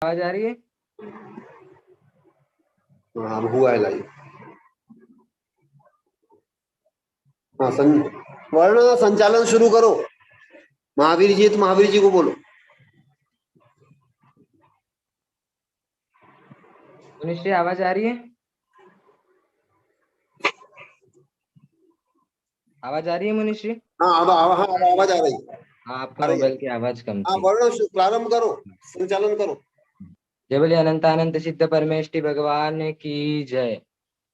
आवाज आ रही है? हाँ हुआ है लाइव। हाँ वर्ण संचालन शुरू करो। महावीर जी, तो महावीर जी को बोलो। मुनिश्री आवाज आ रही है? आवाज आ रही है मुनिश्री? हाँ अब आवाज आ रही है। हाँ, आपके आ रही है। मोबाइल की आवाज कम हाँ थी। वर्ण प्रारंभ करो, संचालन करो। जय बोले अनंत अनंत सिद्ध परमेष्टि भगवान की जय।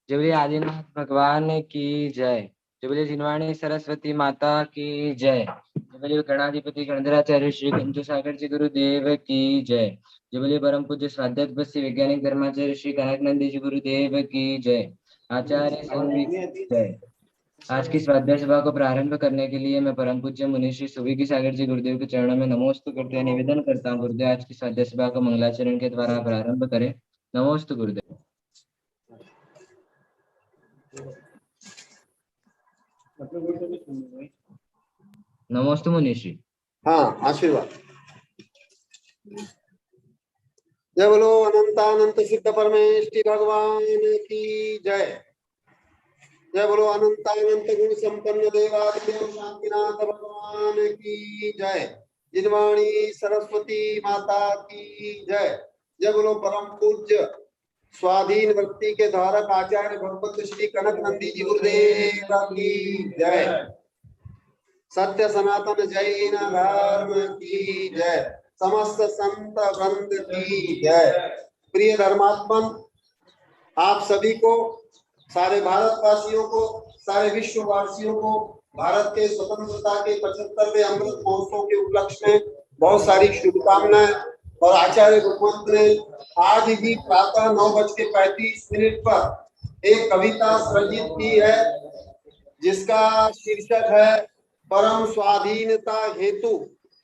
जय बोले आदिनाथ भगवान की जय। जय बोले जिनवाणी सरस्वती माता की जय। जय बोले गणाधिपति गणधराचार्य श्री गंजू सागर जी गुरुदेव की जय। जय बोले परम पूज्य स्वाध्याय श्री वैज्ञानिक धर्माचार्य श्री कनकनंदी जी गुरुदेव की जय। आचार्य संघ की जय। आज की स्वाध्याय सभा को प्रारंभ करने के लिए मैं परम पूज्य मुनि श्री सुविकी सागर जी गुरुदेव के चरणों में नमोस्तु करते हुए निवेदन करता हूँ, गुरुदेव आज की स्वाध्याय सभा को मंगलाचरण के द्वारा प्रारंभ करें। नमोस्तु गुरुदेव। नमोस्तु मुनिश्री। हाँ आशीर्वाद। जय बोलो अनंत सिद्ध परमेष्टि भगवान की जय। जय बोलो अनंत गुण संपन्न देवादिदेव शांतिनाथ भगवान की जय। जिनवाणी सरस्वती माता की जय। जय बोलो परम पूज्य स्वाधीन वृत्ति के धारक आचार्य भगवत श्री कनक नंदी जी गुरुदेव की जय। सत्य सनातन जैन धर्म की जय। समस्त संत वृंद की जय। प्रिय धर्मात्मन, आप सभी को, सारे भारतवासियों को, सारे विश्ववासियों को भारत के स्वतंत्रता के 75वें अमृत महोत्सव के उपलक्ष्य में बहुत सारी शुभकामनाएं। और आचार्य भगवंत ने आज ही प्रातः 9:35 पर एक कविता सृजित की है, जिसका शीर्षक है परम स्वाधीनता हेतु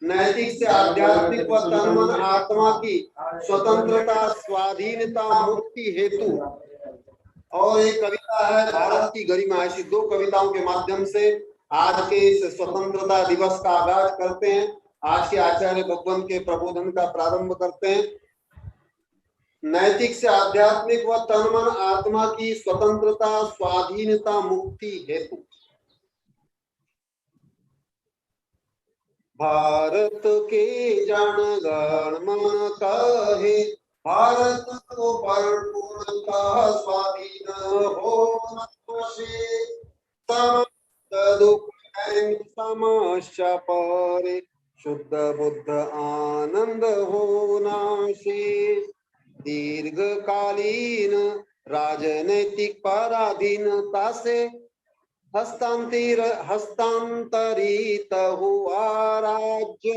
नैतिक से आध्यात्मिक व तन मन आत्मा की स्वतंत्रता स्वाधीनता मुक्ति हेतु। और एक कविता है भारत की गरिमा। ऐसी दो कविताओं के माध्यम से आज के इस स्वतंत्रता दिवस का आगाज करते हैं। आज के आचार्य भगवंत के प्रबोधन का प्रारंभ करते हैं। नैतिक से आध्यात्मिक व तन मन आत्मा की स्वतंत्रता स्वाधीनता मुक्ति हेतु। भारत के जनगण मन कहे, भारत को पूर्णतः स्वाधीन होना से, समस्त दुख समस्या परे, शुद्ध बुद्ध आनंद होना से। दीर्घकालीन राजनैतिक पराधीनता से हस्तांतरित हुआ राज्य।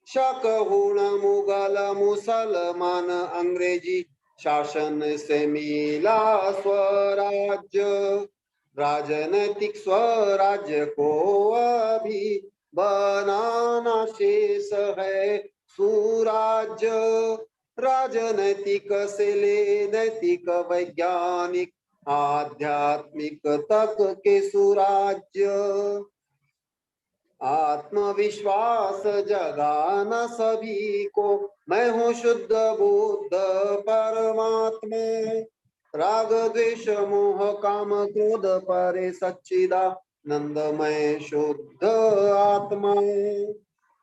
शक हुण मुगल मुसलमान अंग्रेजी शासन से मिला स्वराज्य। राजनैतिक स्वराज्य को अभी बनाना शेष है सुराज्य। राजनैतिक से ले नैतिक वैज्ञानिक आध्यात्मिक तक के सुराज्य। आत्मविश्वास जगाना सभी को, मैं हूँ शुद्ध बुद्ध परमात्मा। राग द्वेष मोह काम क्रोध परे सच्चिदानंदमय शुद्ध आत्मा।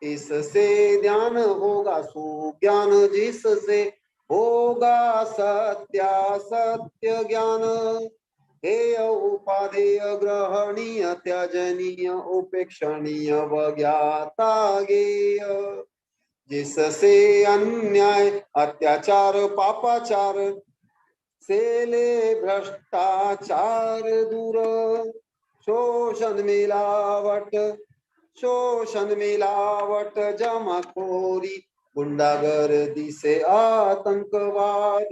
इससे ध्यान होगा सुज्ञान, जिससे होगा सत्य ज्ञान। हेय उपादेय ग्रहणीय त्यजनीय उपेक्षणीय वज्ञाता गेय। जिससे अन्याय अत्याचार पापाचार से ले भ्रष्टाचार दूर। शोषण मिलावट जमाखोरी गुंडागर्दी से आतंकवाद।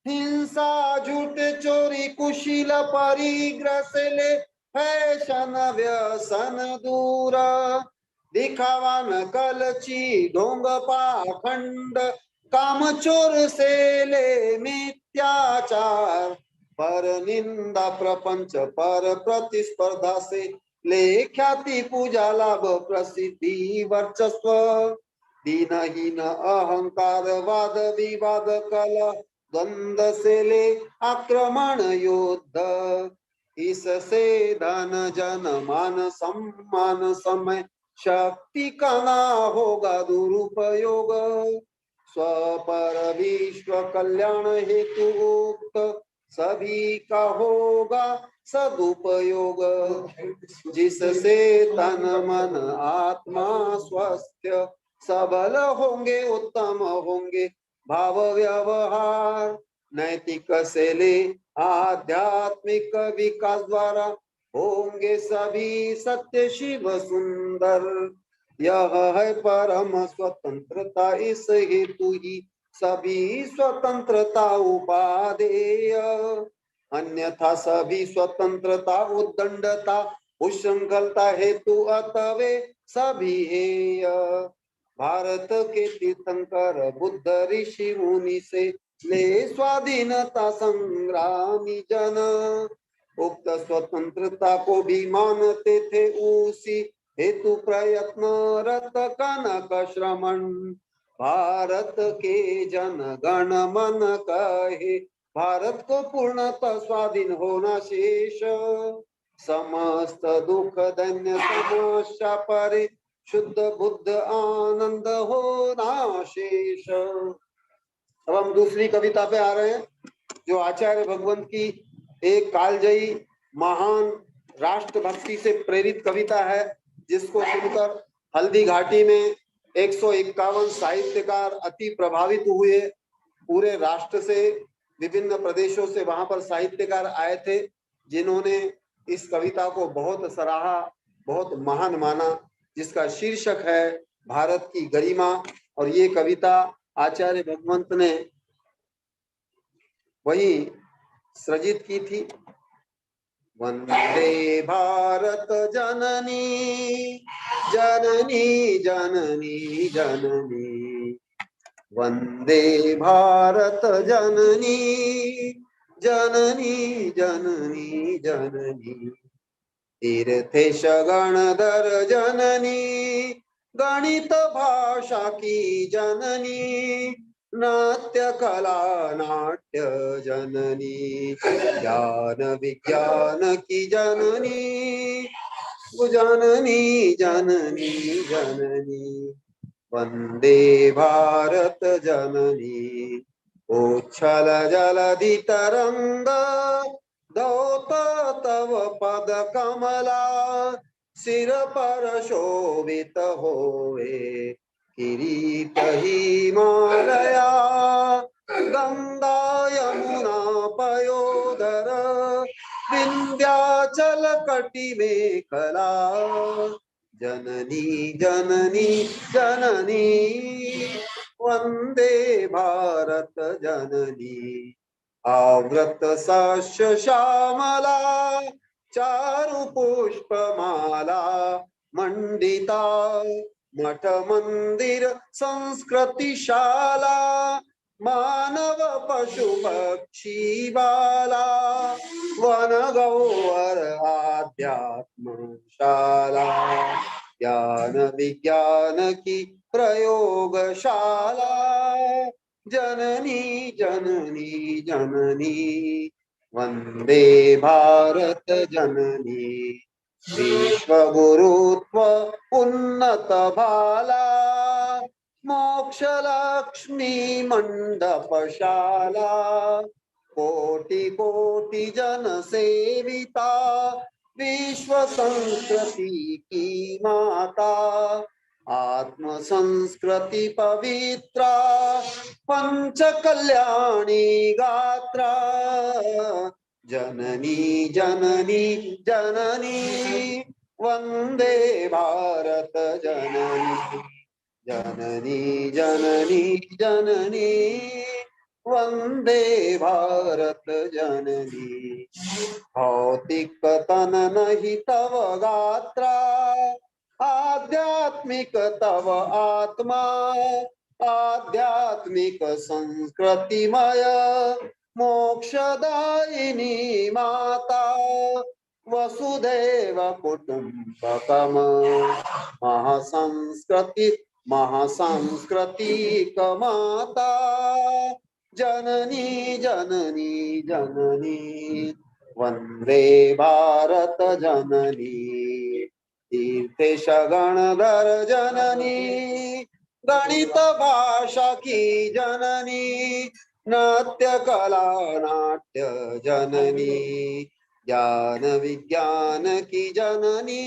हिंसा झूठ चोरी कुशील परिग्रह से ले फैशन व्यसन दूर। दिखावा नकलची ढोंग पाखंड काम चोर से ले मिथ्याचार। पर निंदा प्रपंच पर प्रतिस्पर्धा से ले ख्याति पूजा लाभ प्रसिद्धि वर्चस्व। दीनहीन अहंकार वाद विवाद कलह द्वंद्व से ले आक्रमण युद्ध, इससे धन जन मान सम्मान समय शक्ति का ना होगा दुरुपयोग। स्वपर विश्व कल्याण हेतु उक्त सभी का होगा सदुपयोग, जिससे तन मन आत्मा स्वस्थ सबल होंगे उत्तम होंगे भाव व्यवहार। नैतिक से ले आध्यात्मिक विकास द्वारा होंगे सभी सत्य शिव सुंदर। यह है परम स्वतंत्रता, इस हेतु ही सभी स्वतंत्रता उपादेय। अन्यथा सभी स्वतंत्रता उद्दंडता उच्छृंखलता हेतु अतवे सभी हेय। भारत के तीर्थंकर बुद्ध ऋषि मुनि से ले स्वाधीनता संग्रामी जन, उक्त स्वतंत्रता को भी मानते थे उसी हेतु प्रयत्नरत कनक श्रमण। भारत के जन गण मन कहे भारत को पूर्णतः स्वाधीन होना शेष, समस्त दुख दैन्य समस्या परे शुद्ध बुद्ध आनंद होना शेष। अब हम दूसरी कविता पे आ रहे हैं, जो आचार्य भगवंत की एक कालजयी महान राष्ट्रभक्ति से प्रेरित कविता है, जिसको सुनकर हल्दी घाटी में 151 साहित्यकार अति प्रभावित हुए। पूरे राष्ट्र से विभिन्न प्रदेशों से वहां पर साहित्यकार आए थे, जिन्होंने इस कविता को बहुत सराहा, बहुत महान माना, जिसका शीर्षक है भारत की गरिमा। और ये कविता आचार्य भगवंत ने वही सृजित की थी। वंदे भारत जननी जननी जननी जननी, वंदे भारत जननी जननी जननी जननी, तीर्थेश गणधर जननी गणित भाषा की जननी, नाट्य कला नाट्य जननी, ज्ञान विज्ञान की जननी, जननी जननी जननी, वंदे भारत जननी। उच्छल जलधि तरंग दौत तव पद कमला, सिर पर शोभित होवे किरीट हिमालया, गंगा यमुना पयोधर विंध्याचल कटि मेखला, जननी जननी जननी, वंदे भारत जननी। आवृत सस्य श्यामला चारु पुष्पमाला, मंडिता मठ मंदिर संस्कृतिशाला, मानव पशु पक्षी बाला, वन गौवर आध्यात्म शाला, ज्ञान विज्ञान की प्रयोगशाला, जननी जननी जननी, वंदे भारत जननी। विश्व गुरुत्व उन्नत भाला, मोक्ष लक्ष्मी मंडपशाला, कोटि कोटि जन सेविता, विश्व संस्कृति की माता, आत्म संस्कृति पवित्रा, पंच कल्याणी गात्रा, जननी जननी जननी, वंदे भारत जननी, जननी जननी जननी, वंदे भारत जननी। भौतिक तन नहीं तव गात्रा, आध्यात्मिक तव आत्मा, आध्यात्मिक संस्कृतिमय, मोक्षदायिनी माता, वसुधैव कुटुंबकम, महासंस्कृति महासांस्कृतिक माता जननी जननी जननी वंदे भारत जननी तीर्थेश गणधर जननी गणित भाषा की जननी नृत्य कला नाट्य जननी ज्ञान विज्ञान की जननी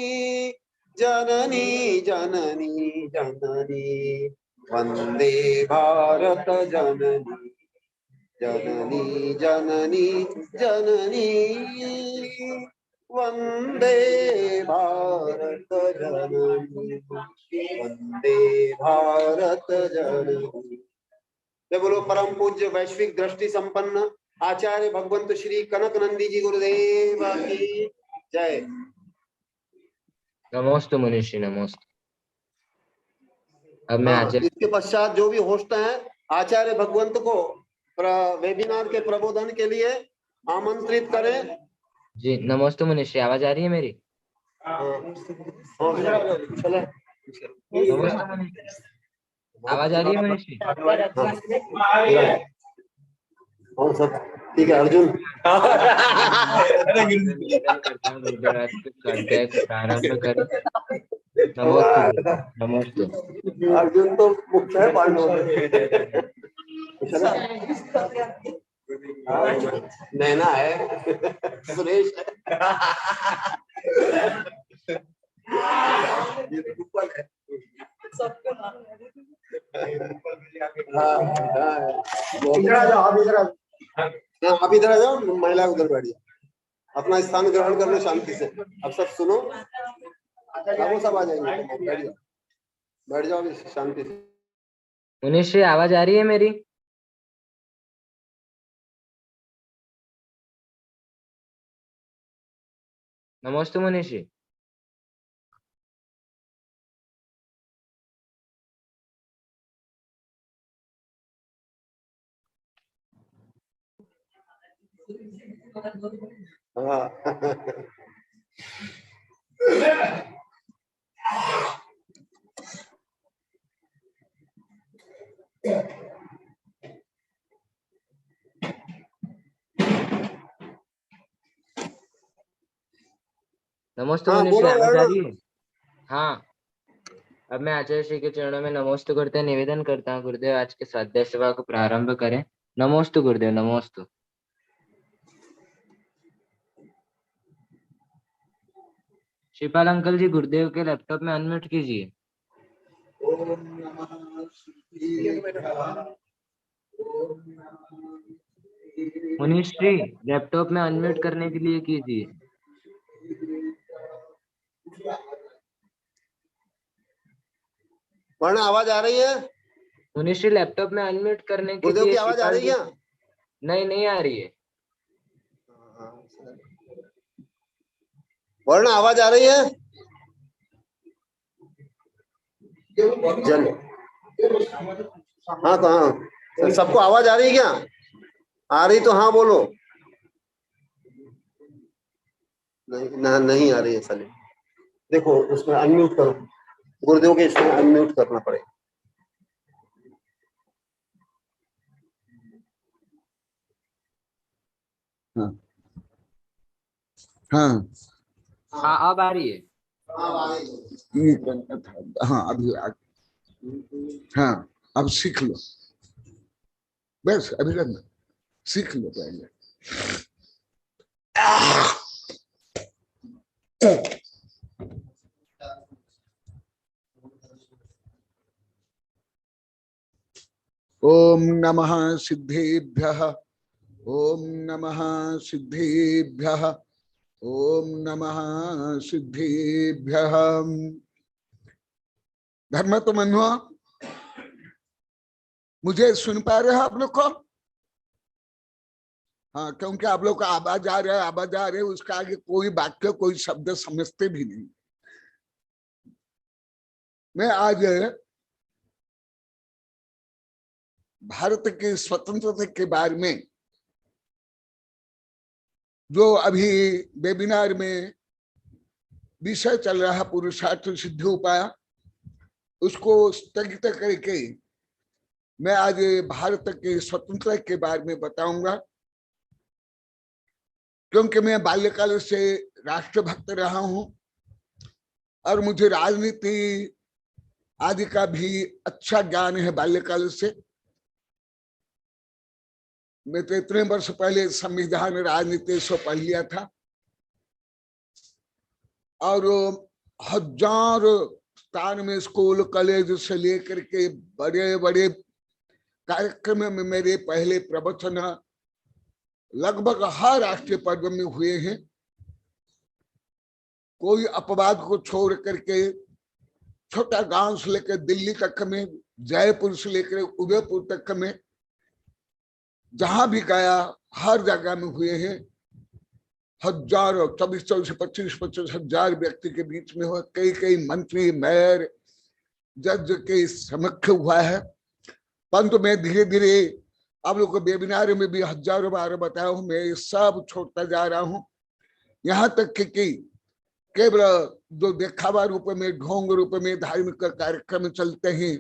जननी जननी जननी वंदे भारत जननी जननी जननी जननी वंदे भारत जननी वंदे भारत जननी। जय बोलो परम पूज्य वैश्विक दृष्टि संपन्न आचार्य भगवंत श्री कनक नंदी जी गुरुदेव की जय। नमोस्तु मनीषी, नमोस्तु। अब मैं आचार्य, इसके पश्चात जो भी होस्ट हैं आचार्य भगवंत को वेबिनार के प्रबोधन के लिए आमंत्रित करें। जी नमोस्तु मनीषी, आवाज आ रही है मेरी? चले नमोस्तु मनीषी, आवाज आ रही है मनीषी? और सब ठीक है अर्जुन। निवेदन करता हूँ गुरुदेव आज के स्वाध्याय को प्रारंभ करें। नमोस्तु नमोस्तु। अर्जुन तो मुख्य है पांडव में। नैना है, सुरेश है, ये ऊपर है। आप इधर आ जाओ, महिला उधर बैठ जाओ, अपना स्थान ग्रहण कर लो शांति से। अब सब सुनो, वो सब आ जाएंगे, बैठ जाओ शांति से। मनीषी आवाज आ रही है मेरी? नमोस्तु मनीषी। नमोस्तु मनीषी, आवाज आ रही है? हाँ, अब मैं आचार्य श्री के चरणों में नमोस्तु करते निवेदन करता हूँ गुरुदेव आज के स्वाध्याय सेवा को प्रारंभ करें। नमोस्तु गुरुदेव, नमोस्तु। शिवपाल अंकल जी गुरुदेव के लैपटॉप में अनम्यूट कीजिए। मनीष जी लैपटॉप में अनम्यूट करने के लिए कीजिए। वर्ण आवाज आ रही है? मनीष जी लैपटॉप में अनम्यूट करने के गुरुदेव लिए की आवाज आ रही है? नहीं आ रही है। वर्ण आवाज आ रही है? जन हाँ, तो हाँ सबको आवाज आ रही है क्या? आ रही तो हाँ बोलो। नहीं आ रही है साले। देखो उसमें अनम्यूट करो, गुरुदेव के इसमें अनम्यूट करना पड़ेगा। हाँ हाँ हाँ अब आ रही है। ये करना था। हाँ अभी हाँ अब सीख लो, बस अभी करना सीख लो पहले। ओम नमः सिद्धेभ्यः, ओम नमः सिद्धेभ्यः, ओम नमः सिद्धेभ्यः। धर्म तो मनो मुझे सुन पा रहे हो आप लोग को? हाँ, क्योंकि आप लोग का आवाज आ रहा है, उसका आगे कोई वाक्य कोई शब्द समझते भी नहीं। मैं आज भारत के स्वतंत्रता के बारे में जो अभी वेबिनार में विषय चल रहा पुरुषार्थ सिद्धि उपाय, उसको स्थगित करके मैं आज भारत के स्वतंत्रता के बारे में बताऊंगा, क्योंकि मैं बाल्यकाल से राष्ट्रभक्त रहा हूं और मुझे राजनीति आदि का भी अच्छा ज्ञान है बाल्यकाल से। मैं तो इतने वर्ष पहले संविधान राजनीति से पढ़ लिया था और हजारों स्थान में स्कूल कॉलेज से लेकर के बड़े बड़े कार्यक्रम में मेरे पहले प्रवचन लगभग हर राष्ट्रीय पर्व में हुए हैं। कोई अपवाद को छोड़ करके छोटा गांव से लेकर दिल्ली तक में, जयपुर से लेकर उदयपुर तक में, जहां भी गया हर जगह में हुए हैं। हजारों 24 से 25 हजार व्यक्ति के बीच में हुआ, कई कई मंत्री मेयर जज के समक्ष हुआ है। परंतु मैं धीरे धीरे आप लोग को वेबिनार में भी हजारों बार बताया हूं, मैं ये सब छोड़ता जा रहा हूं। यहाँ तक कि केवल जो दिखावा रूप में, ढोंग रूप में धार्मिक कार्यक्रम चलते हैं,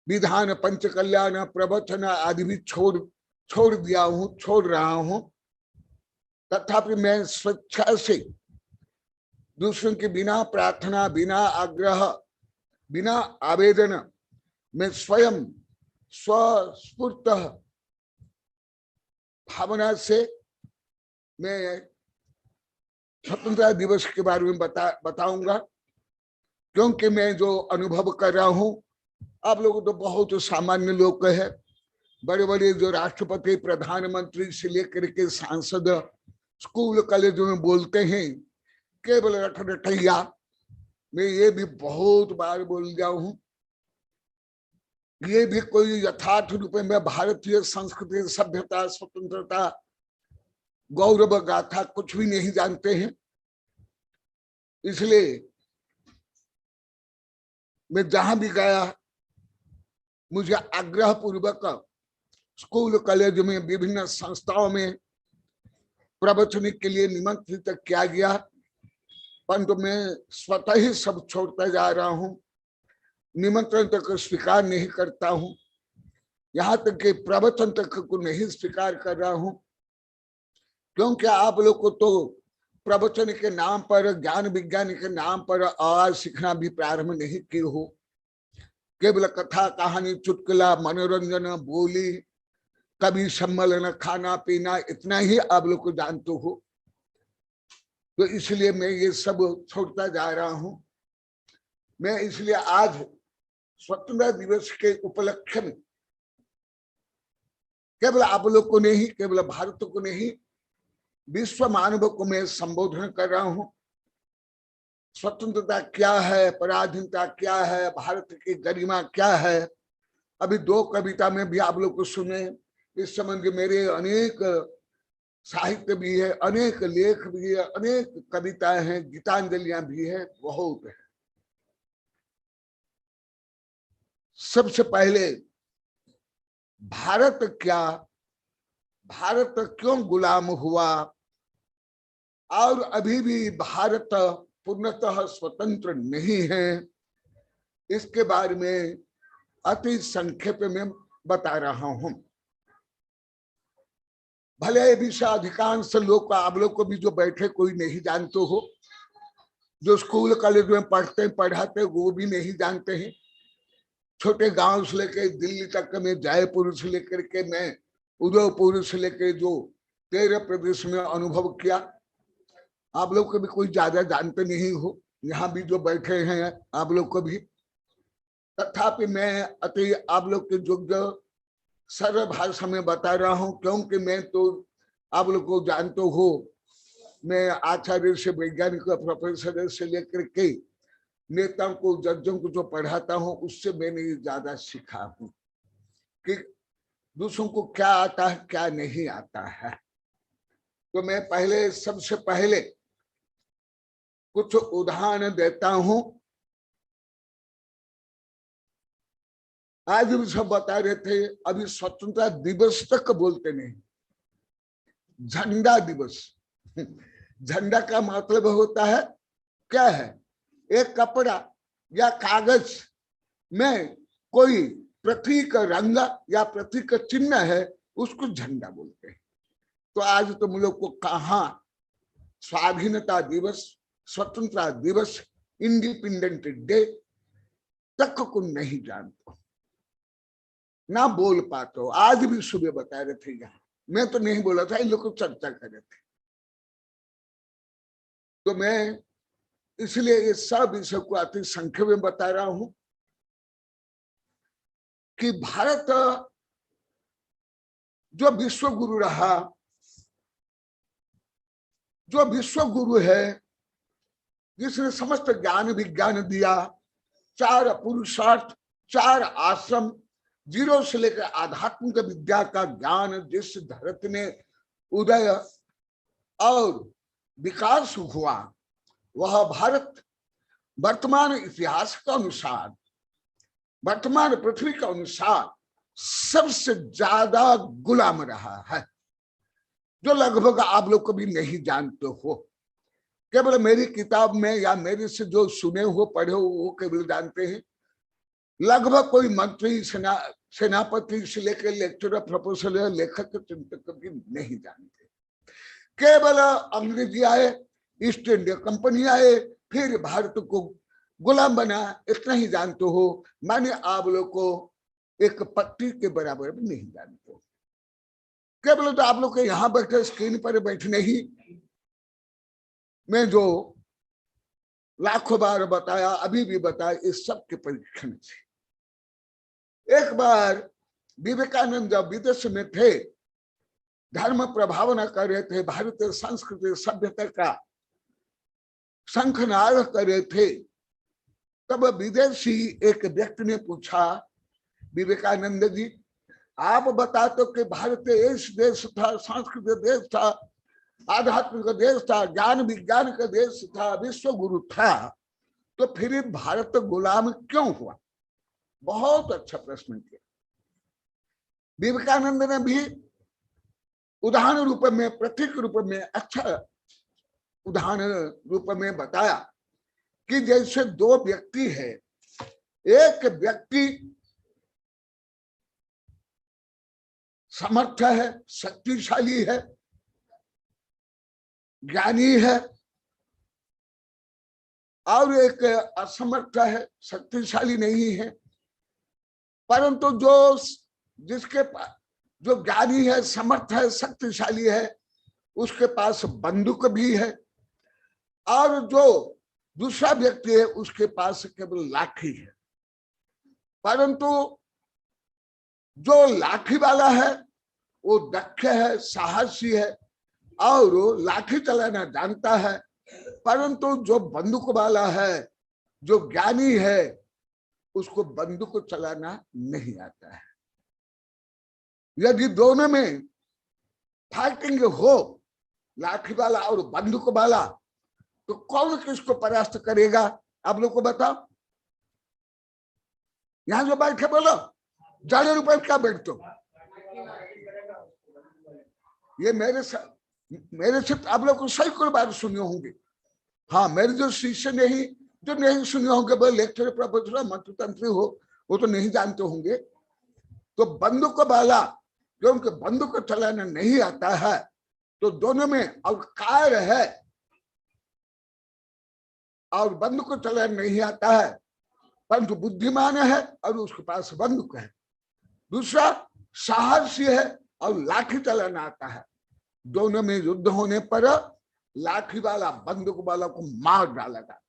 विधान पंच कल्याण प्रवचन आदि भी छोड़ दिया हूं, छोड़ रहा हूं। तथापि मैं स्वेच्छा से दूसरों के बिना प्रार्थना, बिना आग्रह, बिना आवेदन, मैं स्वयं स्वस्फूर्त भावना से मैं स्वतंत्रता दिवस के बारे में बताऊंगा, क्योंकि मैं जो अनुभव कर रहा हूं, आप लोग तो बहुत सामान्य लोग हैं, बड़े बड़े जो राष्ट्रपति, प्रधानमंत्री से लेकर के सांसद स्कूल कॉलेजों में बोलते हैं केवल रटैया। मैं ये भी बहुत बार बोल गया हूं, ये भी कोई यथार्थ रूप में भारतीय संस्कृति, सभ्यता, स्वतंत्रता, गौरव गाथा कुछ भी नहीं जानते हैं। इसलिए मैं जहां भी गया मुझे आग्रह पूर्वक स्कूल कॉलेज में, विभिन्न संस्थाओं में प्रवचन के लिए निमंत्रित किया गया, परंतु मैं स्वतः ही सब छोड़ता जा रहा हूं, निमंत्रण तक स्वीकार नहीं करता हूं, यहाँ तक कि प्रवचन तक को नहीं स्वीकार कर रहा हूं। क्योंकि आप लोग को तो प्रवचन के नाम पर, ज्ञान विज्ञान के नाम पर आवाज सीखना भी प्रारंभ नहीं की हो। केवल कथा कहानी, चुटकुला, मनोरंजन, बोली, कभी सम्मेलन, खाना पीना, इतना ही आप लोग को जानते हो। तो इसलिए मैं ये सब छोड़ता जा रहा हूं। मैं इसलिए आज स्वतंत्रता दिवस के उपलक्ष्य में केवल आप लोग को नहीं, केवल भारत को नहीं, विश्व मानव को मैं संबोधन कर रहा हूं। स्वतंत्रता क्या है, पराधीनता क्या है, भारत की गरिमा क्या है। अभी 2 कविता में भी आप लोग को सुने, इस संबंध में मेरे अनेक साहित्य भी है, अनेक लेख भी है, अनेक कविताएं हैं, गीतांजलियां भी है, बहुत है। सबसे पहले भारत क्या, भारत क्यों गुलाम हुआ और अभी भी भारत पूर्णतः स्वतंत्र नहीं है, इसके बारे में अति संक्षेप में बता रहा हूं। भले विषय अधिकांश लोग, आप लोग को भी जो बैठे कोई नहीं जानते हो, जो स्कूल कॉलेज में पढ़ते पढ़ाते वो भी नहीं जानते हैं। छोटे गांव से लेकर दिल्ली तक में, जयपुर से लेकर के मैं उदयपुर से लेकर जो 13 प्रदेश में अनुभव किया, आप लोग को भी कोई ज्यादा जानते नहीं हो, यहाँ भी जो बैठे हैं आप लोग को भी। तथापि मैं अति आप लोग के योग्य सरल भाषा में बता रहा हूं, क्योंकि मैं तो आप लोग को जानते हो, मैं आचार्य से, वैज्ञानिक प्रोफेसर से लेकर के नेताओं को, जजों को जो पढ़ाता हूं, उससे मैंने ज्यादा सीखा हूं कि दूसरों को क्या आता है, क्या नहीं आता है। तो मैं पहले, सबसे पहले कुछ उदाहरण देता हूं। आज भी सब बता रहे थे, अभी स्वतंत्रता दिवस तक बोलते नहीं, झंडा दिवस। झंडा का मतलब होता है क्या है, एक कपड़ा या कागज में कोई प्रतीक रंग या प्रतीक चिन्ह है, उसको झंडा बोलते हैं। तो आज तुम लोग को कहाँ स्वाधीनता दिवस, स्वतंत्रता दिवस, इंडिपेंडेंट डे तक को नहीं जानते, ना बोल पाते हो। आज भी सुबह बता रहे थे यहाँ, मैं तो नहीं बोला था, इन लोग को चर्चा कर रहे थे। तो मैं इसलिए ये सब विषय को अति संक्षेप में बता रहा हूं कि भारत जो विश्व गुरु रहा, जो विश्व गुरु है, जिसने समस्त ज्ञान विज्ञान दिया, 4 पुरुषार्थ, 4 आश्रम, जीरो से लेकर आध्यात्मिक विद्या का ज्ञान जिस धरती में उदय और विकास हुआ, वह भारत वर्तमान इतिहास के अनुसार, वर्तमान पृथ्वी के अनुसार सबसे ज्यादा गुलाम रहा है, जो लगभग आप लोग कभी नहीं जानते हो। केवल मेरी किताब में या मेरे से जो सुने हो पढ़े हो वो केवल जानते हैं। लगभग कोई मंत्री, सेनापति से लेकर लेक्चरर, प्रोफेसर, लेखक, चिंतक कभी नहीं जानते। केवल अंग्रेजी आए, ईस्ट इंडिया कंपनी आए, फिर भारत को गुलाम बना, इतना ही जानते हो। माने आप लोग को एक पट्टी के बराबर भी नहीं जानते हो। केवल तो आप लोग के यहाँ बैठे स्क्रीन पर बैठने ही मैं जो लाखों बार बताया, अभी भी बताया, इस सब के परीक्षण से। एक बार विवेकानंद जब विदेश में थे, धर्म प्रभावना कर रहे थे, भारतीय संस्कृति सभ्यता का शंखनाद कर रहे थे, तब विदेशी एक व्यक्ति ने पूछा, विवेकानंद जी आप बताते कि भारत ऐसा देश था, सांस्कृतिक देश था, आध्यात्मिक देश था, ज्ञान विज्ञान का देश था, विश्व गुरु था, तो फिर भारत गुलाम क्यों हुआ? बहुत अच्छा प्रश्न किया। विवेकानंद ने भी उदाहरण रूप में, प्रतीक रूप में, अच्छा उदाहरण रूप में बताया कि जैसे 2 व्यक्ति है, एक व्यक्ति समर्थ है, शक्तिशाली है, ज्ञानी है, और एक असमर्थ है, शक्तिशाली नहीं है, परंतु जिसके पास, जो ज्ञानी है, समर्थ है, शक्तिशाली है, उसके पास बंदूक भी है, और जो दूसरा व्यक्ति है उसके पास केवल लाठी है। परंतु जो लाठी वाला है वो दक्ष है, साहसी है, और लाठी चलाना जानता है, परंतु जो बंदूक वाला है, जो ज्ञानी है, उसको बंदूक चलाना नहीं आता है। यदि दोनों में फाइटिंग हो, लाठी वाला और बंदूक वाला, तो कौन किसको परास्त करेगा? आप लोग को बताओ। यहां जो बैठे बोलो, ज्यादा रुपए क्या बैठते हो? ये मेरे से आप लोग को सैकड़ों बार सुने होंगे। हाँ, मेरे जो शिष्य नहीं, जो नहीं सुने होंगे, वो लेक्चर, प्रोफेसर, मंत्र तंत्री हो, वो तो नहीं जानते होंगे। तो बंदूक वाला, क्योंकि बंदूक चलाना नहीं आता है, तो दोनों में अवकार है, और बंदूक चलाना नहीं आता है, परंतु बुद्धिमान है और उसके पास बंदूक है। दूसरा साहसी है और लाठी चलाना आता है। दोनों में युद्ध होने पर लाठी वाला बंदूक वाला को मार डालेगा,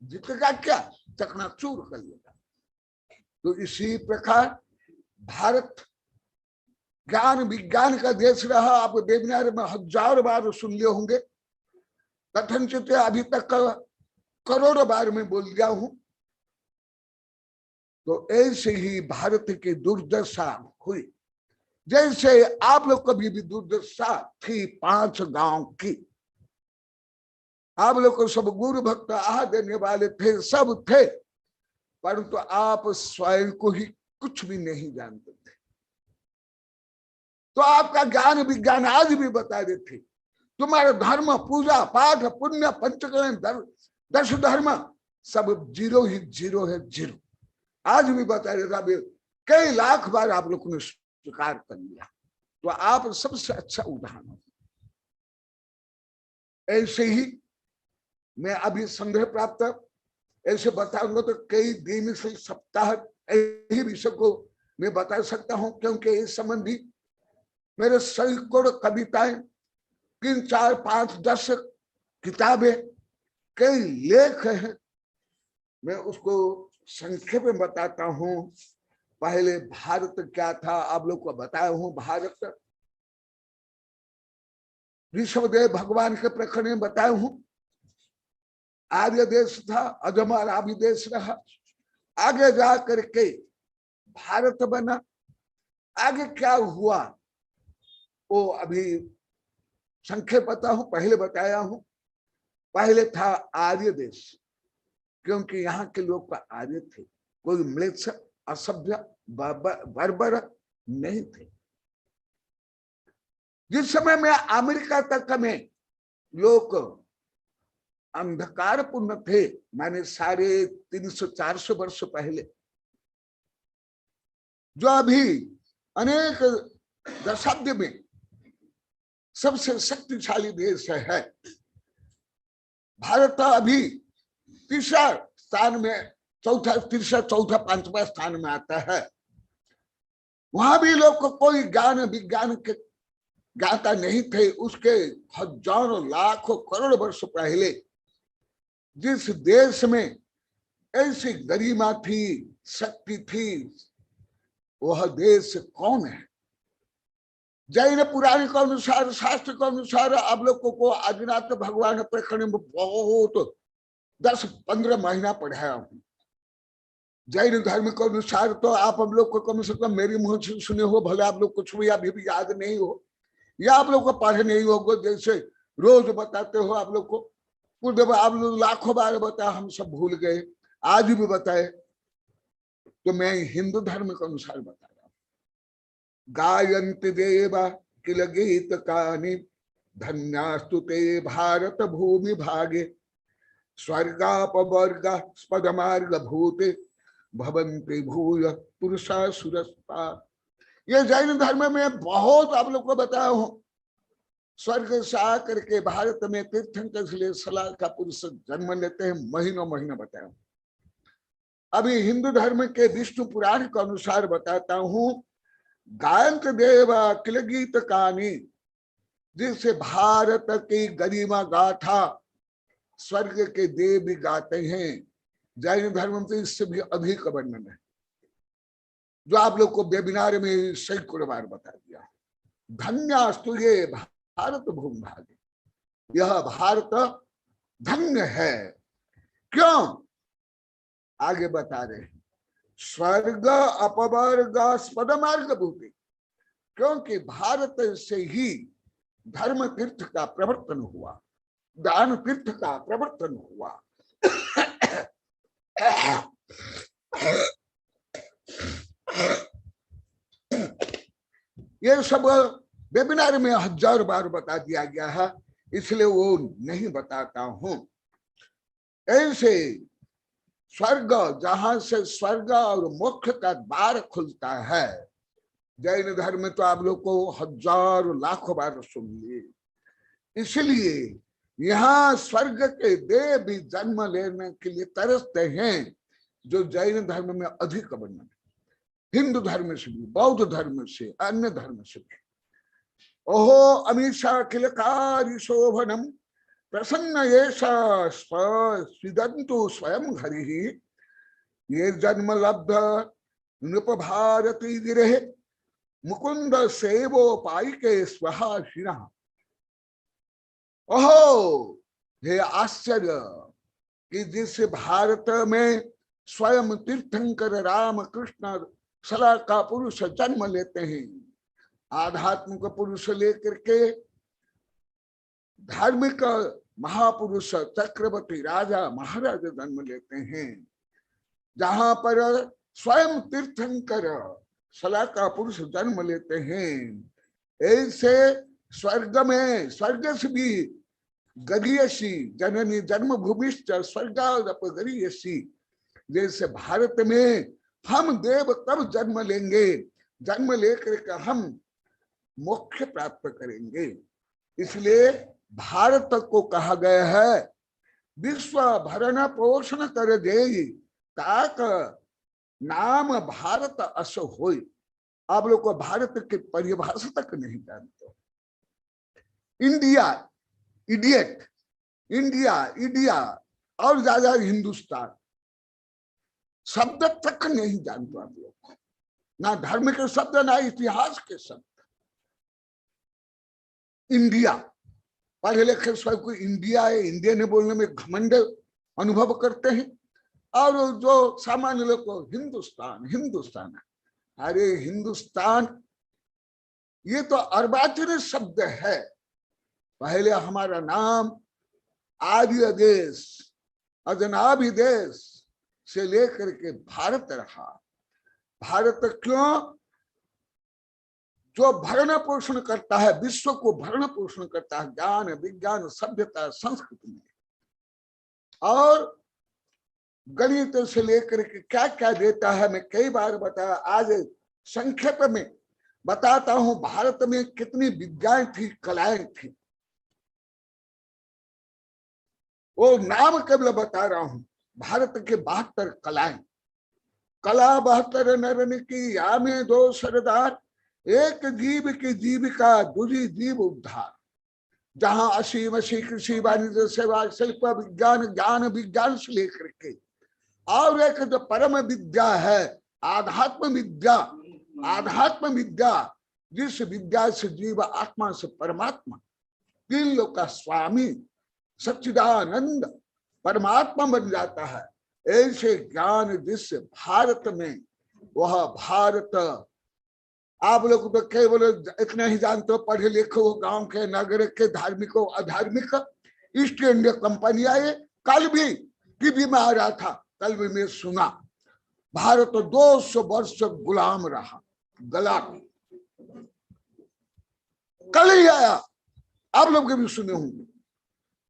जीतेगा क्या? चकनाचूर कर लेगा। तो इसी प्रकार भारत ज्ञान विज्ञान का देश रहा। आप वेबिनार में 1000 बार सुन लिए होंगे, कथनचित अभी तक करोड़ों बार में बोल गया हूं। तो ऐसे ही भारत की दुर्दशा हुई, जैसे आप लोग कभी भी दुर्दशा थी 5 गांव की। आप लोग को सब गुरु भक्त आह देने वाले थे, सब थे, परंतु आप स्वयं को ही कुछ भी नहीं जानते थे। तो आपका ज्ञान विज्ञान आज भी बता रहे थे, तुम्हारा धर्म, पूजा पाठ, पुण्य, पंचकर्म, 10 धर्म, सब जीरो ही जीरो है, जीरो। आज भी बता रहे था, कई लाख बार आप लोगों ने स्वीकार कर लिया, तो आप सबसे अच्छा उदाहरण हो। ऐसे ही मैं अभी संदेह प्राप्त ऐसे बताऊंगा तो कई दिन से सप्ताह यही विषय को मैं बता सकता हूं, क्योंकि इस संबंधी मेरे सैकड़ों कविताएं, 3, 4, 5, 10 किताबें, कई लेख हैं। मैं उसको संक्षेप में बताता हूं। पहले भारत क्या था आप लोग को बताया हूं। भारत ऋषभदेव भगवान के प्रकरण में बताया हूं। आर्य देश था, अजमर आदि देश रहा, आगे जा करके भारत बना। आगे क्या हुआ वो अभी संक्षेप बता हूं, पहले बताया हूं। पहले था आर्य देश, क्योंकि यहाँ के लोग का आर्य थे, कोई म्लेच्छ असभ्य बर्बर नहीं थे। जिस समय में अमेरिका तक में लोग अंधकारपूर्ण थे, माने 350-400 वर्ष पहले, जो अभी अनेक दशाब्दी में सबसे शक्तिशाली देश है। भारत अभी तीसरा स्थान में, तीसरा चौथा 5वां स्थान में आता है। वहां भी लोग को कोई ज्ञान विज्ञान के ज्ञाता नहीं थे। उसके हजारों लाखों करोड़ वर्ष पहले जिस देश में ऐसी गरिमा थी, शक्ति थी, वह देश कौन है? जैन पुराण के अनुसार, शास्त्र के अनुसार आप लोगों को आदिनाथ भगवान प्रकरण में बहुत 10-15 महीना पढ़ाया हूं। जैन धर्म के अनुसार तो आप हम लोग को कम से कम मेरी मुंह से सुने हो, भले आप लोग कुछ भी अभी भी याद नहीं हो, या आप लोग को पढ़े नहीं होगा, जैसे रोज बताते हो आप लोग को। आप लोग लाखों बार बताया, हम सब भूल गए, आज भी बताए। तो मैं हिंदू धर्म के अनुसार बता रहा हूं। गायन्ति देवा किल गीत कानि धन्यास्तु ते भारत भूमि भागे स्वर्गापवर्गा स्पदमार्ग भूते भवन्ति भूय पुरुषा सुरस्ता। ये जैन धर्म में बहुत आप लोग को बताया हूं। स्वर्ग से आकर के भारत में तीर्थंकर के लिए सलाह का पुरुष जन्म लेते हैं, महीनों महीना बताया हूं। अभी हिंदू धर्म के विष्णु पुराण के अनुसार बताता हूं। गायंत देव किल गीत कानी, जिससे भारत की गरिमा गाथा स्वर्ग के देव भी गाते हैं। जैन धर्म में तो इससे भी अधिक वर्णन है, जो आप लोग को वेबिनार में सैकड़ों बार बता दिया। धन्यास्तु ये भारत भूमि भागे, यह भारत धन्य है। क्यों? आगे बता रहे हैं, स्वर्ग अपवर्ग स्पदमार्ग भूमि, क्योंकि भारत से ही धर्म तीर्थ का प्रवर्तन हुआ, दान तीर्थ का प्रवर्तन हुआ। ये सब वेबिनार में 1000 बार बता दिया गया है, इसलिए वो नहीं बताता हूं। ऐसे स्वर्ग, जहां से स्वर्ग और मोक्ष का द्वार खुलता है, जैन धर्म में तो आप लोग को हजारों लाखों बार सुन लिए। इसलिए यहाँ स्वर्ग के देव भी जन्म लेने के लिए तरसते हैं, जो जैन धर्म में अधिक वर्णन है। हिंदू धर्म से भी, बौद्ध धर्म से, अन्य धर्म से भी। ओहो अमीषा किलकारी शोभनम प्रसन्न येषा स्विदन्तु स्वयं हरि, ये जन्म लब्ध नृप भारती गिरे मुकुंद सेवो पाइके स्वहाशिना। ओहो हे आश्चर्य कि जिस भारत में स्वयं तीर्थंकर राम कृष्ण सला का पुरुष जन्म लेते हैं, आध्यात्मिक पुरुष लेकर के धार्मिक महापुरुष चक्रवर्ती राजा महाराज जन्म लेते हैं, जहां पर स्वयं तीर्थंकर सला का पुरुष जन्म लेते हैं। ऐसे स्वर्ग में, स्वर्ग से भी गरीयसी जननी जन्मभूमिश्च स्वर्गादप गरीयसी। जैसे भारत में हम देव कब जन्म लेंगे, जन्म लेकर के हम मोक्ष प्राप्त करेंगे। इसलिए भारत को कहा गया है विश्व भरण पोषण कर दे ताक नाम भारत अस होय। आप लोग को भारत की परिभाषा तक नहीं जानते। इंडिया इडियट, इंडिया इंडिया और ज्यादा हिंदुस्तान, शब्द तक नहीं जानते आप लोग, ना धर्म के शब्द ना इतिहास के शब्द। इंडिया, पढ़े लिखे स्वयं को इंडिया है, इंडियन बोलने में घमंड अनुभव करते हैं, और जो सामान्य लोग को हिंदुस्तान हिंदुस्तान। अरे हिंदुस्तान ये तो अर्वाचीन शब्द है। पहले हमारा नाम आर्य देश अजनाबी देश से लेकर के भारत रहा। भारत क्यों? जो भरण पोषण करता है, विश्व को भरण पोषण करता है ज्ञान विज्ञान सभ्यता संस्कृति में, और गणित से लेकर के क्या क्या देता है मैं कई बार बताया। आज संक्षेप में बताता हूं भारत में कितनी विद्याएं थी, कलाएं थी। वो नाम केवल बता रहा हूं। भारत के 72 कलाएं, कला 72 नरन की या में 2 सरदार, एक जीव की जीविका दूसरी जीव उद्धार। जहां असीम असी कृषि वाणिज्य सेवा शिल्प विज्ञान ज्ञान विज्ञान से लेकर के, और एक जो परम विद्या है आध्यात्म विद्या, आध्यात्म विद्या जिस विद्या से जीव आत्मा से परमात्मा, तीन लोक का स्वामी सच्चिदानंद परमात्मा बन जाता है। ऐसे ज्ञान जिस भारत में, वह भारत आप लोग तो केवल इतना ही जानते हो, पढ़े लिखे हो, गांव के नगर के धार्मिक हो अधार्मिक। ईस्ट इंडिया कंपनी आए, कल भी टीवी में आ रहा था, कल भी मैं सुना भारत 200 वर्ष गुलाम रहा, गला कल ही आया, आप लोग भी सुने होंगे।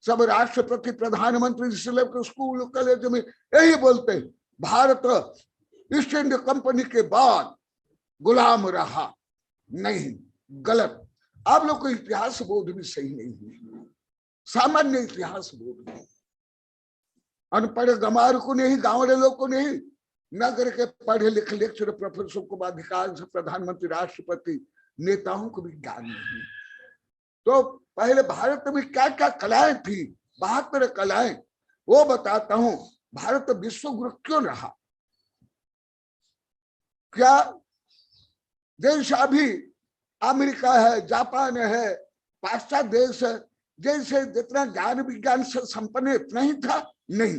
सब राष्ट्रपति प्रधानमंत्री स्कूल कॉलेज में यही बोलते हैं, भारत ईस्ट इंडिया कंपनी के बाद गुलाम रहा। नहीं, गलत। आप लोग को इतिहास बोध भी सही नहीं है, सामान्य इतिहास बोध नहीं। अनपढ़ गमार को नहीं, गांव वाले लोग को नहीं, नगर के पढ़े लिखे लेक्चर प्रोफेसर को, अधिकांश प्रधानमंत्री राष्ट्रपति नेताओं को भी ज्ञान नहीं। तो पहले भारत में क्या क्या कलाएं थी, 72 कलाएं, वो बताता हूं। भारत विश्व गुरु क्यों रहा? क्या देश अभी अमेरिका है, जापान है, पाश्चात्य देश है, जैसे जितना ज्ञान विज्ञान से संपन्न इतना ही था? नहीं,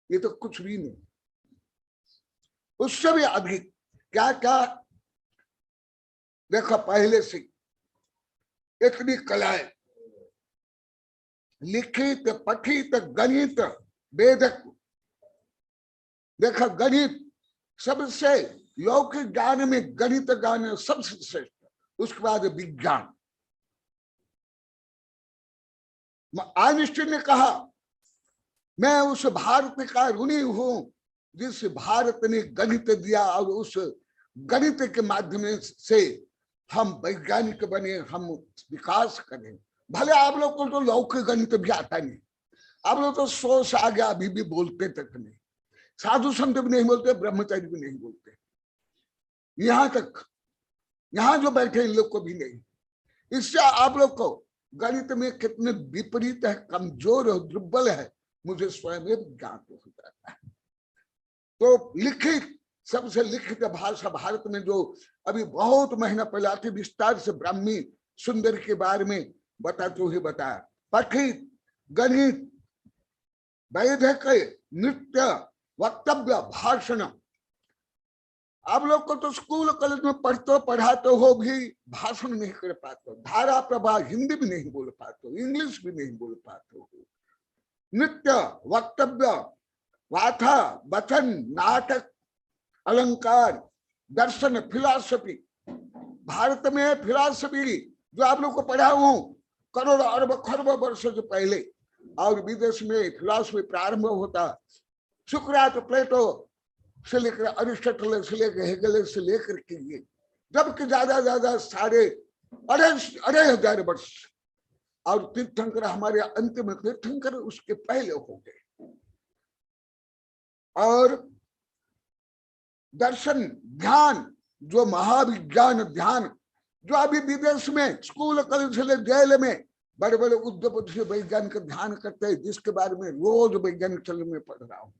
ये तो कुछ भी नहीं, उससे भी अधिक। क्या क्या देखो, पहले से इतनी कलाएं, लिखित पठित गणित वेदक। देखा, गणित सबसे लौकिक ज्ञान में गणित ज्ञान सबसे श्रेष्ठ, उसके बाद विज्ञान। आइंस्टीन ने कहा, मैं उस भारत का ऋणी हूं जिस भारत ने गणित दिया, और उस गणित के माध्यम से हम वैज्ञानिक बने, हम विकास करें। भले आप लोग को तो लौकिक गणित भी आता नहीं, आप लोग तो 100 से आगे अभी भी बोलते तक नहीं, साधु संत भी नहीं बोलते, ब्रह्मचारी भी नहीं बोलते, यहां तक, यहां जो बैठे इन लोग को भी नहीं। इससे आप लोग को गणित में कितने विपरीत है, कमजोर और दुर्बल है, मुझे स्वयं ज्ञात हो जाता है। तो लिखित, सबसे लिखित भाषा भारत में जो अभी बहुत महीना पहले आती, विस्तार से ब्राह्मी सुंदर के बारे में बताते हुए बताया। पठित गणित वैदिक नृत्य वक्तव्य भाषण। आप लोग को तो स्कूल कॉलेज में पढ़ाते हो भी भाषण नहीं कर पाते हो, धारा प्रवाह हिंदी भी नहीं बोल पाते हो, इंग्लिश भी नहीं बोल पाते हो। नृत्य वक्तव्य वाथा वचन नाटक अलंकार दर्शन फिलॉसफी। भारत में फिलॉसफी जो आप लोग को पढ़ा हूं, करोड़ अरब खरब वर्ष से पहले, और विदेश में फिलॉसफी प्रारंभ होता, सुकरात, प्लेटो से लेकर अरिस्टोटल से लेकर हेगल से लेकर के ये, जबकि ज्यादा साढ़े 2,500 वर्ष, और तीर्थंकर हमारे अंतिम तीर्थंकर उसके पहले हो गए। और दर्शन, ध्यान, जो महाविज्ञान ध्यान, जो अभी विदेश में स्कूल कॉलेज से जेल में बड़े बड़े उद्योगपति से वैज्ञानिक ध्यान करते हैं, जिसके बारे में रोज वैज्ञानिक चल में पढ़ रहा हूं,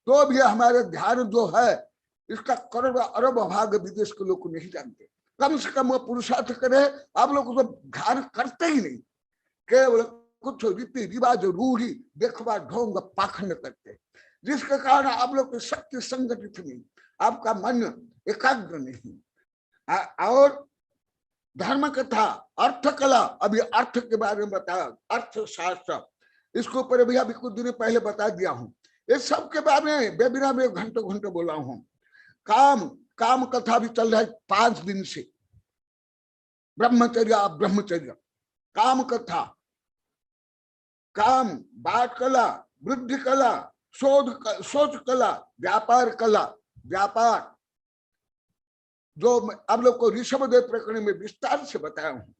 तो भी हमारे ध्यान जो है इसका करोड़ अरब भाग विदेश के लोग नहीं जानते। कम से कम वो पुरुषार्थ करे, आप लोग तो ध्यान करते ही नहीं, केवल कुछ रीति रिवाज रूढ़ी देखवा ढोंग पाखंड करते, जिसके कारण आप लोग की शक्ति संगठित नहीं, आपका मन एकाग्र नहीं। और धर्म कथा, अर्थ कला, अभी अर्थ के बारे में बताया, अर्थशास्त्र, इसके ऊपर भी अभी कुछ दिन पहले बता दिया हूं। इस सब के बारे में वेबिनार में घंटों बोला हूं। काम कथा भी चल रहा है 5 दिन से, ब्रह्मचर्य, काम कथा, काम, बात कला, वृद्धि कला, सोच कला, व्यापार कला, व्यापार, जो आप लोग को ऋषभदेव प्रकरण में विस्तार से बताया हूं।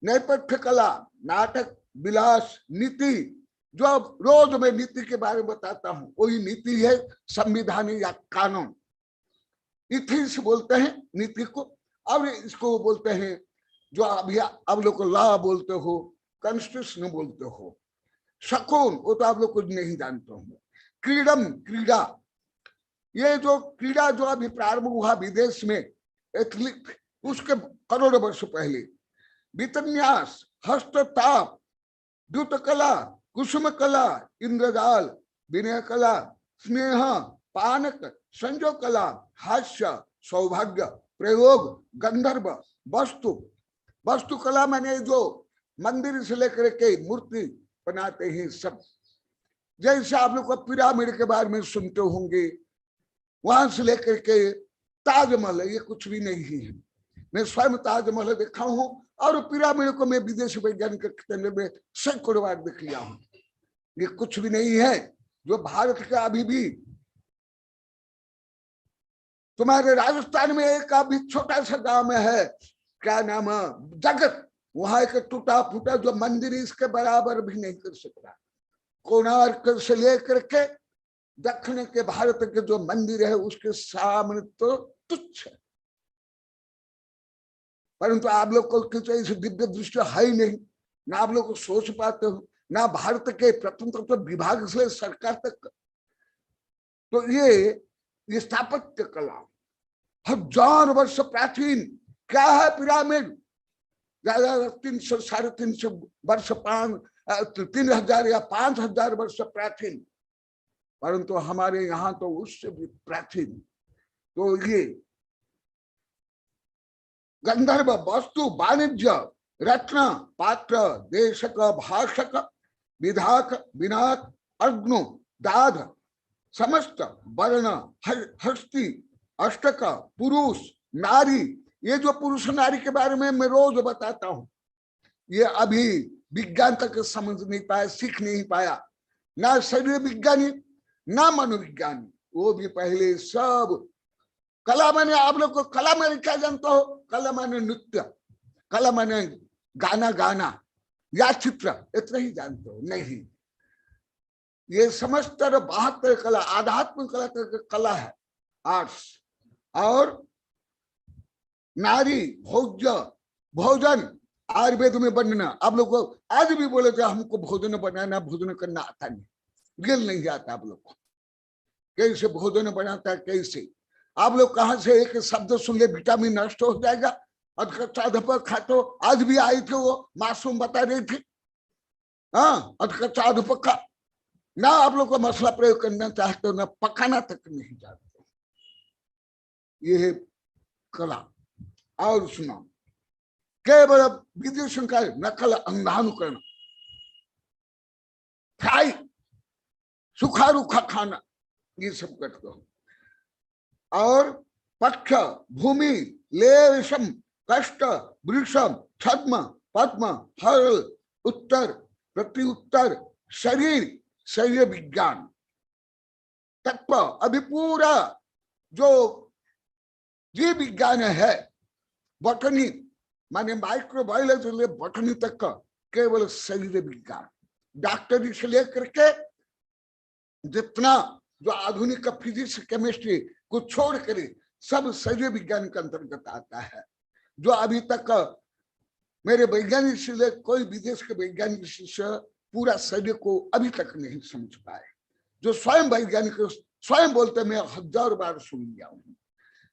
नैपथ्य कला, नाटक, विलास, नीति, जो रोज मैं नीति के बारे में बताता हूं, वही नीति है संविधान या कानून। इथिक्स बोलते हैं नीति को, और इसको बोलते हैं जो अभी आप लोग को लॉ बोलते हो, कॉन्स्टिट्यूशन बोलते हो। शकुन, वो तो आप लोग कुछ नहीं जानते होंगे। क्रीडम, क्रीड़ा, ये जो क्रीड़ा जो अभी प्रारंभ हुआ विदेश में, एथलीट, उसके करोड़ वर्ष पहले। वितन्यास, हस्तताप, द्युत कला, कुसुम कला, इंद्रजाल, विनय कला, स्नेह, पानक, संजो कला, हास्य, सौभाग्य, प्रयोग, गंधर्व, वस्तु कला माने जो मंदिर से लेकर के मूर्ति बनाते हैं सब। जैसे आप लोग को पिरामिड के बारे में सुनते होंगे, वहां से लेकर के ताजमहल, ये कुछ भी नहीं है। मैं स्वयं ताजमहल देखा हूं, और पिरामिड को मैं विदेशी वैज्ञानिक केंद्र में सैकड़ों बार देख लिया हूं। ये कुछ भी नहीं है जो भारत का अभी भी। तुम्हारे राजस्थान में एक अभी छोटा सा गांव में है, क्या नाम है, जगत, वहां एक टूटा फूटा जो मंदिर इसके बराबर भी नहीं कर सकता। कोणार्क से लेकर के दक्षिण के भारत के जो मंदिर है उसके सामने तो तुच्छ है। परंतु आप लोग को कुछ ऐसी दिव्य दृष्टि है ही नहीं, ना आप लोग को सोच पाते हो, ना भारत के प्रत्नतत्व विभाग से सरकार तक। तो ये स्थापत्य कला 1000 वर्ष प्राचीन। क्या है पिरामिड? ज्यादा 300 साढ़े 300 वर्ष, 3000 या 5000 वर्ष प्राचीन, परंतु हमारे यहाँ तो उससे भी प्राचीन। तो ये गंधर्व, वस्तु, वाणिज्य, रत्न, पात्र, देशक, भाषक, विधाक, विनाक, अग्नु, दाध, समस्त वर्ण, हस्ती, अष्टक, पुरुष, नारी, ये जो पुरुष नारी के बारे में मैं रोज बताता हूं, ये अभी विज्ञान तक समझ नहीं पाया, सीख नहीं पाया, ना शरीर विज्ञानी ना मनोविज्ञानी, वो भी पहले सब। कला माने आप लोग को, कला माने क्या जानते हो? कला माने नृत्य, कला माने गाना या चित्र, इतना ही जानते हो? नहीं, ये समस्त 72 कला, आध्यात्मिक कला कला है, आर्ट्स। और नारी, भोज्य, भोजन, आयुर्वेद में बनना। आप लोग को आज भी बोले थे हमको भोजन बनाना, भोजन करना आता नहीं, गिल नहीं आता आप लोग को। कैसे भोजन बनाता है, कैसे? आप लोग कहां से एक शब्द सुन ले विटामिन नष्ट हो जाएगा, अधकच्चा खाते। आज भी आई थे वो मासूम बता रही थी, हाँ, अधकच्चा पक्का ना। आप लोग को मसला प्रयोग करना चाहते हो, ना पकाना तक नहीं जानते। ये है कला। और सुना, केवल विदेशों का नकल, अंधानुकरण, फ्राई, सूखा रूखा खाना, ये सब करते हो। और पक्ष, भूमि, लेशम, कष्ट, वृषम, छद्म, पद्म, हर, उत्तर, प्रति उत्तर, शरीर, शरीर विज्ञान, तत्व, अभी पूरा जो जीव विज्ञान है, बॉटनी माने माइक्रोबायोलॉजी ले बॉटनी तक का केवल शरीर विज्ञान, डॉक्टरी से लेकर के जितना जो आधुनिक फिजिक्स केमिस्ट्री को छोड़ कर सब शरीर विज्ञान के अंतर्गत आता है। जो अभी तक मेरे वैज्ञानिक से कोई विदेश के वैज्ञानिक से पूरा शरीर को अभी तक नहीं समझ पाए। जो स्वयं वैज्ञानिक स्वयं बोलते मैं 1000 बार सुन लिया हूं।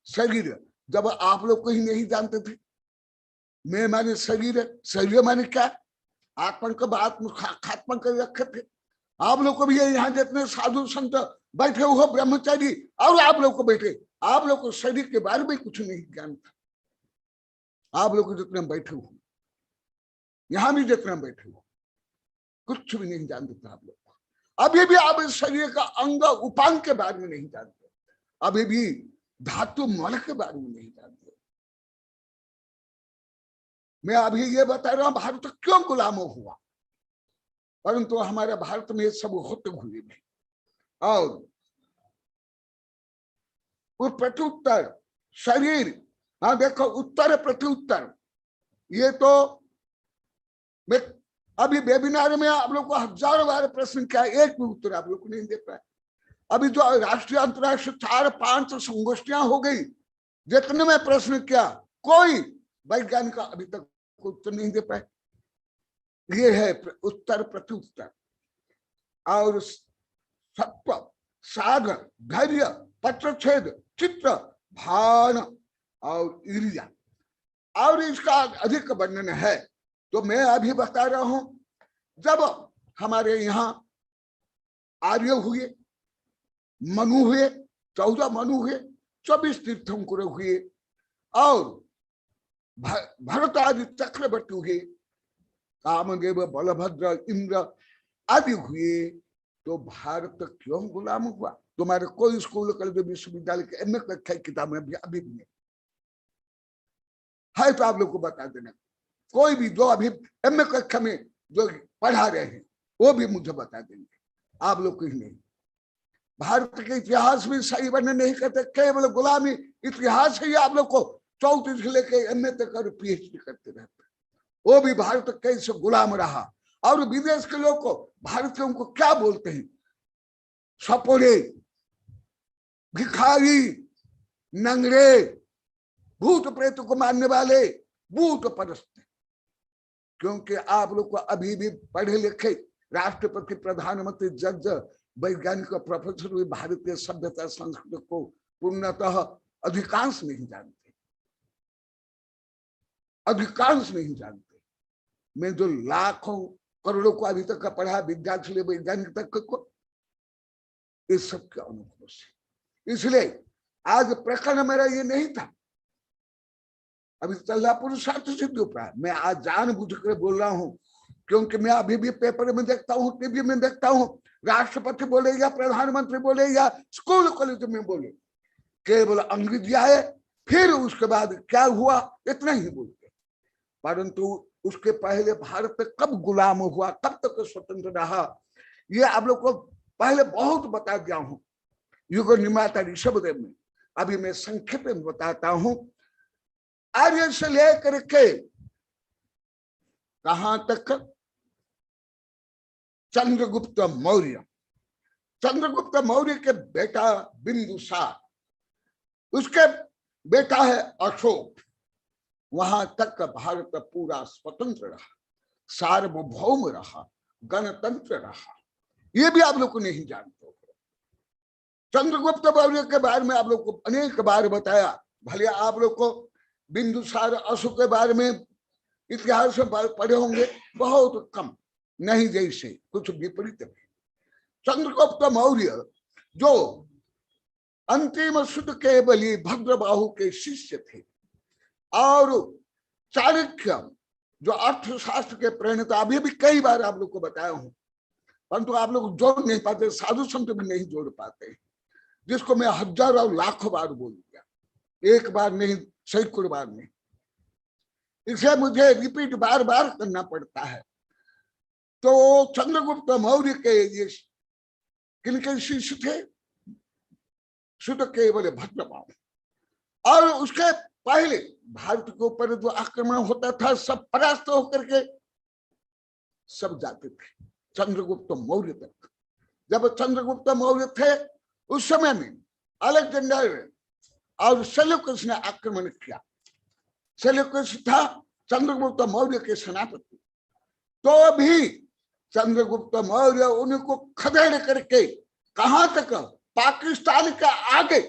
शरीर जब आप लोग को ही नहीं जानते थे, मैं माने शरीर, शरीर माने क्या, आत्मा का बात खात्मा कर रखे थे। आप लोग को भी यहाँ जितने साधु संत बैठे हुए ब्रह्मचारी और आप लोग को बैठे, आप लोग को शरीर के बारे में कुछ नहीं जानता। आप लोग को जितने बैठे हुए, यहाँ भी जितने बैठे हुए, कुछ भी नहीं जानते थे आप लोग। अभी भी आप इस शरीर का अंग उपांग के बारे में नहीं जानते, अभी भी धातु मल के बारे में नहीं जानते। मैं अभी ये बता रहा हूं भारत क्यों गुलाम हुआ, परंतु हमारे भारत में सब होते हुए भी। और वो प्रत्युत्तर शरीर, हाँ देखो उत्तर प्रत्युत्तर, ये तो मैं अभी वेबिनार में आप लोग को 1000 बार प्रश्न किया, एक भी उत्तर आप लोग को नहीं दे पाए। अभी जो राष्ट्रीय अंतर्राष्ट्रीय 4-5 संगोष्ठियां हो गई, जितने में प्रश्न किया कोई वैज्ञानिक का अभी तक उत्तर नहीं दे पाए। ये है उत्तर प्रत्युत्तर। और सत्व, सागर, धैर्य, पत्रछेद, चित्र, भान और ईर्ष्या, और इसका अधिक वर्णन है तो मैं अभी बता रहा हूं। जब हमारे यहाँ आर्य हुए, मनु हुए, 14 मनु हुए, 24 तीर्थंकर हुए और भरत आदि चक्रवर्ती हुए, कामदेव, बलभद्र, इंद्र आदि हुए, तो भारत क्यों गुलाम हुआ? तुम्हारे कोई स्कूल कॉलेज विश्वविद्यालय के एमए कक्षा की किताबें अभी भी है तो आप लोग को बता देना। कोई भी जो अभी एमए कक्षा में जो पढ़ा रहे हैं वो भी मुझे बता देंगे, आप लोग को ही नहीं। भारत के इतिहास में सही वर्णन नहीं करते, केवल गुलामी इतिहास ही आप लोग को 34 से लेकर एमए तक और पीएचडी करते रहते। वो भी भारत कैसे गुलाम रहा। और विदेश के लोग को भारतीयों को क्या बोलते हैं? सपोरे, भिखारी, नंगरे, भूत प्रेत को मानने वाले, भूत परस्त। क्योंकि आप लोग को अभी भी पढ़े लिखे राष्ट्रपति, प्रधानमंत्री, जज, वैज्ञानिक, प्रोफेसर भी भारतीय सभ्यता संस्कृति को पूर्णतः अधिकांश नहीं जानते, अधिकांश नहीं जानते। मैं जो लाखों करोड़ों को अभी तक का पढ़ा, विद्यार्थी से वैज्ञानिक तक को, इस सब के अनुभव से। इसलिए आज प्रकरण मेरा ये नहीं था, अभी चल पुरुषार्थ सिद्ध उपाय। मैं आज जानबूझ कर बोल रहा हूं क्योंकि मैं अभी भी पेपर में देखता हूं, टीवी में देखता हूं, राष्ट्रपति बोले या प्रधानमंत्री बोले या स्कूल कॉलेज में बोले, केवल अंग्रेजी आए, फिर उसके बाद क्या हुआ इतना ही बोलते। परंतु उसके पहले भारत कब गुलाम हुआ, कब तक स्वतंत्र रहा, ये आप लोग को पहले बहुत बता दिया हूं युग निर्माता ऋषभदेव में। अभी मैं संक्षेप में बताता हूं। आर्य से लेकर के कहां तक? चंद्रगुप्त मौर्य। चंद्रगुप्त मौर्य के बेटा बिंदुसार, उसके बेटा है अशोक। वहां तक भारत पूरा स्वतंत्र रहा, सार्वभौम रहा, गणतंत्र रहा। ये भी आप लोग को नहीं जानते हो। चंद्रगुप्त मौर्य के बारे में आप लोग को अनेक बार बताया। भले आप लोग को बिंदुसार, अशोक के बारे में इतिहास में पढ़े होंगे, बहुत कम, नहीं जैसे कुछ विपरीत में। चंद्रगुप्त मौर्य जो अंतिम सुध के बलि भद्रबाहु के शिष्य थे, और चाणक्य जो अर्थशास्त्र के प्रणेता, अभी भी कई बार आप लोग को बताया हूं, परंतु आप लोग जोड़ नहीं पाते, साधु संत भी नहीं जोड़ पाते, जिसको मैं हजारों लाखों बार बोल दिया, एक बार नहीं, सैकड़ों बार नहीं। इसे मुझे रिपीट बार बार करना पड़ता है। तो चंद्रगुप्त मौर्य के ये किनके शिष्य थे? शुद्ध केवल भद्रपाल। और उसके पहले भारत के ऊपर जो आक्रमण होता था सब परास्त होकर के सब जाते थे चंद्रगुप्त मौर्य तक। जब चंद्रगुप्त मौर्य थे उस समय में अलेक्जेंडर और सेल्यूकस ने आक्रमण किया। सेल्यूकस था चंद्रगुप्त मौर्य के सेनापति। तो भी चंद्रगुप्त मौर्य उनको खदेड़ करके कहां तक? पाकिस्तान के आगे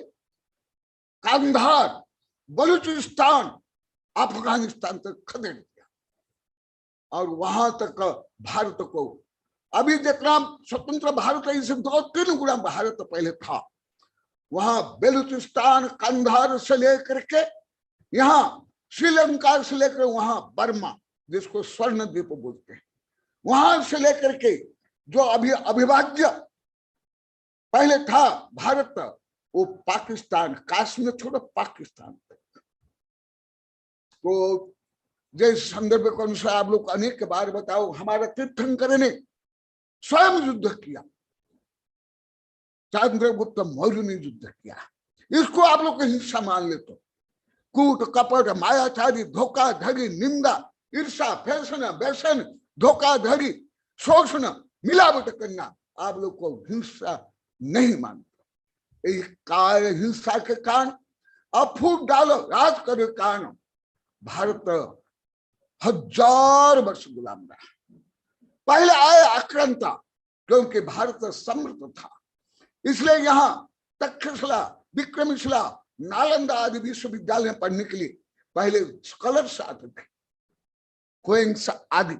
कंधार, बलूचिस्तान, अफगानिस्तान तक खदेड़ दिया। और वहां तक भारत को, अभी जितना स्वतंत्र भारत है इससे 2-3 गुना भारत पहले था, वहां बेलूचिस्तान, कंधार से लेकर के यहाँ श्रीलंका से लेकर वहां बर्मा, जिसको स्वर्ण द्वीप बोलते हैं, वहां से लेकर के जो अभी अविभाज्य पहले था भारत, वो पाकिस्तान, काश्मीर छोड़ो पाकिस्तान तक। तो जिस संदर्भ के अनुसार आप लोग अनेक बार बताओ, हमारा तीर्थंकर ने स्वयं युद्ध किया, चंद्रगुप्त मौर्य ने युद्ध किया। इसको आप लोग हिंसा मान ले तो कूट कपट, मायाचारी, धोखाधड़ी, निंदा, ईर्षा, फैशन, व्यसन, धोखाधड़ी, शोषण, मिलावट करना आप लोग को हिंसा नहीं मानते। कार्य हिंसा के कारण, अफूट डालो राज कर कारण भारत 1000 वर्ष गुलाम रहा। पहले आए आक्रांता, क्योंकि भारत समृद्ध था, इसलिए यहाँ तक्षशिला, विक्रमशिला, नालंदा आदि विश्वविद्यालय में पढ़ने के लिए पहले स्कॉलर्स आते थे, क्वींस आदि।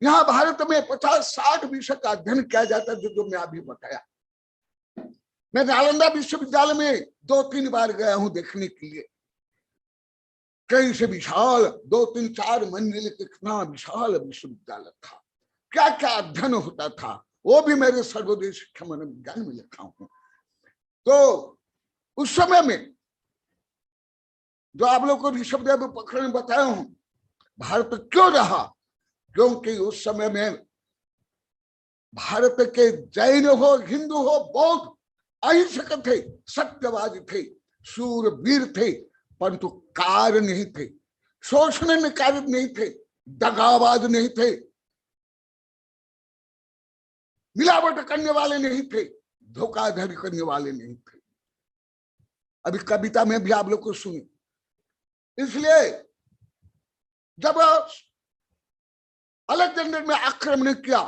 यहाँ भारत में 50-60 विषय का अध्ययन किया जाता है, जो मैं अभी बताया। मैं नालंदा विश्वविद्यालय में 2-3 बार गया हूं देखने के लिए। कई से विशाल 2-3-4 मंजिल कितना विशाल विश्वविद्यालय था, क्या क्या अध्ययन होता था, वो भी मेरे सर्वोदय शिक्षा मन विज्ञान में लिखा हूं। तो उस समय में जो आप लोग को ऋषभदेव पोखर ने बताया हूं, भारत क्यों रहा? क्योंकि उस समय में भारत के जैन हो, हिंदू हो, बौद्ध अहिंसक थे, सत्यवादी थे, शूरवीर थे, परंतु कार्य नहीं थे, शोषण में कार्य नहीं थे, दगाबाज नहीं थे, मिलावट करने वाले नहीं थे, धोखाधड़ी करने वाले नहीं थे। अभी कविता में भी आप लोग को सुनी। इसलिए जब अलेक्जेंडर में आक्रमण किया,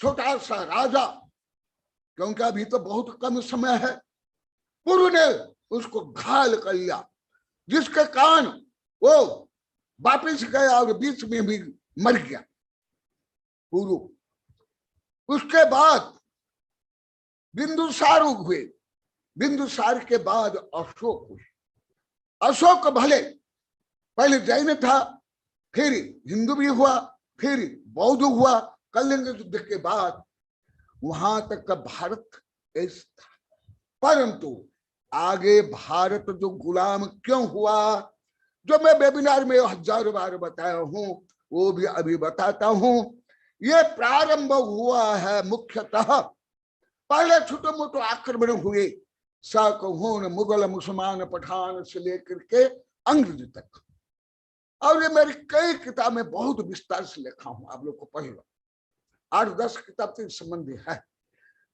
छोटा सा राजा, क्योंकि अभी तो बहुत कम समय है, पुरु ने उसको घायल कर लिया, जिसके कारण वो वापिस गया और बीच में भी मर गया पुरु। उसके बाद बिंदुसार हुए, बिंदुसार के बाद अशोक हुए। अशोक भले पहले जैन था, फिर हिंदू भी हुआ, फिर बौद्ध हुआ। कलिंग युद्ध के बाद वहां तक का भारत ऐसा था, परंतु आगे भारत जो गुलाम क्यों हुआ, जो मैं वेबिनार में 1000 बार बताया हूं, वो भी अभी बताता हूं। ये प्रारंभ हुआ है मुख्यतः, पहले छोटे मोटे आक्रमण हुए, शाक, हूण, मुगल, मुसलमान, पठान से लेकर के अंग्रेज तक। और ये मेरी कई किताब में बहुत विस्तार से लिखा हूं, आप लोग को पढ़ लो, 8-10 किताब से संबंधी है।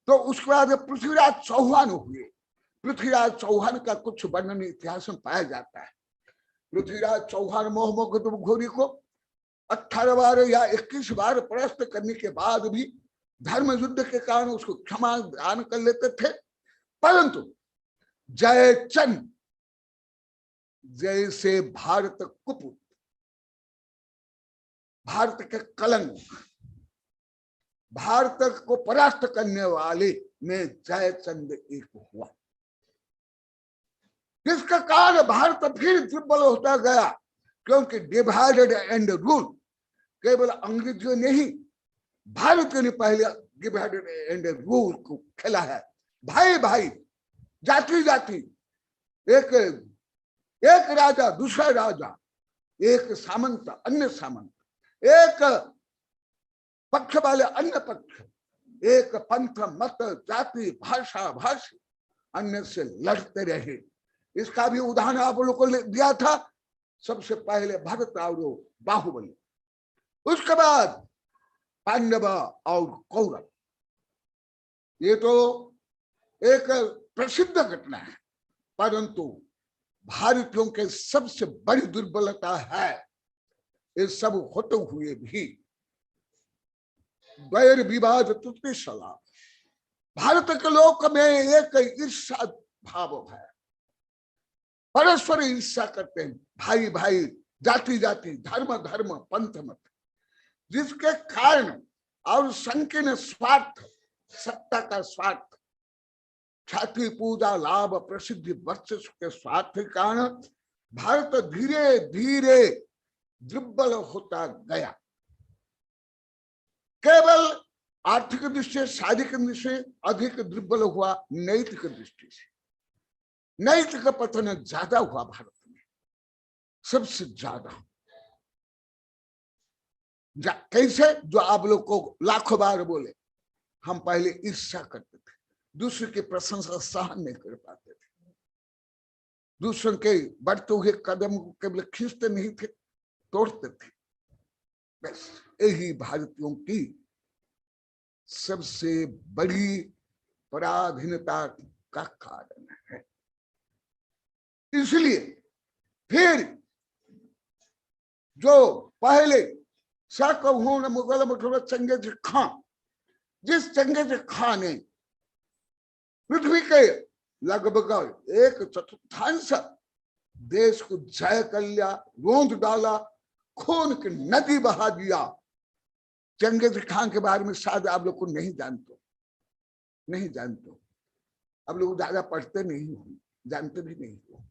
तो उसके बाद पृथ्वीराज चौहान हुए। पृथ्वीराज चौहान का कुछ वर्णन इतिहास में पाया जाता है। पृथ्वीराज चौहान मोहम्मद घोरी को 18 बार या 21 बार परास्त करने के बाद भी धर्म युद्ध के कारण उसको क्षमा दान कर लेते थे, परंतु जयचंद जैसे भारत कुपुत, भारत के कलंक, भारत को परास्त करने वाले में जयचंद एक हुआ, जिसका कारण भारत फिर दुर्बल होता गया। क्योंकि डिवाइडेड एंड रूल केवल अंग्रेजों ने ही, भारत ने पहले डिवाइडेड एंड रूल को खेला है। भाई भाई, जाति जाति, एक राजा दूसरा राजा, एक सामंत अन्य सामंत, एक पक्ष वाले अन्य पक्ष, एक पंथ मत जाति भाषा भाषी अन्य से लड़ते रहे। इसका भी उदाहरण आप लोगों को दिया था। सबसे पहले भरत और बाहुबली, उसके बाद पांडव और कौरव। ये तो एक प्रसिद्ध घटना है, परंतु भारतीयों के सबसे बड़ी दुर्बलता है ये सब होते हुए भी वैर विवाद तुतिशला। भारत के लोक में एक ईर्षा भाव है, परस्पर ईर्षा करते हैं, भाई भाई, जाति जाति, धर्म धर्म, पंथ मत, जिसके कारण और संकीर्ण स्वार्थ, सत्ता का स्वार्थ, ख्याति पूजा लाभ प्रसिद्धि वर्चस्व के स्वार्थ के कारण भारत धीरे धीरे दुर्बल होता गया। केवल आर्थिक दृष्टि से, शारीरिक दृष्टि से अधिक दुर्बल हुआ, नैतिक दृष्टि से नैतिक पतन ज्यादा हुआ भारत में, सबसे ज्यादा। कैसे? जो आप लोग को लाखों बार बोले, हम पहले ईर्ष्या करते थे, दूसरे की प्रशंसा सहन नहीं कर पाते थे, दूसरों के बढ़ते हुए कदम को केवल खींचते नहीं थे, तोड़ते थे। बस यही भारतीयों की सबसे बड़ी पराधीनता का कारण है। इसलिए फिर जो पहले शाकभूण मुगल मठुर चंगेज खां, जिस चंगेज खां ने पृथ्वी के लगभग 1/4 देश को जय कर लिया, रोंद डाला, खून की नदी बहा दिया। चंगेज खान के बारे में शायद आप लोग को नहीं जानते, आप लोग ज्यादा पढ़ते नहीं हो, जानते भी नहीं हो।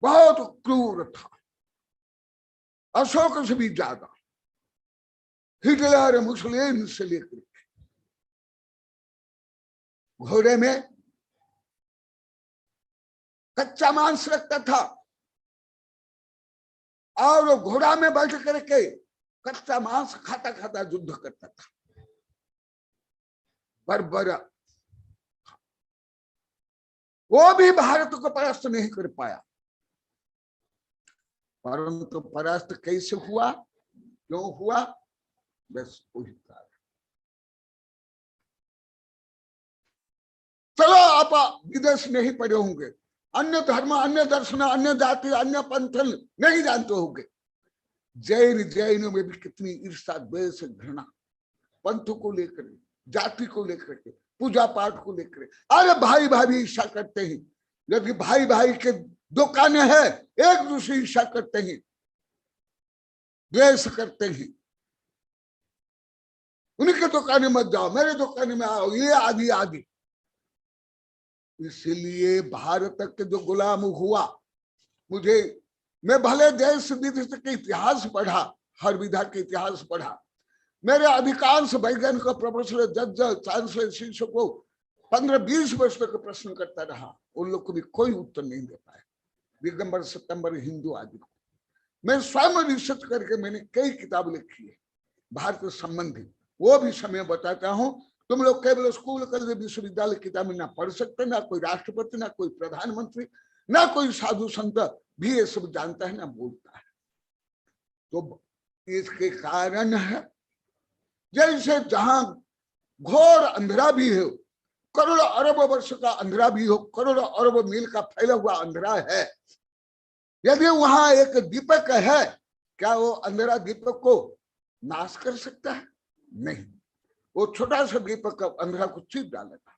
बहुत क्रूर था, अशोक से भी ज्यादा, हिटलर मुसलिन से लेकर घोड़े में कच्चा मांस रखता था और घोड़ा में बैठ करके कच्चा मांस खाता खाता युद्ध करता था। बर्बर वो भी भारत को परास्त नहीं कर पाया, परंतु परास्त कैसे हुआ, क्यों हुआ? बस वही कारण। चलो आप विदेश नहीं पढ़े होंगे, अन्य धर्म, अन्य दर्शन, अन्य जाति, अन्य पंथ नहीं जानते होंगे। जैन में भी कितनी ईर्षा द्वेष घृणा, पंथ को लेकर, जाति को लेकर के, पूजा पाठ को लेकर। अरे भाई भाई ईर्षा करते हैं, यदि भाई भाई के दुकानें हैं, एक दूसरे ईर्षा करते हैं, द्वेष करते हैं। उनके दुकाने मत जाओ, मेरे दुकाने में आओ, ये आदि आदि। इसलिए भारत के जो गुलाम हुआ, मैं भले देश विदेश के इतिहास पढ़ा, हर विधा के इतिहास पढ़ा, मेरे अधिकांश वैज्ञानिक प्रोफेसर, जज, चांसलर, शिक्षकों 15-20 वर्ष तक प्रश्न करता रहा, उन लोग को भी कोई उत्तर नहीं दे पाए। दिगंबर सितंबर हिंदू आदि को मैं स्वयं रिसर्च करके मैंने कई किताब लिखी है भारत संबंधी, वो भी समय बताता हूं। तुम लोग केवल स्कूल कर विश्वविद्यालय किताबें ना पढ़ सकते, ना कोई राष्ट्रपति, ना कोई प्रधानमंत्री, ना कोई साधु संत भी ये सब जानता है, ना बोलता है। तो इसके कारण है, जैसे जहां घोर अंधेरा भी हो, करोड़ों अरब वर्ष का अंधेरा भी हो, करोड़ों अरब मील का फैला हुआ अंधेरा है, यदि वहां एक दीपक है, क्या वो अंधेरा दीपक को नाश कर सकता है? नहीं, वो छोटा सा दीपक अंधेरा को चीर डालेगा।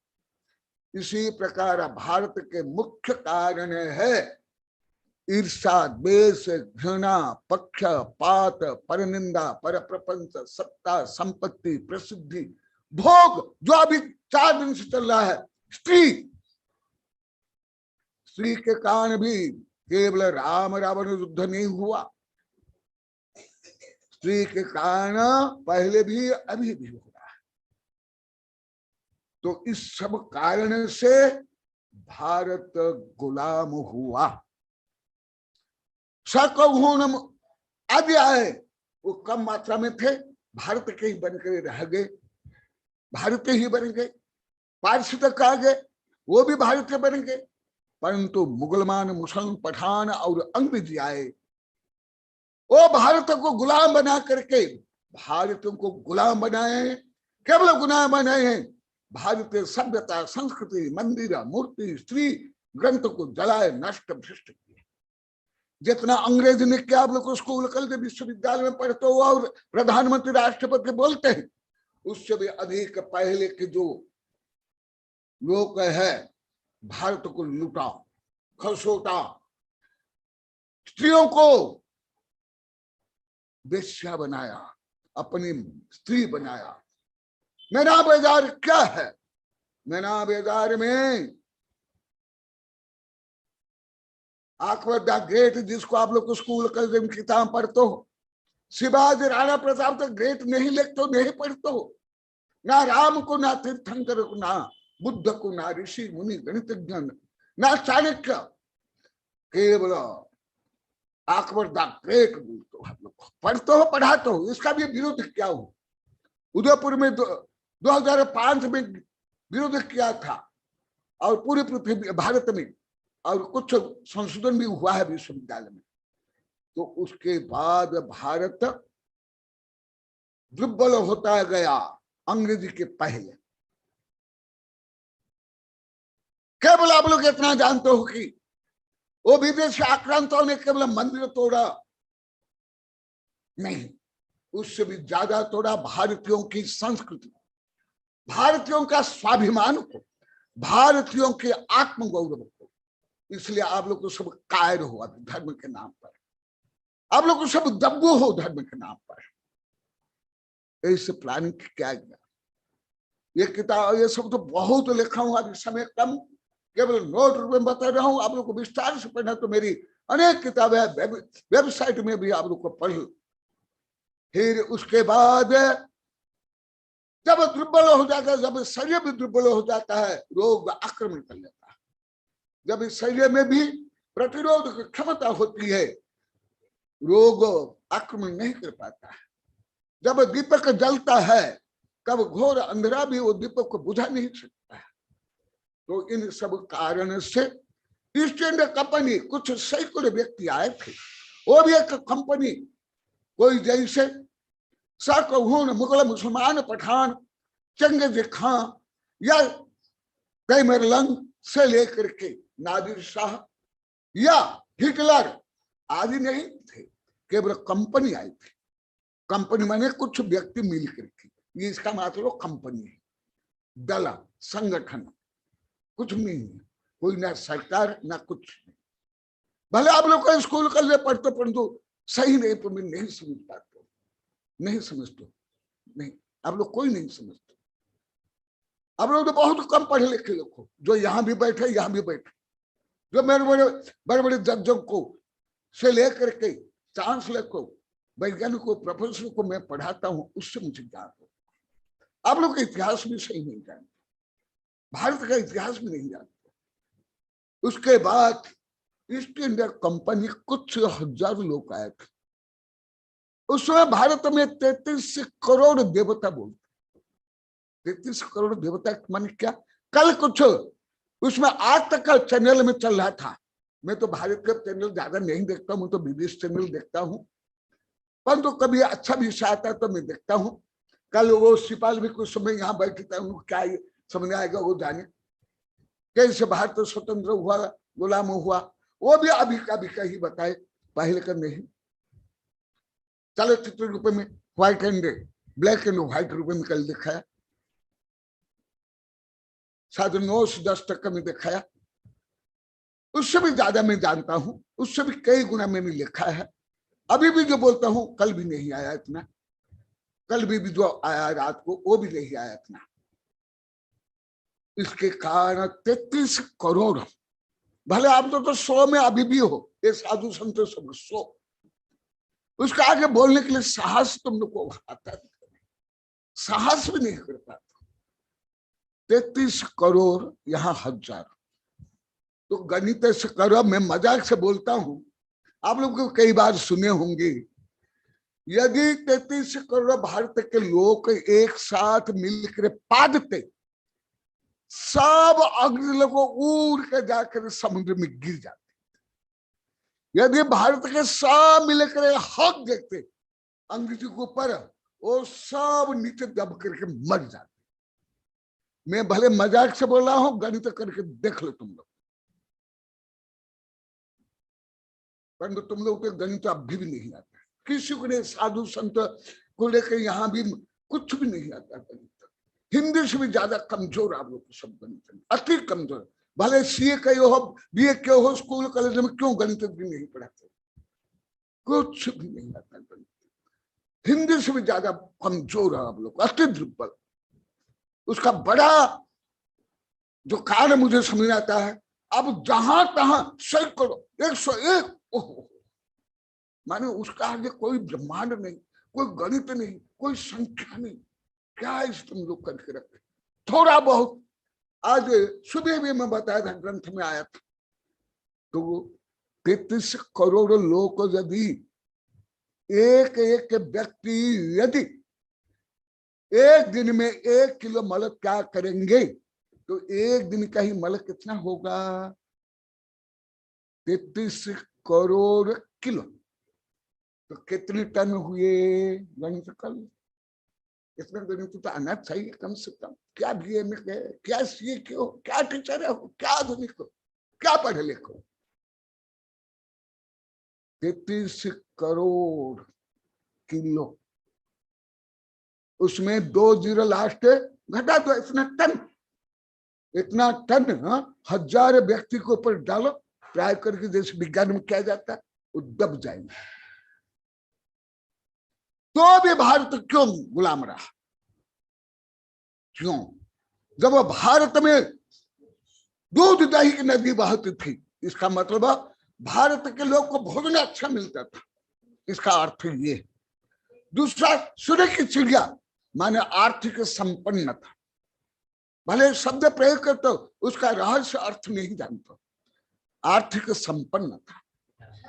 इसी प्रकार भारत के मुख्य कारण है ईर्षा, द्वेष, घृणा, पक्षपात, परनिंदा, पर प्रपंच, सत्ता, संपत्ति, प्रसिद्धि, भोग, जो अभी 4 दिन से चल रहा है। स्त्री के कारण भी केवल राम रावण युद्ध नहीं हुआ, स्त्री के कारण पहले भी अभी भी हो रहा है। तो इस सब कारण से भारत गुलाम हुआ। सकहुणम आदि आए, वो कम मात्रा में थे, भारत के ही बनकर रह गए, भारत के ही बन गए। पारसी तक आ गए, वो भी भारत के बन गए। परंतु मुगलमान, मुसलमान, पठान और अंग्रेजी आए, वो भारत को गुलाम बना करके भारतीयों को गुलाम बनाए हैं। केवल गुलाम बनाए हैं, भारतीय सभ्यता, संस्कृति, मंदिर, मूर्ति, स्त्री ग्रंथ को जलाए, नष्ट भ्रष्ट किए। जितना अंग्रेजी ने क्या, आप लोग स्कूल कॉलेज विश्वविद्यालय में पढ़ते हो और प्रधानमंत्री राष्ट्रपति बोलते हैं, उससे भी अधिक पहले के जो लोग है भारत को लूटा, खसोटा, स्त्रियों को वेश्या बनाया, अपनी स्त्री बनाया। मीना बाजार क्या है? मीना बाजार में अकबर द ग्रेट, जिसको आप लोग स्कूल कॉलेज में किताब पढ़ते हो, शिवाजी राणा प्रताप तो ग्रेट नहीं लिखते हो, नहीं पढ़ते हो, ना राम को, ना तीर्थंकर को, ना बुद्ध को, ना ऋषि मुनि गणितज्ञ, ना चाणक्य, केवल अकबर द ग्रेट बोलते हो। आप लोग पढ़ते हो, पढ़ाते हो, इसका भी विरोध क्या हो? उदयपुर में 2005 में विरोध किया था, और पूरी पृथ्वी भारत में, और कुछ संशोधन भी हुआ है विश्वविद्यालय में। तो उसके बाद भारत दुर्बल होता गया अंग्रेजी के पहले। केवल आप लोग इतना जानते हो कि वो विदेशी आक्रांतों ने केवल मंदिर तोड़ा नहीं, उससे भी ज्यादा तोड़ा भारतीयों की संस्कृति, भारतीयों का स्वाभिमान को, भारतीयों के आत्मगौरव को। इसलिए आप लोग तो सब कायर हो अभी धर्म के नाम पर, आप लोग तो सब दब्बू हो धर्म के नाम पर। इस प्लानिंग क्या गया? ये किताब, ये सब तो बहुत लिखा हूं, अभी समय कम, केवल नोट रूप में बता रहा हूं। आप लोग को विस्तार से पढ़ना तो मेरी अनेक किताबें वेबसाइट में भी आप लोग को पढ़। फिर उसके बाद जब दुर्बल हो जाता है, जब शरीर भी दुर्बल हो जाता है, रोग आक्रमण कर लेता है। जब इस शरीर में भी प्रतिरोध की क्षमता होती है, रोग आक्रमण नहीं कर पाता है। जब दीपक जलता है, तब घोर अंधेरा भी वो दीपक को बुझा नहीं सकता है। तो इन सब कारण से ईस्ट इंडिया कंपनी, कुछ सैकड़ों व्यक्ति आए थे, वो भी एक कंपनी, कोई जैसे शाहजहां, मुगल, मुसलमान, पठान, चंगेज खां या तैमरलंग से लेकर के नादिर शाह या हिटलर आदि नहीं थे, केवल कंपनी आई थी। कंपनी माने कुछ व्यक्ति मिल करके, ये इसका मतलब कंपनी है, दल, संगठन, कुछ नहीं है, कोई ना सरकार ना कुछ नहीं। भले आप लोग का स्कूल कर ले पढ़ते, परंतु सही नहीं तो मैं नहीं समझ पाते, नहीं समझते, नहीं, आप लोग कोई नहीं समझते। आप लोग तो बहुत कम पढ़े लिखे लोग हो, जो यहाँ भी बैठे, यहाँ भी बैठे, जो मेरे बड़े बड़े जजों को से लेकर के चांसलर को, वैज्ञानिक को, प्रोफेसर को मैं पढ़ाता हूँ, उससे मुझे ज्ञान हो। आप लोग का इतिहास भी सही नहीं जानते, भारत का इतिहास भी नहीं जानते। उसके बाद ईस्ट इंडिया कंपनी, कुछ हजार लोग आए थे। उस समय भारत में 33 करोड़ देवता बोलते। 33 करोड़ देवता मान क्या? कल कुछ उसमें आज तक का चैनल में चल रहा था। मैं तो भारत का चैनल ज्यादा नहीं देखता हूं, तो विदेश चैनल देखता हूं, परंतु तो कभी अच्छा विषय आता है तो मैं देखता हूं। कल वो सिपाल भी कुछ समय यहाँ बैठे थे, उनको क्या समझ आएगा वो जाने, कैसे भारत स्वतंत्र हुआ, गुलाम हुआ, वो भी अभी का भी कहीं बताए, पहले का नहीं। चलचित्र रूप में white and black and white रूप में कल दिखाया, शायद 9 से 10 तक का मैं दिखाया। उससे भी ज्यादा मैं जानता हूं, उससे भी कई गुना मैंने लिखा है। अभी भी जो बोलता हूं, कल भी नहीं आया इतना, कल भी जो आया रात को वो भी नहीं आया इतना। इसके कारण 33 करोड़, भले आप तो 100 में अभी भी हो, ये साधु संत सब 100, उसके आगे बोलने के लिए साहस तुम लोग को आता है, साहस भी नहीं कर पाता। 33 करोड़, यहाँ हजार, तो गणित से करो, मैं मजाक से बोलता हूं, आप लोग को कई बार सुने होंगे, यदि 33 करोड़ भारत के लोग एक साथ मिलकर पादते, सब अग्नि लोगों उड़ के जाकर समुद्र में गिर जाते। यदि भारत के सब मिलकर हक देते अंग्रेजी के ऊपर, वो सब नीचे दब करके मर जाते। मैं भले मजाक से बोल रहा हूं, गणित करके देख लो तुम लोग, परंतु तुम लोग को गणित अभी भी नहीं आता। किसी को नहीं, साधु संत को लेकर यहाँ भी कुछ भी नहीं आता गणित। हिंदी से भी ज्यादा कमजोर आप लोग सब गणित, अति कमजोर। भले सीए के हो, बीए के हो, स्कूल कॉलेज में क्यों गणित भी नहीं पढ़ाते, कुछ भी नहीं आता गणित। हिंदी से भी ज्यादा कमजोर है आप लोग, अति दुर्बल। उसका बड़ा जो कारण मुझे समझ आता है, अब जहां तहां सही करो 101, ओहो, माने उसका आगे कोई ब्रह्मांड नहीं, कोई गणित नहीं, कोई संख्या नहीं। क्या इस तुम लोग करके रखे थोड़ा बहुत। आज सुबह भी मैं बताया था, ग्रंथ में आया था, तो 33 करोड़ लोग यदि एक एक व्यक्ति यदि एक दिन में 1 किलो मल क्या करेंगे, तो एक दिन का ही मल कितना होगा? 33 करोड़ किलो, तो कितने टन हुए? गणित कर, इसमें गणित तो आना चाहिए कम से कम। क्या बीए में गए, क्या सीए के हो, क्या टीचर हो, क्या आधुनिक हो, क्या पढ़े लिखो। 33 करोड़ किलो, उसमें 2 जीरो लास्ट घटा दो, इतना टन 1000 व्यक्ति के ऊपर डालो, ट्राई करके जैसे विज्ञान में किया जाता है, वो दब जाएंगे। तो भी भारत क्यों गुलाम रहा? क्यों? जब भारत में दूध दही की नदी बहती थी, इसका मतलब भारत के लोग को भोजन अच्छा मिलता था, इसका अर्थ ये। दूसरा, सूर्य की चिड़िया, माने आर्थिक संपन्न था। भले शब्द प्रयोग करते हो, उसका रहस्य अर्थ नहीं जानते, आर्थिक संपन्न था।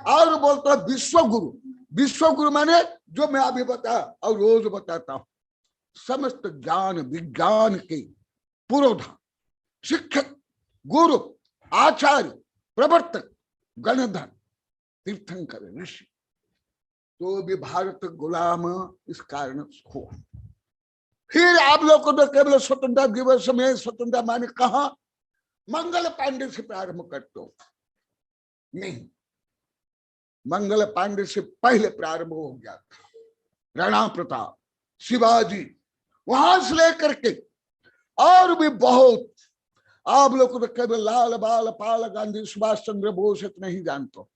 और बोलता है विश्वगुरु, विश्वगुरु माने जो मैं अभी बताया और रोज बताता हूं, समस्त ज्ञान विज्ञान के पुरोधा, शिक्षक, गुरु, आचार्य, प्रवर्तक, गणधर, तीर्थंकर, ऋषि। तो भी भारत गुलाम इस कारण हो। फिर आप लोग को तो केवल स्वतंत्रता दिवस में स्वतंत्रता माने कहा मंगल पांडे से प्रारंभ करते हो, नहीं, मंगल पांडे से पहले प्रारंभ हो गया था। राणा प्रताप, शिवाजी, वहां से लेकर के और भी बहुत। आप लोग को तो केवल लाल बाल पाल गांधी सुभाष चंद्र बोस इतना ही जानते हो,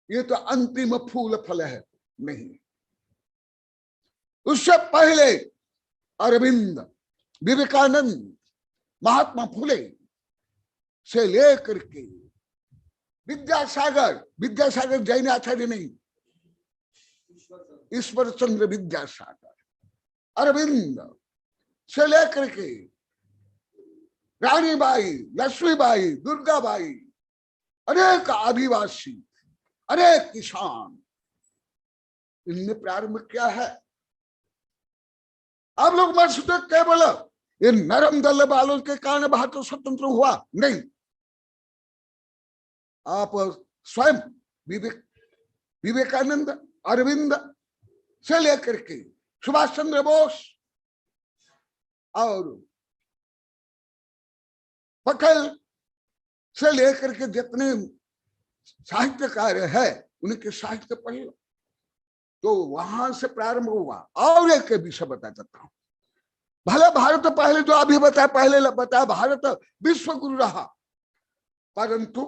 ये तो अंतिम फूल फल है, नहीं। उससे पहले अरविंद, विवेकानंद, महात्मा फुले से लेकर के विद्यासागर, विद्यासागर जैन आचार्य नहीं, ईश्वर चंद्र विद्यासागर, अरविंद से लेकर के रानीबाई, लक्ष्मीबाई, दुर्गाबाई, अनेक आदिवासी, अनेक किसान, इनने प्रारंभ किया है। आप लोग मत सोचो केवल ये नरम दल वालों के कारण भारत स्वतंत्र हुआ, नहीं। आप स्वयं विवेकानंद, अरविंद से लेकर के सुभाष चंद्र बोस और पटेल से लेकर के जितने साहित्यकार है, उनके साहित्य पढ़ लो, तो वहां से प्रारंभ हुआ। और एक विषय बता देता हूं, भले भारत पहले जो अभी बताया, पहले बताया भारत विश्व गुरु रहा, परंतु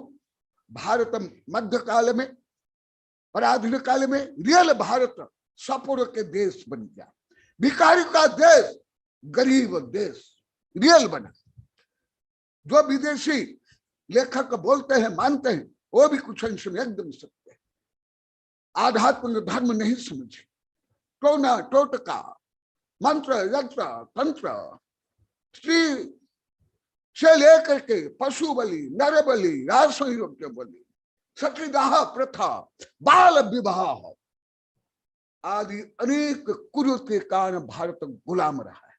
भारत मध्यकाल में और आधुनिक काल में रियल भारत सपुर के देश बन गया, भिखारी का देश, गरीब देश रियल बना। जो विदेशी लेखक बोलते हैं, मानते हैं, वो भी कुछ अंश में एकदम सत्य है। आध्यात्मिक धर्म नहीं समझे, टोना टोटका, मंत्र यंत्र तंत्र, स्त्री से लेकर के पशु बलि, नर बलि, रासयोग्य बलि, सतीदाह प्रथा, बाल विवाह आदि अनेक कुरीति के कारण भारत गुलाम रहा है।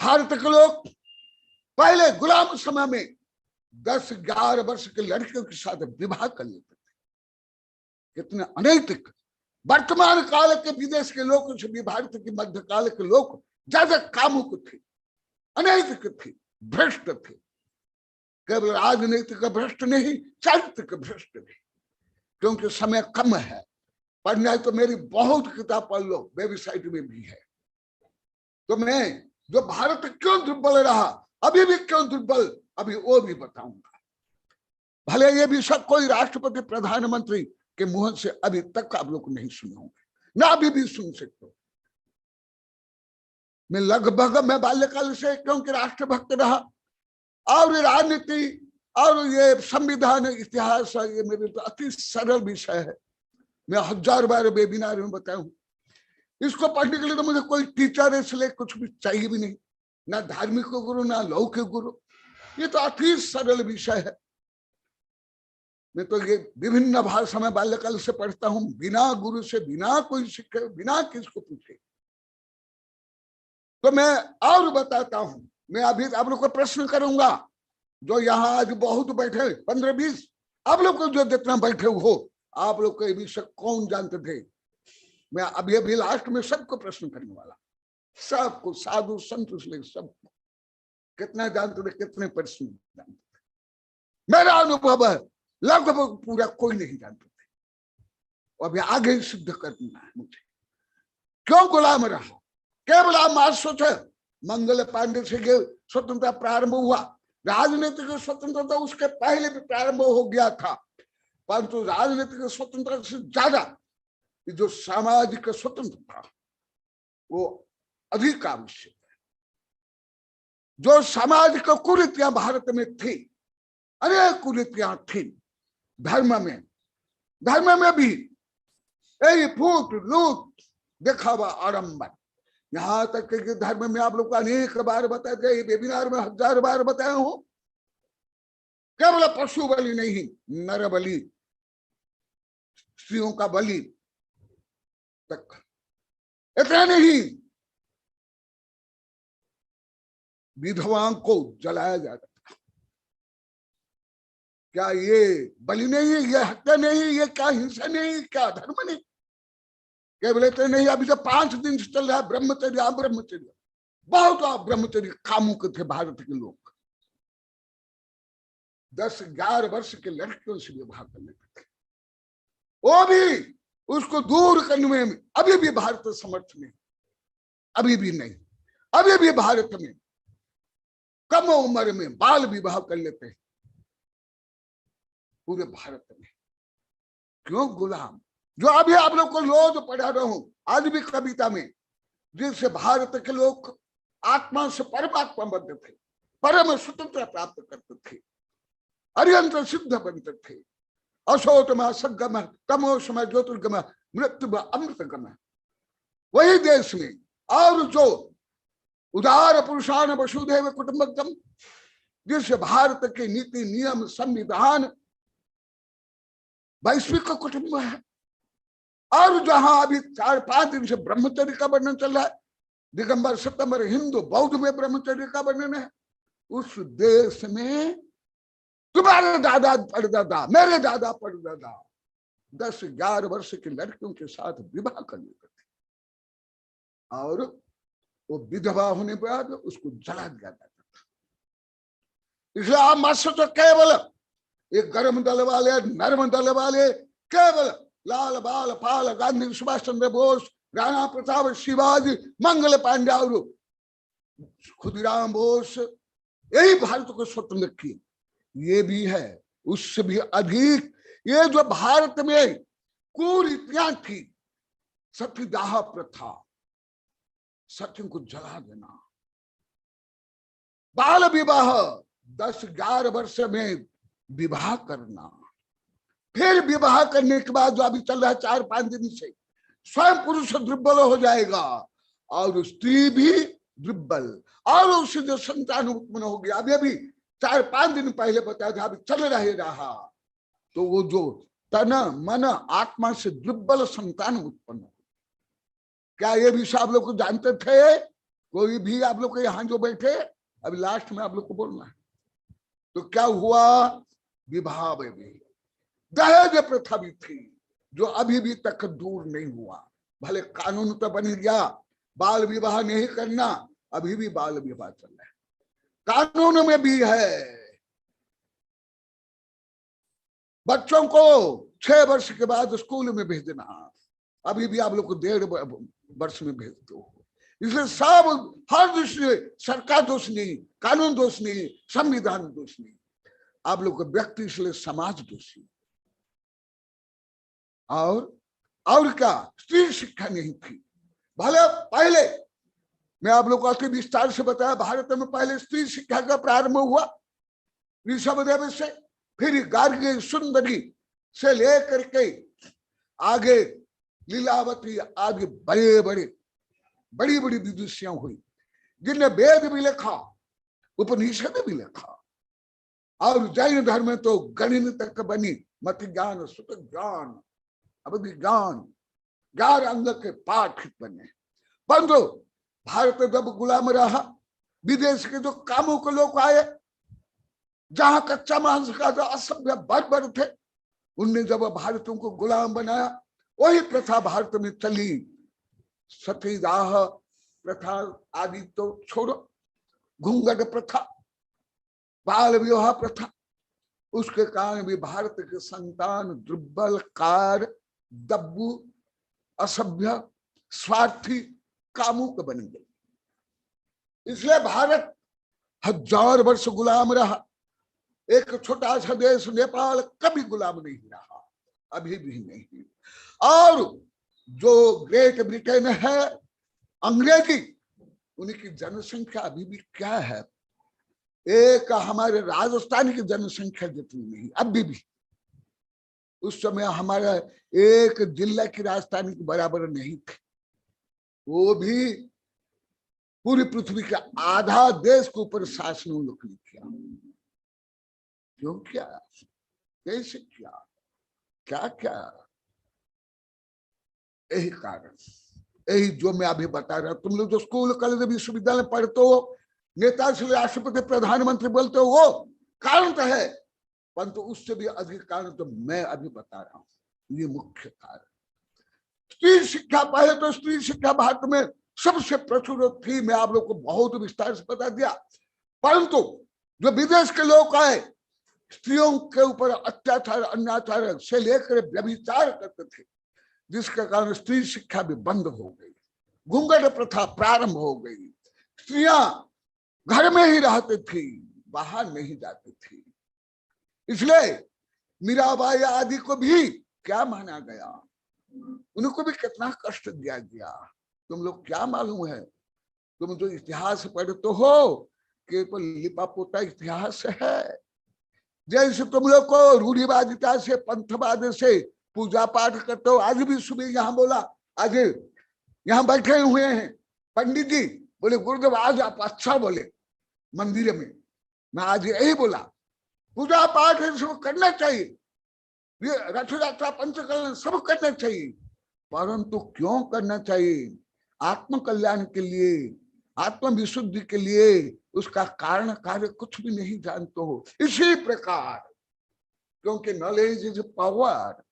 भारत के लोग पहले गुलाम समय में 10-11 वर्ष के लड़कियों के साथ विवाह कर लेते थे। कितने अनैतिक। वर्तमान काल के विदेश के लोगों से भी भारत के मध्यकाल के लोग ज्यादा कामुक थे, अनैतिक थे, भ्रष्ट थे। केवल राजनीतिक भ्रष्ट नहीं, चारित्रिक भ्रष्ट भी। क्योंकि समय कम है, पढ़ना है तो मेरी बहुत किताब पढ़ लो, वेबसाइट में भी है। तो मैं जो भारत क्यों दुर्बल रहा, अभी भी क्यों दुर्बल, अभी वो भी बताऊंगा। भले ये भी सब कोई राष्ट्रपति प्रधानमंत्री के मुंह से अभी तक आप लोग नहीं सुने होंगे, ना अभी भी सुन सकते हो। मैं लगभग मैं बाल्यकाल से क्योंकि राष्ट्रभक्त रहा, और राजनीति और ये संविधान इतिहास ये मेरे तो अति सरल विषय है। मैं 1000 बार वेबिनार में बताऊं, इसको पढ़ने के लिए तो मुझे कोई टीचर इसलिए कुछ भी चाहिए भी नहीं, ना धार्मिक गुरु ना लौकिक गुरु। ये तो अति सरल विषय है। मैं तो ये विभिन्न भाषा में बाल्यकाल से पढ़ता हूं, बिना गुरु से, बिना कोई सीखे, बिना किसको पूछे। तो मैं और बताता हूं। मैं अभी आप लोग को प्रश्न करूंगा, जो यहाँ आज बहुत बैठे 15-20 आप लोग को जो जितना बैठे हो, आप लोग को ये विषय कौन जानते थे। मैं अभी अभी लास्ट में सबको प्रश्न करने वाला, सबको, साधु संत से सबको, कितना जानते थे, कितने प्रश्न जानते थे। मेरा अनुभव है लगभग पूरा कोई नहीं जानते थे। और अभी आगे सिद्ध करना है मुझे। क्यों गुलाम रहा? केवल आप आज सोचे मंगल पांडे से स्वतंत्रता प्रारंभ हुआ, राजनीतिक स्वतंत्रता उसके पहले भी प्रारंभ हो गया था, परंतु राजनीतिक स्वतंत्रता से ज्यादा जो सामाजिक स्वतंत्रता वो अधिक आवश्यक है। जो सामाजिक कुरीतियां भारत में थी, अनेक कुरीतियां थी धर्म में भी यही फूट लूट दिखावा आडंबर। यहां तक कि धर्म में आप लोग को अनेक बार बताया गया, वेबिनार में 1000 बार बताया हूं, केवल पशु बलि नहीं, नर बलि, स्त्रियों का बलि तक। इतना नहीं, विधवाओं को जलाया जाता था। क्या ये बलि नहीं, ये हत्या नहीं, ये क्या हिंसा नहीं, क्या धर्म नहीं? केवल इतने नहीं, अभी तो 5 दिन से चल रहा है ब्रह्मचर्य, ब्रह्मचर्य। बहुत ब्रह्मचर्य कामुक थे भारत के लोग। 10-11 वर्ष के लड़कियों से विवाह कर लेते थे। वो भी उसको दूर करने में अभी भी भारत समर्थ नहीं, अभी भी नहीं। अभी भी भारत में कम उम्र में बाल विवाह कर लेते हैं पूरे भारत में। क्यों गुलाम? जो अभी आप लोग को रोज पढ़ा रहा हूं, आज भी कविता में, जिससे भारत के लोग आत्मा से परमात्मा बनते थे, परम स्वतंत्रता प्राप्त करते थे, अरियंत्र सिद्ध बनते थे, असोतम सगम तमोसम ज्योतिर्गम मृत्यु अमृतगम। वही देश में और जो उदार पुरुषान वसुधैव कुटुंबकम, जिससे भारत के नीति नियम संविधान वैश्विक कुटुंब है। और जहां अभी 4-5 दिन से ब्रह्मचर्य का वर्णन चल रहा है, दिगंबर सितंबर हिंदू बौद्ध में ब्रह्मचर्य का वर्णन है, उस देश में तुम्हारे दादा परदादा, मेरे दादा परदादा 10-11 वर्ष की लड़कियों के साथ विवाह कर लेते थे, और वो विधवा होने के बाद उसको जला दिया जाता था। इसलिए आप मत सोचो केवल एक गर्म दल वाले, नरम दल वाले, केवल लाल बाल पाल, गांधी, सुभाष चंद्र बोस, राणा प्रताप, शिवाजी, मंगल पांडे और खुदीराम बोस, यही भारत को स्वतंत्र किए। ये भी है, उससे भी अधिक ये जो भारत में कुरीतियां थी, सतीदाह प्रथा, सत्य को जला देना, बाल विवाह, 10-11 वर्ष में विवाह करना, फिर विवाह करने के बाद जो अभी चल रहा है 4-5 दिन से, स्वयं पुरुष दुर्बल हो जाएगा और स्त्री भी दुर्बल, और उससे जो संतान उत्पन्न हो गया, अभी 4-5 दिन पहले बताया था, अभी चल रहा, तो वो जो तन मन आत्मा से दुर्बल संतान उत्पन्न हो। क्या ये भी आप लोग को जानते थे? कोई भी आप लोग को यहाँ जो बैठे, अभी लास्ट में आप लोग को बोलना है। तो क्या हुआ? विवाह में भी दहेज प्रथा भी थी, जो अभी भी तक दूर नहीं हुआ। भले कानून तो बन गया, बाल विवाह नहीं करना, अभी भी बाल विवाह चल रहा है, कानून में भी है। बच्चों को 6 वर्ष के बाद स्कूल में भेजना, अभी भी आप लोग को 1.5 वर्ष में भेजते हो। इसलिए सब हर दृष्टि सरकार दोष नहीं, कानून दोष नहीं, संविधान दोष नहीं, आप लोग को व्यक्ति, इसलिए समाज दोषी। और क्या? स्त्री शिक्षा नहीं थी। भले पहले मैं आप लोग को अति विस्तार से बताया, भारत में पहले स्त्री शिक्षा का प्रारंभ हुआ ऋषभदेव से, फिर गार्गी सुंदरी से लेकर के आगे लीलावती आदि बड़ी बड़ी विदुषियां हुई, जिनने वेद भी लिखा, उपनिषद भी लिखा। और जैन धर्म में तो गणित तक बनी, मत ज्ञान, सुत ज्ञान, अवधि ज्ञान, 11 अंग के पाठ बने। परंतु भारत जब गुलाम रहा, विदेश के जो कामुक लोग आए, जहां कच्चा मांस का जो असभ्य बर्बर थे, उनने जब भारतीयों को गुलाम बनाया, वही प्रथा भारत में चली। सतीदाह प्रथा आदि तो छोड़ो, घूंघट प्रथा, बाल विवाह प्रथा, उसके कारण भी भारत के संतान दुर्बल, कार, दब्बू, असभ्य, स्वार्थी, कामुक बन गए। इसलिए भारत 1000 वर्ष गुलाम रहा। एक छोटा सा देश नेपाल कभी गुलाम नहीं रहा, अभी भी नहीं। और जो ग्रेट ब्रिटेन है, अंग्रेजी, उनकी जनसंख्या अभी भी क्या है? एक हमारे राजस्थान की जनसंख्या जितनी नहीं, अभी भी। उस समय हमारा एक जिला की राजधानी के बराबर नहीं थी। वो भी पूरी पृथ्वी का आधा देश के ऊपर शासन लोग ने किया। क्यों क्या? कैसे किया? क्या क्या? यही कारण, यही जो मैं अभी बता रहा हूं। तुम लोग जो स्कूल, कॉलेज, विश्वविद्यालय पढ़ते हो, नेता से राष्ट्रपति, प्रधानमंत्री बोलते हो, वो कारण तो है, परंतु उससे भी अधिक कारण तो मैं अभी बता रहा हूं। ये मुख्य कारण। स्त्री शिक्षा, पहले तो स्त्री शिक्षा भारत में सबसे प्रचुर थी, मैं आप लोग को बहुत विस्तार से बता दिया। परंतु जो विदेश के लोग आए, स्त्रियों के ऊपर अत्याचार, अन्याचार से लेकर व्यभिचार करते थे, जिसके कारण स्त्री शिक्षा भी बंद हो गई, घूंघट प्रथा प्रारंभ हो गई। स्त्रियां घर में ही रहती थी, बाहर नहीं जाती थी। इसलिए मीराबाई आदि को भी क्या माना गया, उनको भी कितना कष्ट दिया गया। तुम लोग क्या मालूम है? तुम जो इतिहास पढ़ते हो, केवल लिपा पोता इतिहास है। जैसे तुम लोग को रूढ़िवादिता से, पंथवाद से पूजा पाठ करते हो। आज भी सुबह यहाँ बोला, आज यहाँ बैठे हुए हैं पंडित जी, बोले गुरुदेव आज आप अच्छा बोले मंदिर में। मैं आज यही बोला, पूजा पाठ सब करना चाहिए, रथ यात्रा, पंचकल्याण सब करना चाहिए, परंतु क्यों करना चाहिए? आत्म कल्याण के लिए, आत्म विशुद्धि के लिए। उसका कारण कार्य कुछ भी नहीं जानते हो। इसी प्रकार, क्योंकि नॉलेज इज पावर,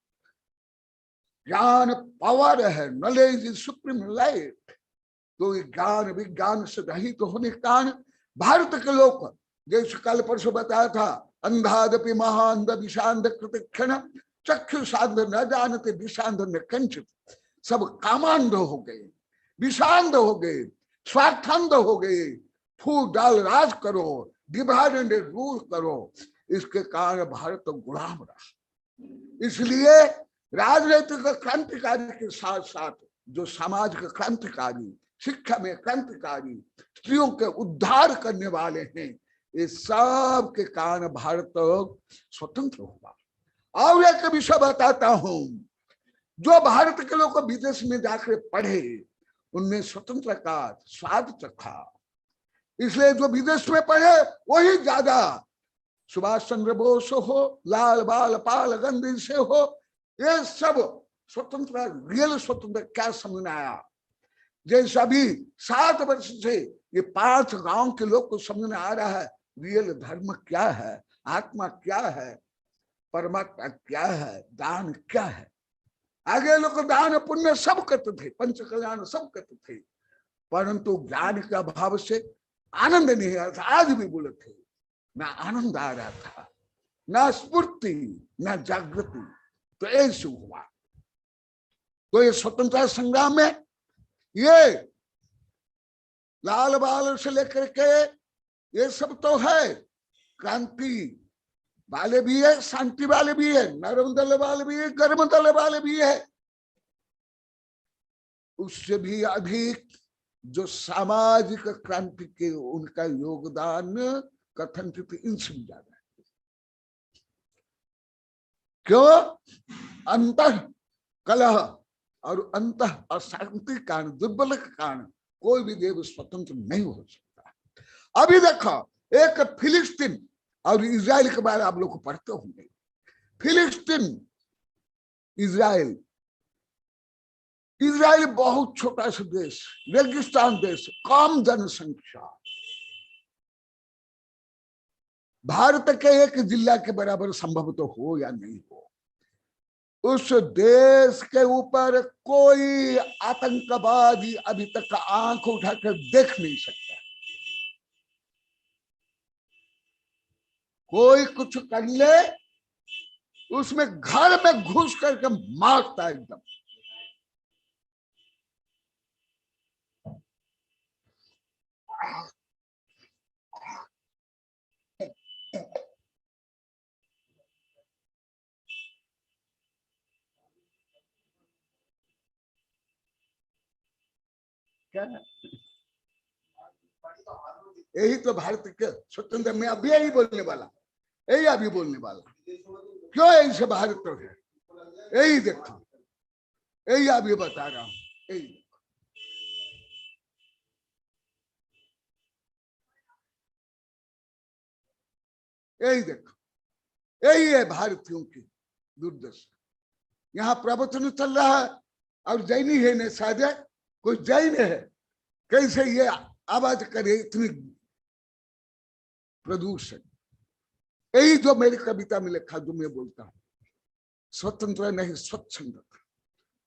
ज्ञान पावर है, नॉलेज इज सुप्रीम लाइट। तो ज्ञान विज्ञान से रहित तो होने के कारण भारत के लोग, जैसे कल परसों बताया था, अंधादपि महांध विषांध कृतक्षण चक्षु साध न जानते विषांध न कंचित। सब कामांध हो गए, विषांध हो गए, स्वार्थांध हो गए। फूल डाल राज करो, डिवाइड एंड रूल करो। इसके कारण भारत तो गुलाम रहा। इसलिए राजनीतिक क्रांतिकारी के साथ साथ जो समाज के क्रांतिकारी, शिक्षा में क्रांतिकारी, स्त्रियों के उद्धार करने वाले हैं, ये सब के कारण भारत स्वतंत्र हुआ। और एक विषय बताता हूं, जो भारत के लोग विदेश में जाकर पढ़े, उनने स्वतंत्र का स्वाद चखा। इसलिए जो विदेश में पढ़े वही ज्यादा सुभाष चंद्र बोस हो, लाल बाल पाल गंदी से हो, ये सब स्वतंत्र रियल स्वतंत्र क्या समझ में आया? जैसे अभी 7 वर्ष से ये 5 गांव के लोग को समझ में आ रहा है रियल धर्म क्या है, आत्मा क्या है, परमात्मा क्या है, दान क्या है। आगे लोग दान पुण्य सब करते थे, पंच कल्याण सब करते थे, परंतु ज्ञान के अभाव से आनंद नहीं आ रहा था। आज भी बोले थे ना आनंद आ रहा था, ना स्फूर्ति, ना जागृति। तो ऐसे हुआ। तो ये स्वतंत्रता संग्राम में ये लाल बाल से लेकर के ये सब तो है, क्रांति वाले भी है, शांति वाले भी है, नरम दल वाले भी है, गर्म दल वाले भी है। उससे भी अधिक जो सामाजिक क्रांति के उनका योगदान कथनचित इनसे भी ज्यादा है। क्यों? अंतः कलह और अंतः अशांति के कारण, दुर्बल के कारण कोई भी देव स्वतंत्र नहीं हो सकता। अभी देखो एक फिलिस्तीन और इजराइल के बारे में आप लोग को पढ़ते होंगे। फिलिस्तीन, इजराइल, इजराइल बहुत छोटा सा देश, रेगिस्तान देश, कम जनसंख्या, भारत के एक जिला के बराबर संभव तो हो या नहीं हो। उस देश के ऊपर कोई आतंकवादी अभी तक आंख उठाकर देख नहीं सकता। कोई कुछ कर ले उसमें घर में घुस करके मारता एकदम। क्या यही तो भारत के स्वतंत्र में अभी यही बोलने वाला, यही अभी बोलने वाला। क्यों ऐसे भारत है? यही देखो, यही अभी बता रहा हूं। यही देखो, यही है भारतीयों की दुर्दशा। यहाँ प्रवचन चल रहा है और जैनी है ने शायद कोई जैन है, कैसे ये आवाज करे इतनी प्रदूषण। यही जो मेरी कविता में लिखा, जो मैं बोलता हूं, स्वतंत्र नहीं स्वच्छंद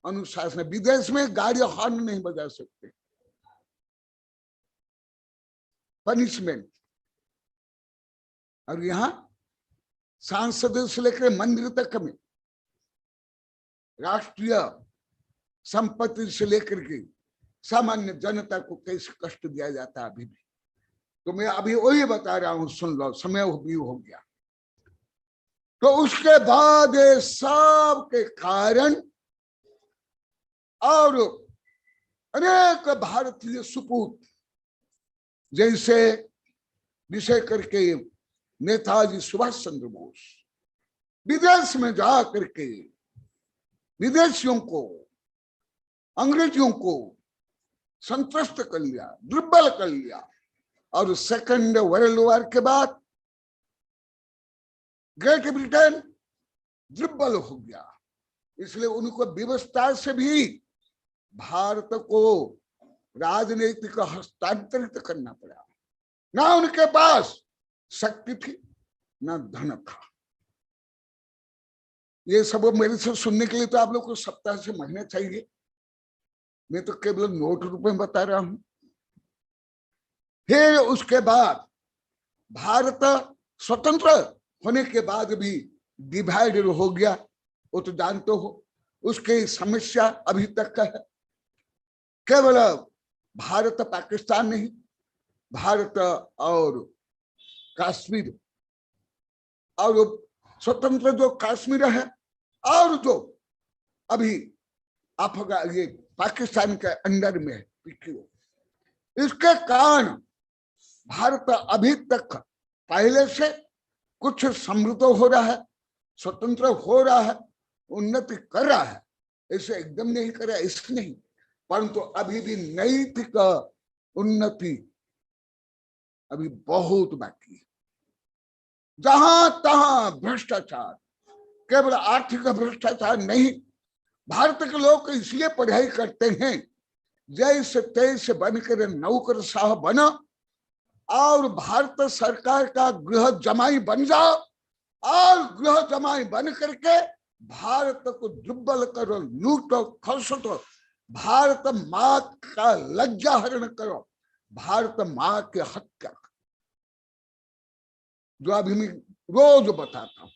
अनुशासन। विदेश में गाड़ी हॉर्न नहीं बजा सकते, पनिशमेंट। और यहाँ सांसद से लेकर मंदिर तक में, राष्ट्रीय संपत्ति से लेकर के सामान्य जनता को कैसे कष्ट दिया जाता है अभी भी। तो मैं अभी वही बता रहा हूं, सुन लो, समय भी हो गया। तो उसके बाद सब के कारण और अनेक भारतीय सुपूत, जैसे विषय करके नेताजी सुभाष चंद्र बोस विदेश में जा करके विदेशियों को, अंग्रेजियों को संतुष्ट कर लिया, दुर्बल कर लिया। और सेकंड वर्ल्ड वॉर के बाद ग्रेट ब्रिटेन दुर्बल हो गया, इसलिए उनको व्यवस्था से भी भारत को राजनीतिक हस्तांतरित करना पड़ा। ना उनके पास शक्ति थी, ना धन था। ये सब मेरे से सुनने के लिए तो आप लोग को सप्ताह से महीने चाहिए। मैं तो केवल नोट रूप में बता रहा हूं। फिर उसके बाद भारत स्वतंत्र होने के बाद भी डिवाइड हो गया, वो तो जानते हो। उसकी समस्या अभी तक है। केवल भारत पाकिस्तान नहीं, भारत और कश्मीर, और स्वतंत्र जो कश्मीर है, और जो अभी अफगान ये पाकिस्तान के अंडर में है, इसके कारण भारत अभी तक पहले से कुछ समृद्ध हो रहा है, स्वतंत्र हो रहा है, उन्नति कर रहा है। ऐसे एकदम नहीं कर रहा है, ऐसे नहीं, परंतु अभी भी नैतिक उन्नति अभी बहुत बाकी है। जहां तहां भ्रष्टाचार, केवल आर्थिक भ्रष्टाचार नहीं। भारत के लोग इसलिए पढ़ाई करते हैं, जैसे तैसे बनकर नौकर साहब बना और भारत सरकार का गृह जमाई बन जाओ, और गृह जमाई बन करके भारत को दुर्बल करो, लूटो, खसोटो, भारत माँ का लज्जा हरण करो, भारत माँ की हत्या करो। जो अभी मैं रोज बताता हूं,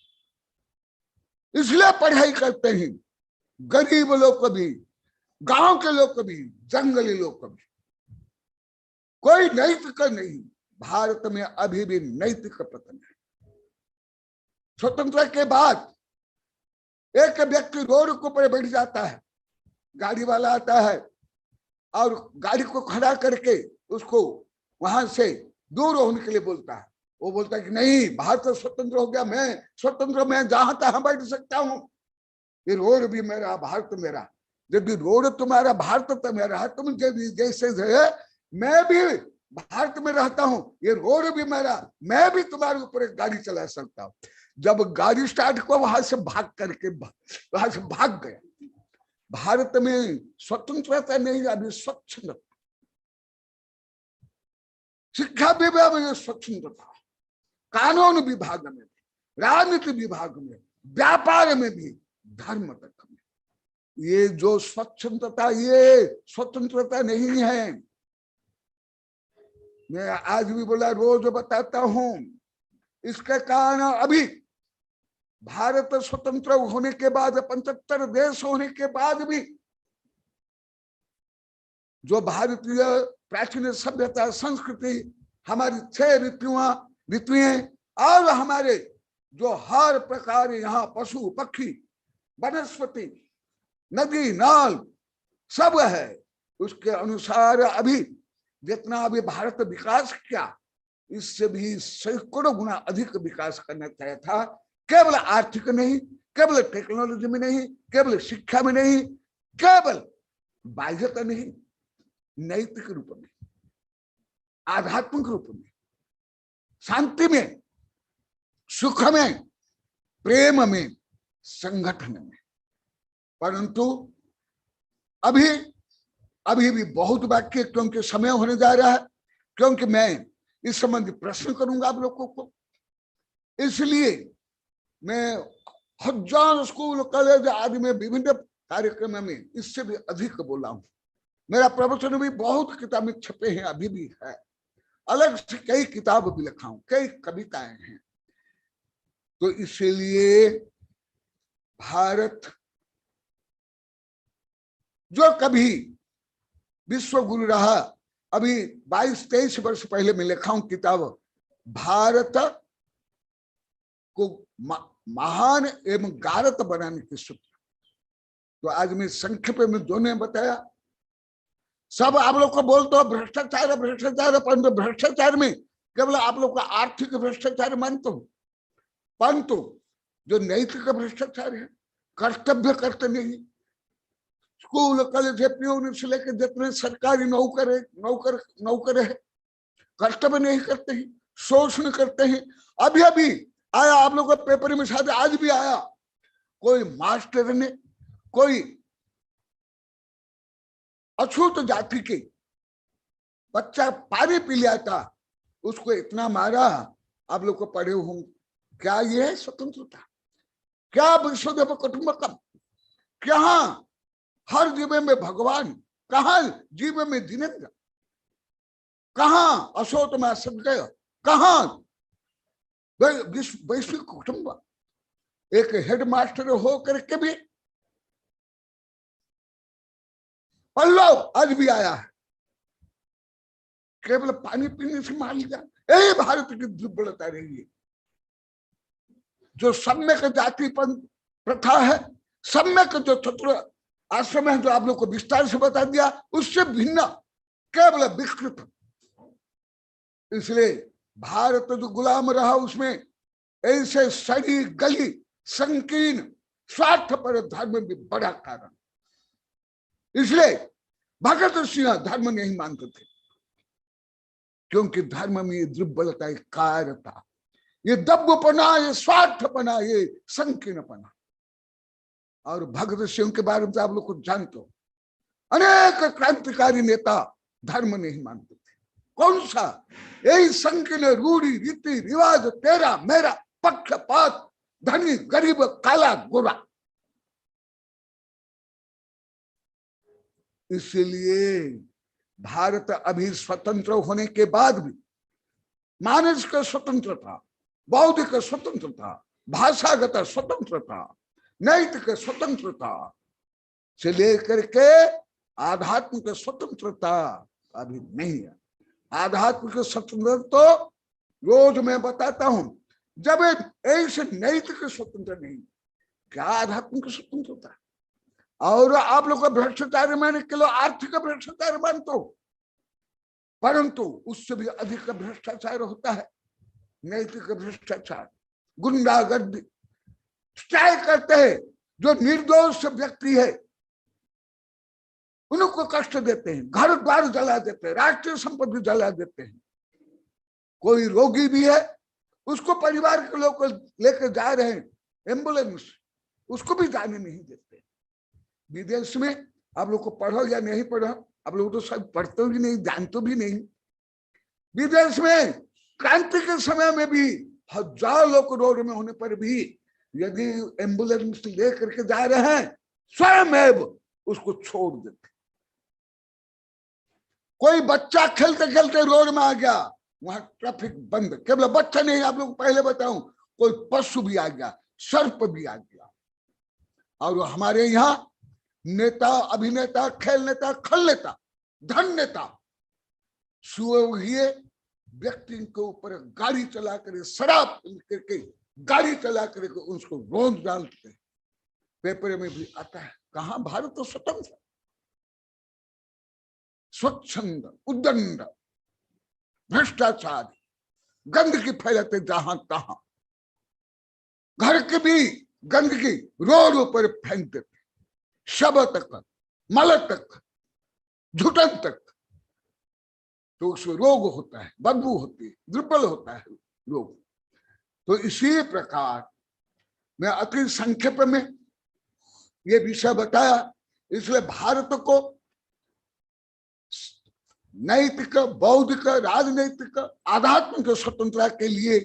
इसलिए पढ़ाई करते हैं गरीब लोग को भी, गांव के लोग को भी, जंगली लोग को भी। कोई नैतिक नहीं, भारत में अभी भी नैतिक पतन है। स्वतंत्रता के बाद एक व्यक्ति रोड के ऊपर बैठ जाता है, गाड़ी वाला आता है और गाड़ी को खड़ा करके उसको वहां से दूर होने के लिए बोलता है। वो बोलता है कि नहीं, भारत स्वतंत्र हो गया, मैं स्वतंत्र, मैं जहां तहां बैठ सकता हूं, ये रोड भी मेरा, भारत मेरा। यदि रोड तुम्हारा, भारत तो मेरा है, तुम जैसे मैं भी भारत में रहता हूं, ये रोड भी मेरा, मैं भी तुम्हारे ऊपर एक गाड़ी चला सकता हूं। जब गाड़ी स्टार्ट को वहां से भाग करके वहां से भाग गया। भारत में स्वतंत्रता नहीं, अभी स्वच्छंदता। शिक्षा विभाग में स्वच्छंदता, कानून विभाग में, राजनीति विभाग में, व्यापार में भी, धर्म तक में। ये जो स्वच्छंदता, ये स्वतंत्रता नहीं है। मैं आज भी बोला, रोज बताता हूं, इसके कारण अभी भारत स्वतंत्र होने के बाद, 75 देश होने के बाद भी जो भारतीय प्राचीन सभ्यता, संस्कृति, हमारी 6 ऋतुएं और हमारे जो हर प्रकार यहाँ पशु पक्षी वनस्पति नदी नाल सब है, उसके अनुसार अभी जितना अभी भारत विकास किया, इससे भी सैकड़ों गुना अधिक विकास करना चाहिए था। केवल आर्थिक नहीं, केवल टेक्नोलॉजी में नहीं, केवल शिक्षा में नहीं, केवल बाह्यता नहीं, नैतिक रूप में, आध्यात्मिक रूप में, शांति में, सुख में, प्रेम में, संगठन में। परंतु अभी भी बहुत वाक्य, क्योंकि समय होने जा रहा है, क्योंकि मैं इस संबंधी प्रश्न करूंगा आप लोगों को, इसलिए मैं हजार स्कूल कॉलेज आदि में विभिन्न कार्यक्रम में इससे भी अधिक बोला हूं। मेरा प्रवचन भी बहुत किताबें छपे हैं, अभी भी है, अलग से कई किताब भी लिखा हूं, कई कविताएं हैं। तो इसलिए भारत जो कभी विश्व गुरु रहा, अभी 22-23 वर्ष पहले मैं लिखा हूं किताब, भारत को महान एवं गारत बनाने के सूत्र। तो आज मैं संक्षेप में दोनों ने बताया। सब आप लोग को बोलते हो भ्रष्टाचार भ्रष्टाचार, परंतु भ्रष्टाचार में केवल आप लोग का आर्थिक भ्रष्टाचार मानते हो, परंतु जो नैतिक भ्रष्टाचार है, कर्तव्य करते नहीं। स्कूल कॉलेज प्यून से लेकर जितने सरकारी नौकर है, कर्तव्य नहीं करते हैं, शोषण करते हैं। अभी आया आप लोगों के पेपर में, शायद आज भी आया, कोई मास्टर ने कोई अछूत जाति के बच्चा पानी पी लिया था, उसको इतना मारा। आप लोग को पढ़े होंगे, क्या ये है स्वतंत्रता? क्या विश्वदेव कुटुंबकम? क्या हर जीव में भगवान, कहा जीव में जिनेन्द्र, कहा अशोक में असंजय, कहा वैश्विक कुटुंब? एक हेडमास्टर हो करके भी पल्लव आज भी आया है, केवल पानी पीने से मार लिया। यही भारत की दुर्बलता रही है। जो सम्यक जाति प्रथा है, सम्यक जो चतुर आश्रम है, जो आप लोग को विस्तार से बता दिया, उससे भिन्न केवल विकृत। इसलिए भारत जो गुलाम रहा, उसमें ऐसे सड़ी गली संकीर्ण स्वार्थ पर धर्म भी बड़ा कारण। इसलिए भगत सिंह धर्म नहीं मानते थे, क्योंकि धर्म में दुर्बलता एक कार्य था। ये दब्बपना, ये स्वार्थपना, ये संकीर्णपना। और भगत सिंह के बारे में आप लोग को जानते हो, अनेक क्रांतिकारी नेता धर्म नहीं मानते थे। कौन सा? यही संकीर्ण रूढ़ी रीति रिवाज, तेरा मेरा, पक्षपात, धनी गरीब, काला गोरा। इसलिए भारत अभी स्वतंत्र होने के बाद भी मानसिक स्वतंत्रता, बौद्धिक स्वतंत्रता, भाषागत स्वतंत्रता, नैतिक स्वतंत्रता से लेकर के आध्यात्मिक स्वतंत्रता अभी नहीं है। आध्यात्मिक स्वतंत्रता तो रोज मैं बताता हूं, जब ऐसे नैतिक स्वतंत्र नहीं, क्या आध्यात्मिक स्वतंत्रता? और आप लोग का भ्रष्टाचार माने के लोग आर्थिक भ्रष्टाचार मानते हो, परंतु उससे भी अधिक भ्रष्टाचार होता है नैतिक भ्रष्टाचार। गुंडागर्दी, स्ट्राइक करते हैं, जो निर्दोष व्यक्ति है उनको कष्ट देते हैं, घर द्वार जला देते हैं, राष्ट्रीय संपत्ति जला देते हैं। कोई रोगी भी है, उसको परिवार के लोग लेकर जा रहे हैं एम्बुलेंस, उसको भी जाने नहीं देते। विदेश में आप लोग को पढ़ो या नहीं पढ़ो, आप लोग तो सब पढ़ते भी नहीं, जानते भी नहीं। विदेश में क्रांति के समय में भी हजारों लोग रोड में होने पर भी यदि एम्बुलेंस लेकर के जा रहे हैं, स्वयं उसको छोड़ देते। कोई बच्चा खेलते खेलते रोड में आ गया, वहां ट्रैफिक बंद। केवल बच्चा नहीं, आप लोग पहले बताऊं, कोई पशु भी आ गया, सर्प भी आ गया। और हमारे यहाँ नेता, अभिनेता, खेल नेता, खल नेता, धन नेता सुए व्यक्ति के ऊपर गाड़ी चला कर, शराब करके गाड़ी चला करके उसको रोज डालते। पेपर में भी आता है। कहां? भारत तो स्वतंत्र, स्वच्छंद, उद्दंड, भ्रष्टाचार, गंदगी फैलाते जहां तहां, घर की भी गंदगी रोड पर फेंक देते, शब तक, मल तक, झुटन तक, तो उसमें रोग होता है, बदबू होती है, दुर्बल होता है रोग। तो इसी प्रकार मैं अति संक्षेप में ये विषय बताया। इसलिए भारत को नैतिक, बौद्धिक, राजनैतिक, आध्यात्मिक स्वतंत्रता के लिए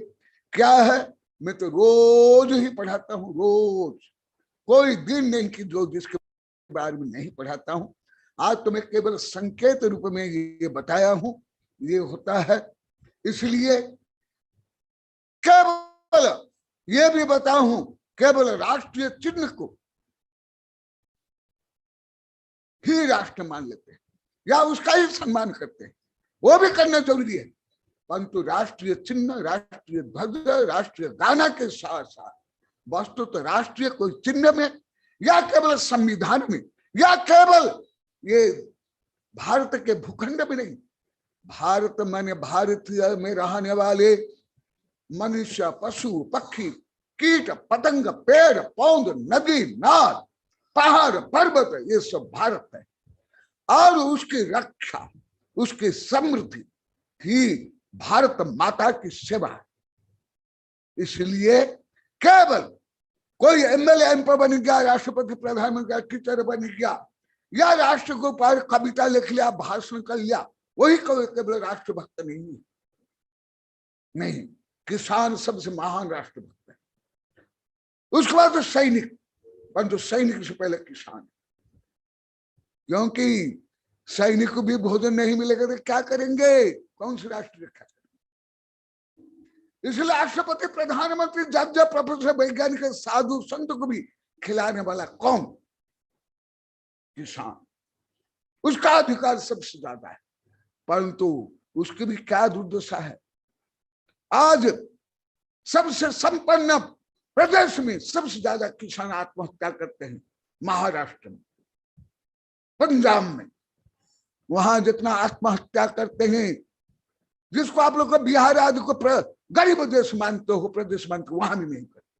क्या है, मैं तो रोज ही पढ़ाता हूं। रोज, कोई दिन नहीं कि जो जिसके बारे में नहीं पढ़ाता हूं। आज तो मैं केवल संकेत रूप में ये बताया हूं। ये होता है इसलिए केवल ये भी बताया हूं, केवल राष्ट्रीय चिन्ह को ही राष्ट्र मान लेते हैं या उसका ही सम्मान करते हैं, वो भी करना जरूरी है। परंतु राष्ट्रीय चिन्ह, राष्ट्रीय ध्वज, राष्ट्रीय गाना के साथ साथ वस्तु तो राष्ट्रीय कोई चिन्ह में या केवल संविधान में या केवल ये भारत के भूखंड में नहीं, भारत माने भारतीय में रहने वाले मनुष्य, पशु, पक्षी, कीट, पतंग, पेड़, पौध, नदी, नाद, पहाड़, पर्वत, ये सब भारत है। और उसकी रक्षा, उसकी समृद्धि ही भारत माता की सेवा है। इसलिए केवल कोई एमएलए एमपी बन गया, राष्ट्रपति प्रधानमंत्री टीचर बन गया या राष्ट्र के ऊपर कविता लिख लिया, भाषण कर लिया, वही केवल राष्ट्रभक्त नहीं है। नहीं, किसान सबसे महान राष्ट्रभक्त है, उसके बाद तो सैनिक, परंतु सैनिक से पहले किसान। क्योंकि सैनिक को भी भोजन नहीं मिलेगा तो क्या करेंगे, कौन सी राष्ट्र रक्षा करेंगे। इसलिए राष्ट्रपति, प्रधानमंत्री, जज, प्रोफेसर, वैज्ञानिक, साधु संत को भी खिलाने वाला कौन? किसान। उसका अधिकार सबसे ज्यादा है, परंतु उसकी भी क्या दुर्दशा है। आज सबसे संपन्न प्रदेश में सबसे ज्यादा किसान आत्महत्या करते हैं, महाराष्ट्र में, पंजाब में। वहां जितना आत्महत्या करते हैं, जिसको आप लोग बिहार आदि को गरीब देश मानते हो, प्रदेश मानते हो, वहां भी नहीं करते।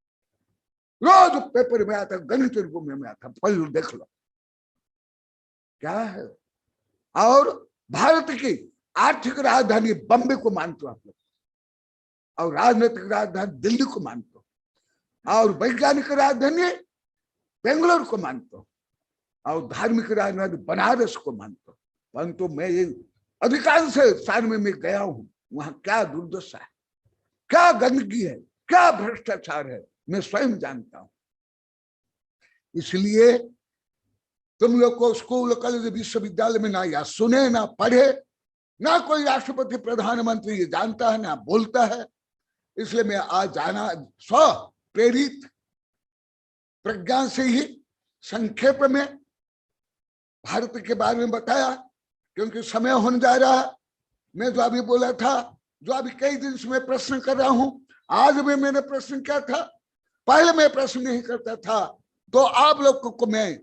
रोज पेपर में आता, गणित रूप में आता, पढ़ लो, देख लो क्या है। और भारत की आर्थिक राजधानी बम्बे को मानते हो आप लोग, और राजनीतिक राजधानी दिल्ली को मानते हो, और वैज्ञानिक राजधानी बेंगलोर को मानते हो, और धार्मिक राजधानी बनारस को मानते हो। परंतु मैं ये अधिकांश स्थान में मैं गया हूं, वहां क्या दुर्दशा है, क्या गंदगी है, क्या भ्रष्टाचार है, मैं स्वयं जानता हूं। इसलिए तुम लोग को स्कूल कॉलेज विश्वविद्यालय में ना या सुने ना पढ़े, ना कोई राष्ट्रपति प्रधानमंत्री ये जानता है ना बोलता है। इसलिए मैं आज जाना स्व प्रेरित प्रज्ञा से ही संक्षेप में भारत के बारे में बताया, क्योंकि समय होने जा रहा है। मैं जो अभी बोला था, जो अभी कई दिन से मैं प्रश्न कर रहा हूं, आज भी मैंने प्रश्न किया था, पहले मैं प्रश्न नहीं करता था, तो आप लोग को मैं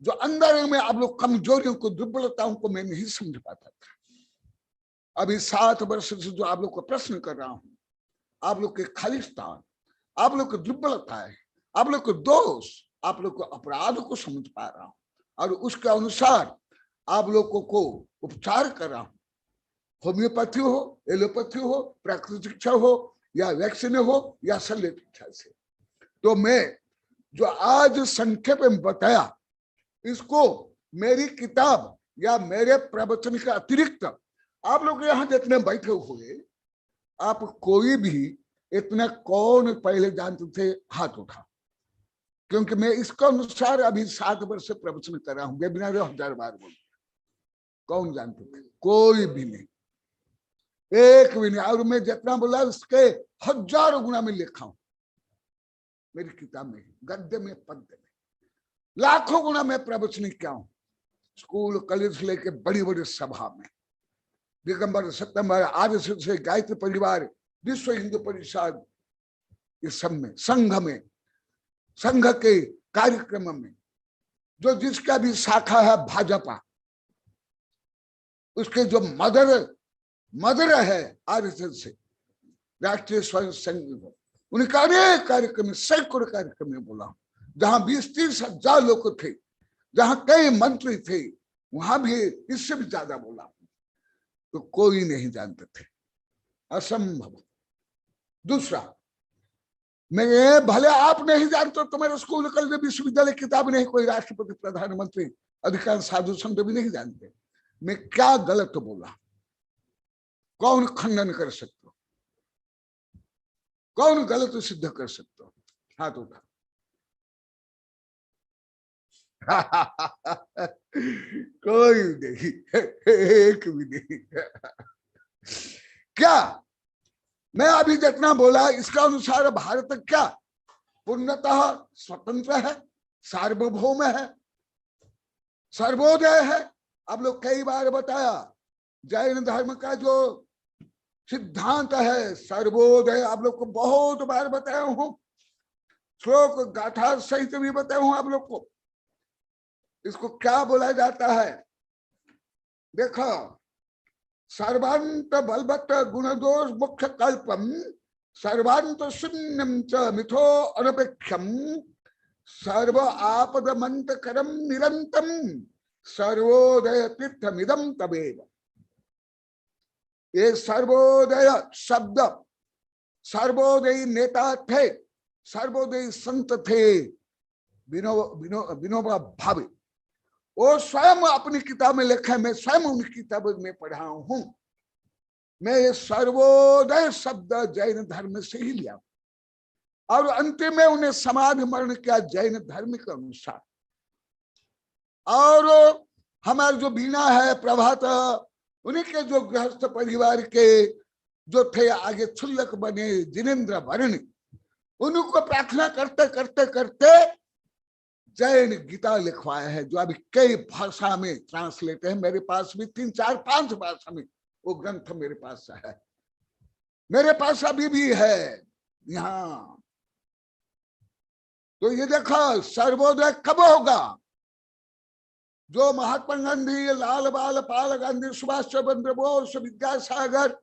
जो अंदर में आप लोग कमजोरियों को, दुर्बलताओं को मैं नहीं समझ पाता था। अभी 7 वर्ष से जो आप लोग को प्रश्न कर रहा हूं, आप लोग के खालिस्तान, आप लोग की दुर्बलताएं, आप लोग के दोष, आप लोग को अपराध को समझ पा रहा हूं, और उसके अनुसार आप लोगों को उपचार कर रहा हूं। होम्योपैथी हो, एलोपैथी हो, प्राकृतिक चिकित्सा हो, या वैक्सीन हो, या शल्य चिकित्सा से। तो मैं जो आज संक्षेप में बताया, इसको मेरी किताब या मेरे प्रवचन के अतिरिक्त आप लोग यहाँ जितने बैठे हुए, आप कोई भी इतना कौन पहले जानते थे, हाथ उठा, क्योंकि मैं इसके अनुसार अभी 7 वर्ष से प्रवचन कर रहा हूं, वेबिनार 1000 बार बोल। कौन जानते थे? कोई भी नहीं, एक भी नहीं। और मैं जितना बोला उसके 1000 गुना में लिखा हूं मेरी किताब में, गद्य में, पद्य में, लाखों गुना में प्रवचन किया हूं, स्कूल कॉलेज लेके बड़ी बड़ी सभा में, दिगंबर सितंबर आरएसएस से गायत्री परिवार, विश्व हिंदू परिषद, इस सब में, संघ के कार्यक्रम में, जो जिसका भी शाखा है भाजपा, उसके जो मदर है आरएसएस से, राष्ट्रीय स्वयं संघ, उनका अनेक कार्यक्रम में, सैकड़ों कार्यक्रम में बोला, जहां 20-30 हजार लोग थे, जहां कई मंत्री थे, वहां भी इससे भी ज्यादा बोला, तो कोई नहीं जानते थे, असंभव। दूसरा, मैं भले आप नहीं जानते, तो मेरे स्कूल कॉलेज विश्वविद्यालय किताब नहीं, कोई राष्ट्रपति प्रधानमंत्री अधिकांश साधु संत भी नहीं जानते मैं क्या गलत बोला। कौन खंडन कर सकते हो, कौन गलत सिद्ध कर सकते हो? हाथ उठा। कोई नहीं, एक भी नहीं। क्या मैं अभी जितना बोला इसका अनुसार भारत क्या पूर्णतः स्वतंत्र है, सार्वभौम है, सर्वोदय है? आप लोग कई बार बताया, जैन धर्म का जो सिद्धांत है सर्वोदय, आप लोग को बहुत बार बताया हूं, श्लोक गाथा सहित भी बताया हूं आप लोग को। इसको क्या बोला जाता है? देखो, सर्वांत बलवत गुणदोष मुख्य कल्पम, सर्वांत शून्यम च मिथो अनपेक्षम, सर्व आपद मंत करम निरंतम, सर्वोदय तीर्थमिदम तवेव। ये सर्वोदय शब्द, सर्वोदयी नेता थे, सर्वोदयी संत थे विनोबा भावे, वो स्वयं अपनी किताब में लिखा है, मैं स्वयं उनकी किताब में पढ़ा हूं। मैं ये सर्वोदय शब्द जैन धर्म से ही लिया, और अंतिम में उन्हें समाधि मरण किया जैन धर्म के अनुसार। और हमारे जो बीना है प्रभात, उन्हीं के जो गृहस्थ परिवार के जो थे आगे क्षुल्लक बने जिनेन्द्र वर्ण, उनको प्रार्थना करते करते करते जैन गीता लिखवाया है, जो अभी कई भाषा में ट्रांसलेट है। मेरे पास भी 3, 4, 5 भाषा में वो ग्रंथ मेरे पास है, मेरे पास अभी भी है यहाँ। तो ये देखो, सर्वोदय कब होगा? जो महात्मा गांधी, लाल बाल पाल गांधी, सुभाष चंद्र बोस, विद्यासागर,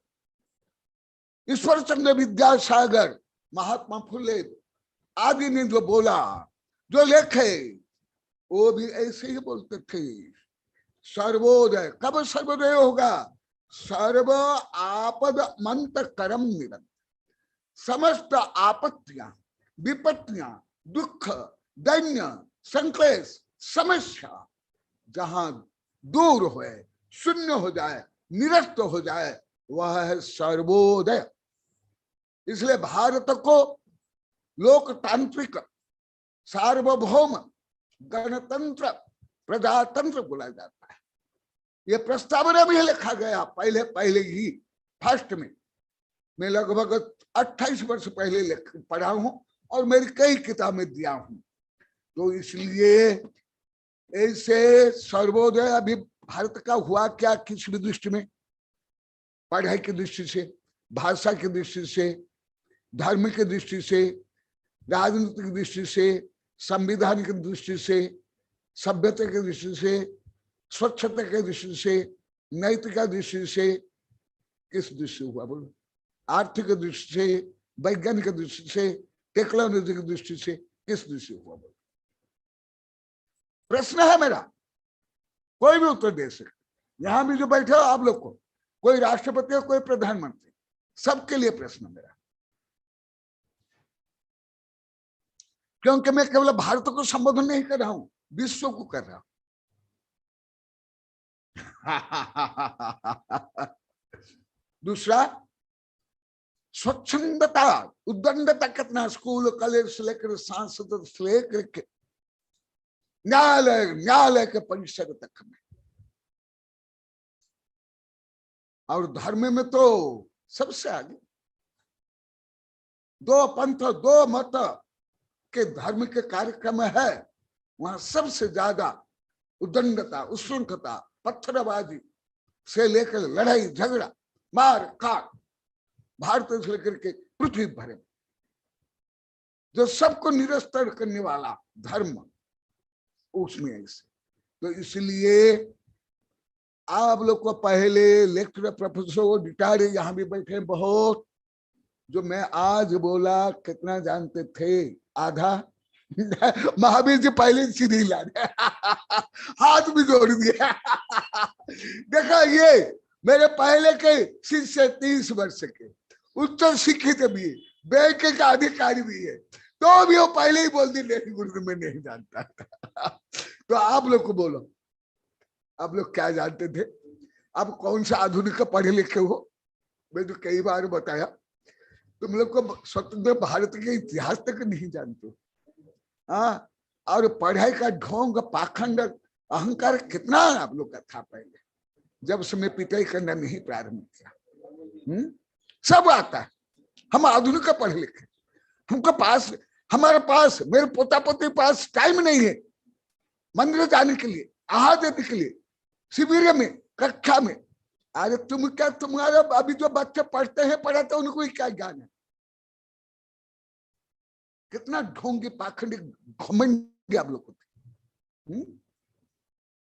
ईश्वर चंद्र विद्यासागर, महात्मा फुले आदि ने जो बोला, जो लेखे, वो भी ऐसे ही बोलते थे। सर्वोदय कब सर्वोदय होगा? सर्व आपद मंत करम निरंतर, समस्त आपत्तियां, विपत्तियां, दुख, दैन्य, संक्लेश, समस्या जहां दूर हो, शून्य हो जाए, निरस्त हो जाए, वह है सर्वोदय। इसलिए भारत को लोकतांत्रिक, सार्वभौम, गणतंत्र, प्रजातंत्र बोला जाता है। ये प्रस्तावना में लिखा गया पहले पहले ही फर्स्ट में। मैं लगभग 28 वर्ष पहले पढ़ा हूं और मेरी कई किताबें दिया हूं। तो इसलिए ऐसे सर्वोदय अभी भारत का हुआ क्या, किस दृष्टि में? पढ़ाई की दृष्टि से, भाषा की दृष्टि से, धर्म की दृष्टि से, राजनीति की दृष्टि से, संविधान की दृष्टि से, सभ्यता की दृष्टि से, स्वच्छता की दृष्टि से, नैतिक दृष्टि से, किस दृष्टि हुआ बोलो? आर्थिक दृष्टि से, वैज्ञानिक दृष्टि से, टेक्नोलॉजी की दृष्टि से, किस दृष्टि हुआ बोलो? प्रश्न है मेरा, कोई भी उत्तर दे सकते। यहां भी जो बैठे हो आप लोग को, कोई राष्ट्रपति हो, कोई प्रधानमंत्री, सबके लिए प्रश्न मेरा। क्योंकि मैं केवल भारत को संबोधन नहीं कर रहा हूं, विश्व को कर रहा हूं। दूसरा, स्वच्छंदता, उद्दंडता कितना, स्कूल कॉलेज से लेकर सांसद से लेकर न्यायालय के परिसर तक में। और धर्म में तो सबसे आगे, दो पंथ दो मत के धर्म के कार्यक्रम है, वहां सबसे ज्यादा उद्दंडता, उच्छृंखलता, पत्थरबाजी से लेकर लड़ाई झगड़ा, मार काट, भारत से लेकर के पृथ्वी भर में जो सबको निरस्तर करने वाला धर्म, उसमें ऐसे। तो इसलिए आप लोग को पहले लेक्चर प्रोफेसर रिटायर्ड यहां भी बैठे बहुत, जो मैं आज बोला कितना जानते थे? आधा। महावीर जी पहले सीधी ला हाथ भी जोड़ दिया। देखा, ये मेरे पहले के शिष्य 30 वर्ष के, उच्च शिक्षित भी, बैंक के अधिकारी भी है, तो भी वो पहले ही बोल दी नहीं गुरु मैं नहीं जानता था। तो आप लोग को बोलो, आप लोग क्या जानते थे? आप कौन सा आधुनिक पढ़े लिखे हो? मैं तो कई बार बताया, तुम लोग को स्वतंत्र भारत के इतिहास तक नहीं जानते। हाँ, और पढ़ाई का ढोंग, पाखंड, अहंकार कितना आप लोग का था पहले, जब से मैं पिटाई करना नहीं प्रारंभ किया। सब आता है, हम आधुनिक पढ़े लिखे, हमको पास, हमारे पास, मेरे पोता पोती पास टाइम नहीं है मंदिर जाने के लिए, आहार देने के लिए, शिविर में, कक्षा में। अरे तुम क्या, तुम्हारे अभी जो बच्चे पढ़ते हैं, पढ़ाते हैं, उनको क्या ज्ञान है? कितना ढोंगी, पाखंडी, घमंडी आप लोग को,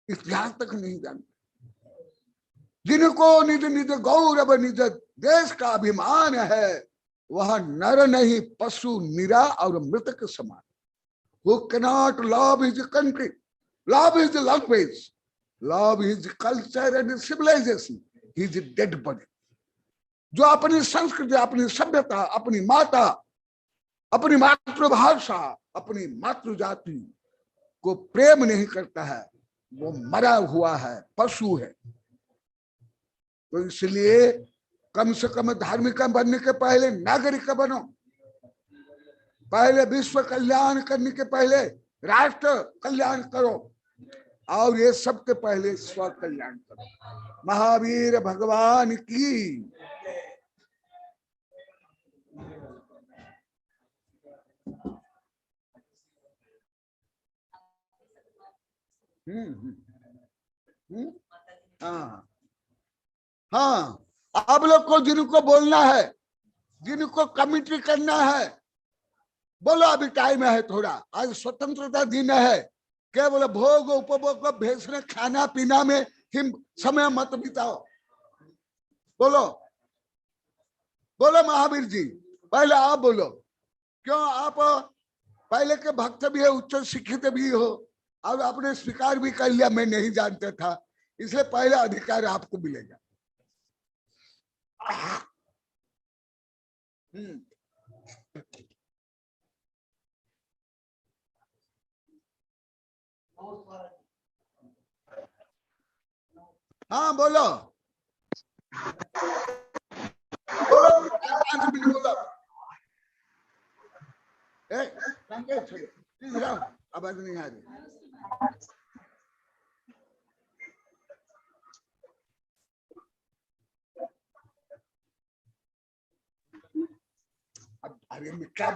इतिहास तक नहीं जानते। जिनको निज निज गौरव, निज देश का अभिमान है, वह नर नहीं पशु, निरा और मृतक समान। Who cannot love his country, love his language, love his culture and civilization, he is a dead body. जो अपनी संस्कृति, अपनी सभ्यता, अपनी माता, अपनी मातृभाषा, अपनी मातृजाति को प्रेम नहीं करता है, वो मरा हुआ है, पशु है। तो इसलिए कम से कम धार्मिक बनने के पहले नागरिक बनो, पहले विश्व कल्याण करने के पहले राष्ट्र कल्याण करो, और ये सबके पहले स्व कल्याण करो। महावीर भगवान की। हाँ हाँ, आप लोग को जिनको बोलना है, जिनको कमिटी करना है, बोलो अभी टाइम है थोड़ा, आज स्वतंत्रता दिन है, केवल भोग उपभोग भेजने, खाना पीना में ही समय मत बिताओ। बोलो बोलो महावीर जी, पहले आप बोलो। क्यों? आप पहले के भक्त भी है, उच्च शिक्षित भी हो, और आपने स्वीकार भी कर लिया मैं नहीं जानता था, इसलिए पहले अधिकार आपको मिलेगा। हाँ बोलो बोलो 5 मिनट बोलो। आवाज नहीं आ रही। अब अरे क्या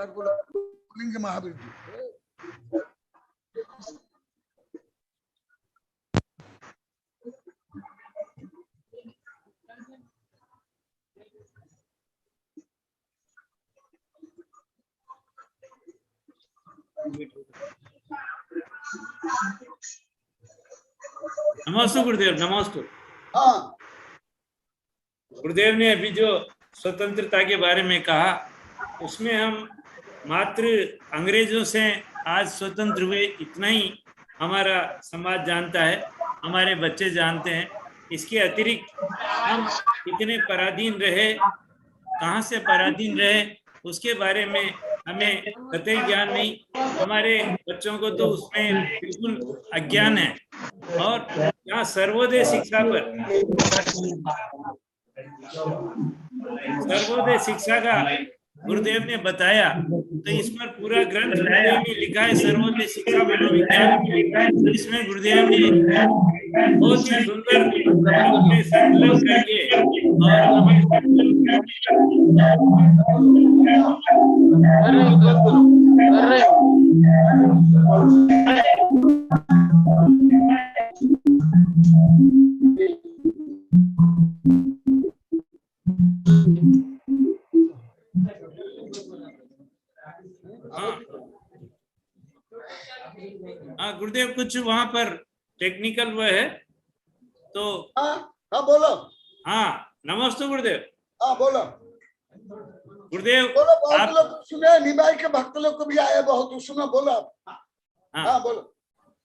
बोलेंगे महावीर जी। नमस्ते गुरुदेव, नमस्ते। हाँ गुरुदेव ने अभी जो स्वतंत्रता के बारे में कहा, उसमें हम मात्र अंग्रेजों से आज स्वतंत्र हुए इतना ही हमारा समाज जानता है, हमारे बच्चे जानते हैं। इसके अतिरिक्त हम कितने पराधीन रहे, कहाँ से पराधीन रहे, उसके बारे में हमें कतई ज्ञान नहीं। हमारे बच्चों को तो उसमें बिल्कुल अज्ञान है। और यहाँ सर्वोदय शिक्षा का गुरुदेव ने बताया, तो इस पर पूरा ग्रंथ गुरुदेव ने लिखा है, सर्वोदय शिक्षा मनोविज्ञान। इसमें गुरुदेव ने बहुत ही सुंदर शब्दों में संकलन करके और हाँ गुरुदेव कुछ वहां पर टेक्निकल वो है तो। हाँ बोलो। हाँ नमस्ते गुरुदेव। हाँ बोलो गुरुदेव। बोलो, बहुत लोग सुने, निभाई के भक्त लोग को भी आए बहुत, सुनो बोलो। हाँ बोलो।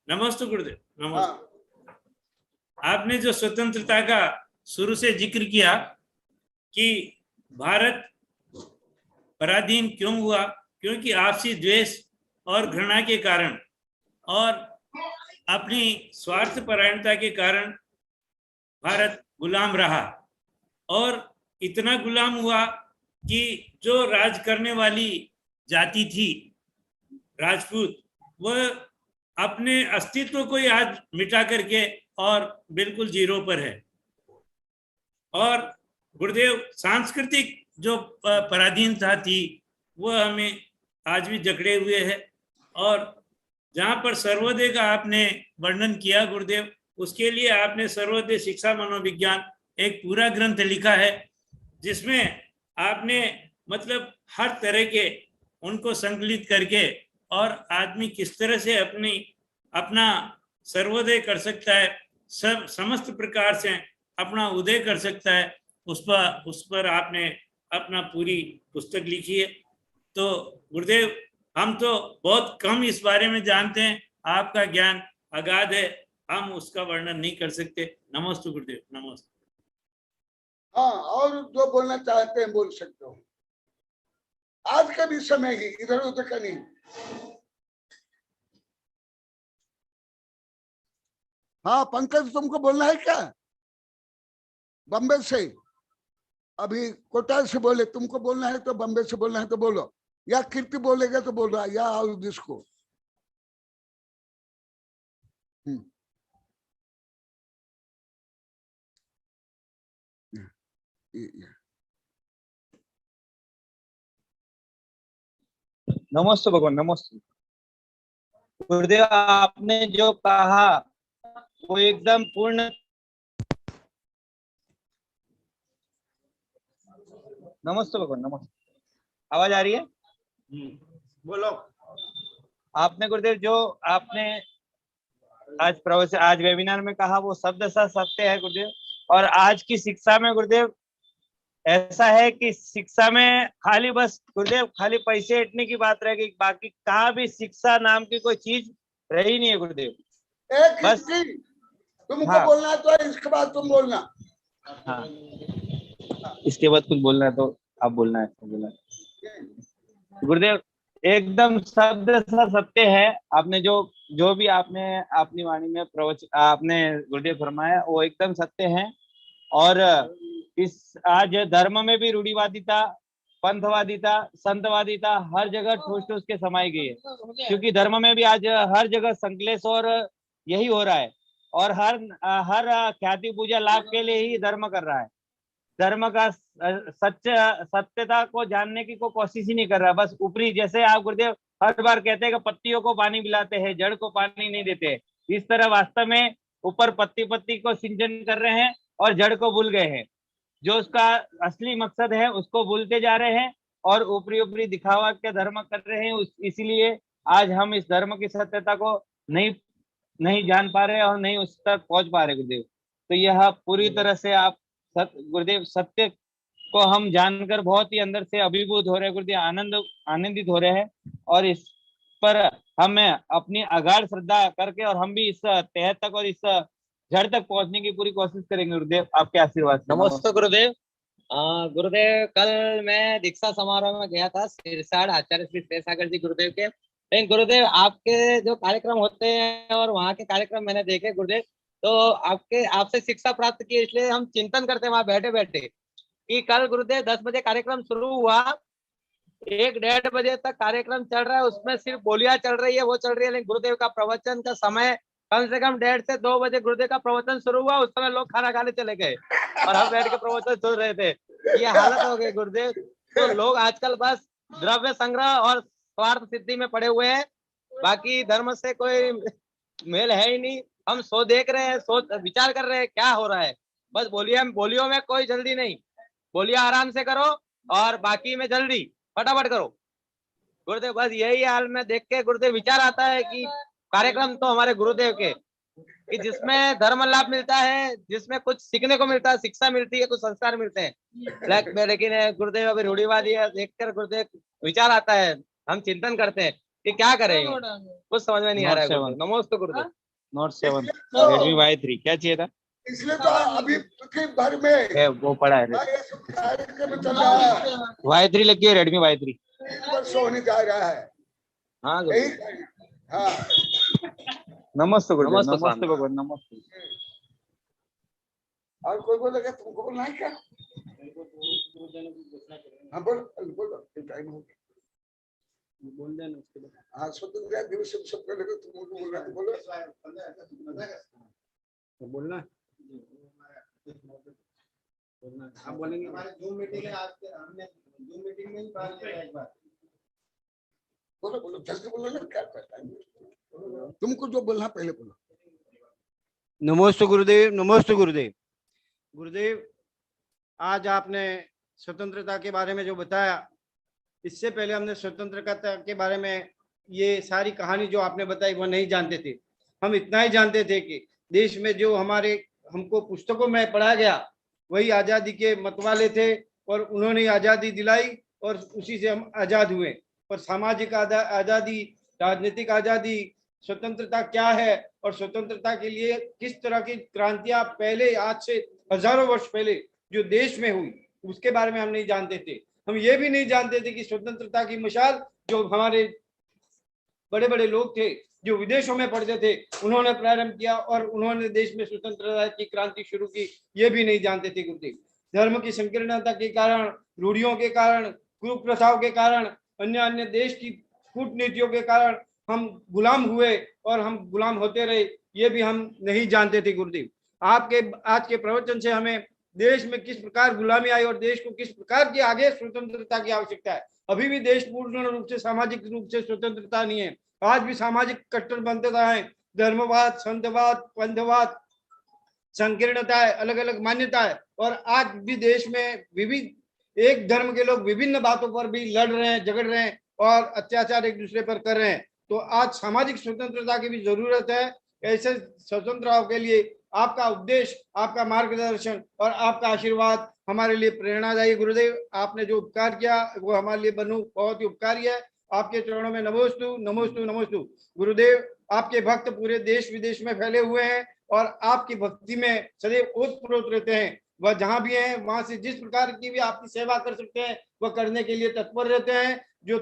नमस्ते गुरुदेव, नमस्ते। आपने जो स्वतंत्रता का शुरू से जिक्र किया कि भारत पराधीन क्यों हुआ, क्योंकि आपसी द्वेष और घृणा के कारण और अपनी स्वार्थ परायणता के कारण भारत गुलाम रहा। और इतना गुलाम हुआ कि जो राज करने वाली जाति थी राजपूत, वह अपने अस्तित्व को ही आज मिटा करके और बिल्कुल जीरो पर है। और गुरुदेव सांस्कृतिक जो पराधीनता थी वह हमें आज भी जकड़े हुए है। और जहाँ पर सर्वोदय का आपने वर्णन किया गुरुदेव, उसके लिए आपने सर्वोदय शिक्षा मनोविज्ञान एक पूरा ग्रंथ लिखा है, जिसमें आपने मतलब हर तरह के उनको संकलित करके और आदमी किस तरह से अपना सर्वोदय कर सकता है, सब समस्त प्रकार से अपना उदय कर सकता है, उस पर आपने अपना पूरी पुस्तक लिखी है। तो गुरुदेव हम तो बहुत कम इस बारे में जानते हैं, आपका ज्ञान अगाध है, हम उसका वर्णन नहीं कर सकते। नमस्ते गुरुदेव, नमस्ते। हाँ और जो बोलना चाहते हैं बोल सकते हो, आज के भी समय ही, इधर उधर का नहीं। हाँ पंकज तुमको बोलना है क्या? बम्बे से, अभी कोटा से बोले, तुमको बोलना है तो बम्बे से बोलना है तो बोलो, या कीर्ति बोलेगा तो बोल रहा, या और जिसको। नमस्ते भगवान, नमस्ते गुरुदेव। आपने जो कहा वो एकदम पूर्ण। नमस्ते भगवान, नमस्ते। आवाज आ रही है? बोलो। आपने गुरुदेव जो आपने आज वेबिनार में कहा वो शब्द सा सत्य है गुरुदेव। और आज की शिक्षा में गुरुदेव ऐसा है कि शिक्षा में खाली बस गुरुदेव खाली पैसे ऐंठने की बात रह गई, बाकी कहाँ भी शिक्षा नाम की कोई चीज रही नहीं है गुरुदेव। बस तुमको बोलना तो इसके बाद तुम बोलना। हाँ इसके बाद कुछ बोलना है तो आप बोलना है तो बोलना है। गुरुदेव एकदम शब्द सा सत्य है। आपने जो भी आपने अपनी वाणी में प्रवचन आपने गुरुदेव फरमाया वो एकदम सत्य है। और इस आज धर्म में भी रूढ़िवादिता, पंथवादिता, संतवादिता हर जगह ठोस ठोस के समाई गई है, क्योंकि धर्म में भी आज हर जगह संकलेश और यही हो रहा है। और हर ख्याति पूजा लाभ के लिए ही धर्म कर रहा है। धर्म का सत्यता को जानने की कोई कोशिश ही नहीं कर रहा, बस ऊपरी, जैसे आप गुरुदेव हर बार कहते हैं कि पत्तियों को पानी पिलाते हैं, जड़ को पानी नहीं देते, इस तरह वास्तव में ऊपर पत्ती पत्ती को सिंचन कर रहे हैं और जड़ को भूल गए हैं। जो उसका असली मकसद है उसको भूलते जा रहे हैं और ऊपरी ऊपरी दिखावा के धर्म कर रहे हैं। इसीलिए आज हम इस धर्म की सत्यता को नहीं जान पा रहे और नहीं उस तक पहुंच पा रहे गुरुदेव। तो यह पूरी तरह से आप गुरुदेव सत्य को हम जानकर बहुत ही अंदर से अभिभूत हो रहे हैं गुरुदेव, आनंदित हो रहे हैं। और इस पर हमें अपनी अगाध श्रद्धा करके और हम भी इस तह तक और इस जड़ तक पहुंचने की पूरी कोशिश करेंगे गुरुदेव, आपके आशीर्वाद से। नमस्ते गुरुदेव। गुरुदेव कल मैं दीक्षा समारोह में गया था, सिरसाड़ आचार्य श्री शेषसागर जी गुरुदेव के। लेकिन गुरुदेव आपके जो कार्यक्रम होते हैं और वहाँ के कार्यक्रम मैंने देखे गुरुदेव, तो आपसे शिक्षा प्राप्त की, इसलिए हम चिंतन करते हैं वहां बैठे बैठे कि कल गुरुदेव 10 बजे कार्यक्रम शुरू हुआ, 1-1:30 बजे तक कार्यक्रम चल रहा है, उसमें सिर्फ बोलियां चल रही है, वो चल रही है, लेकिन गुरुदेव का प्रवचन का समय कम से कम 1:30 से 2 बजे गुरुदेव का प्रवचन शुरू हुआ। उस समय लोग खाना खाने चले गए और हम बैठ के प्रवचन सुन रहे थे। ये हालत हो गई गुरुदेव। तो लोग आजकल बस द्रव्य संग्रह और स्वार्थ सिद्धि में पड़े हुए हैं, बाकी धर्म से कोई मेल है ही नहीं। हम देख रहे हैं, विचार कर रहे हैं क्या हो रहा है। बस बोलियों में कोई जल्दी नहीं, बोलियां आराम से करो और बाकी में जल्दी फटाफट करो गुरुदेव। बस यही हाल में देख के गुरुदेव विचार आता है कि कार्यक्रम तो हमारे गुरुदेव के, कि जिसमें धर्म लाभ मिलता है, जिसमें कुछ सीखने को मिलता है, शिक्षा मिलती है, कुछ संस्कार मिलते हैं। लेकिन गुरुदेव अभी रूढ़िवादी है, देखकर गुरुदेव विचार आता है, हम चिंतन करते हैं कि क्या करें, कुछ समझ में नहीं आ रहा है गुरुदेव। नमस्ते गुरुदेव। नोट 7 Redmi Y3 क्या चाहिए था? इसलिए तो अभी पृथ्वी भर में वो पड़ा है कार्यक्रम चल रहा है, Y3 लगी है, Redmi Y3 वर्ष होने जा रहा है। हाँ यही हाँ नमस्ते गुरुदेव। नमस्ते नमस्ते भगवान। नमस्ते। और कोई बोलेगा तुमको बोलना है क्या? हाँ बोलो टाइम हो गया। बोल देना उसके बाद। हाँ स्वतंत्रता दिवस सब करेगा, तुमको बोल रहा है, बोलो बोलना आप बोलेंगे। हमारे जूम मीटिंग है, आज हमने जूम मीटिंग में ही बात किया एक बार। बोलो जल्दी बोलो ना, क्या करता है, तुमको जो बोलना पहले बोलो। नमस्ते गुरुदेव। नमस्ते गुरुदेव। गुरुदेव आज आपने स्वतंत्रता के बारे में जो बताया, इससे पहले हमने स्वतंत्रता के बारे में ये सारी कहानी जो आपने बताई वो नहीं जानते थे। हम इतना ही जानते थे कि देश में जो हमको पुस्तकों में पढ़ा गया वही आज़ादी के मतवाले थे और उन्होंने आज़ादी दिलाई और उसी से हम आज़ाद हुए। और सामाजिक आज़ादी, राजनीतिक आज़ादी, स्वतंत्रता क्या है और स्वतंत्रता के लिए किस तरह की क्रांतियां पहले, आज से हजारों वर्ष पहले जो देश में हुई, उसके बारे में हम नहीं जानते थे। हम ये भी नहीं जानते थे कि स्वतंत्रता की मिसाल जो हमारे बड़े बड़े लोग थे जो विदेशों में पढ़ते थे, उन्होंने प्रारंभ किया और उन्होंने देश में स्वतंत्रता की क्रांति शुरू की, ये भी नहीं जानते थे गुरुदेव। धर्म की संकीर्णता के कारण, रूढ़ियों के कारण, कुप्रथाओं के कारण, अन्य देश की कूटनीतियों के कारण हम गुलाम हुए और हम गुलाम होते रहे, ये भी हम नहीं जानते थे गुरुदेव। आपके आज के प्रवचन से हमें देश में किस प्रकार गुलामी आई और देश को किस प्रकार की आगे स्वतंत्रता की आवश्यकता है। अभी भी देश पूर्ण रूप से, सामाजिक रूप से स्वतंत्रता नहीं है। आज भी सामाजिक कट्टरपंथता है, धर्मवाद, संतवाद, पंथवाद, संकीर्णता है, अलग अलग मान्यता है। और आज भी देश में विभिन्न एक धर्म के लोग विभिन्न बातों पर भी लड़ रहे हैं, झगड़ रहे हैं और अत्याचार एक दूसरे पर कर रहे हैं। तो आज सामाजिक स्वतंत्रता की भी जरूरत है। ऐसे स्वतंत्रताओं के लिए आपका उपदेश, आपका मार्गदर्शन और आपका आशीर्वाद हमारे लिए प्रेरणादायी गुरुदेव। आपने जो उपकार किया वो हमारे लिए बहुत ही उपकारी है। आपके चरणों में नमोस्तु नमोस्तु नमोस्तु। गुरुदेव आपके भक्त पूरे देश विदेश में फैले हुए हैं और आपकी भक्ति में सदैव ओतप्रोत रहते हैं। वह जहां भी हैं वहां से जिस प्रकार की भी आपकी सेवा कर सकते हैं वह करने के लिए तत्पर रहते हैं। जो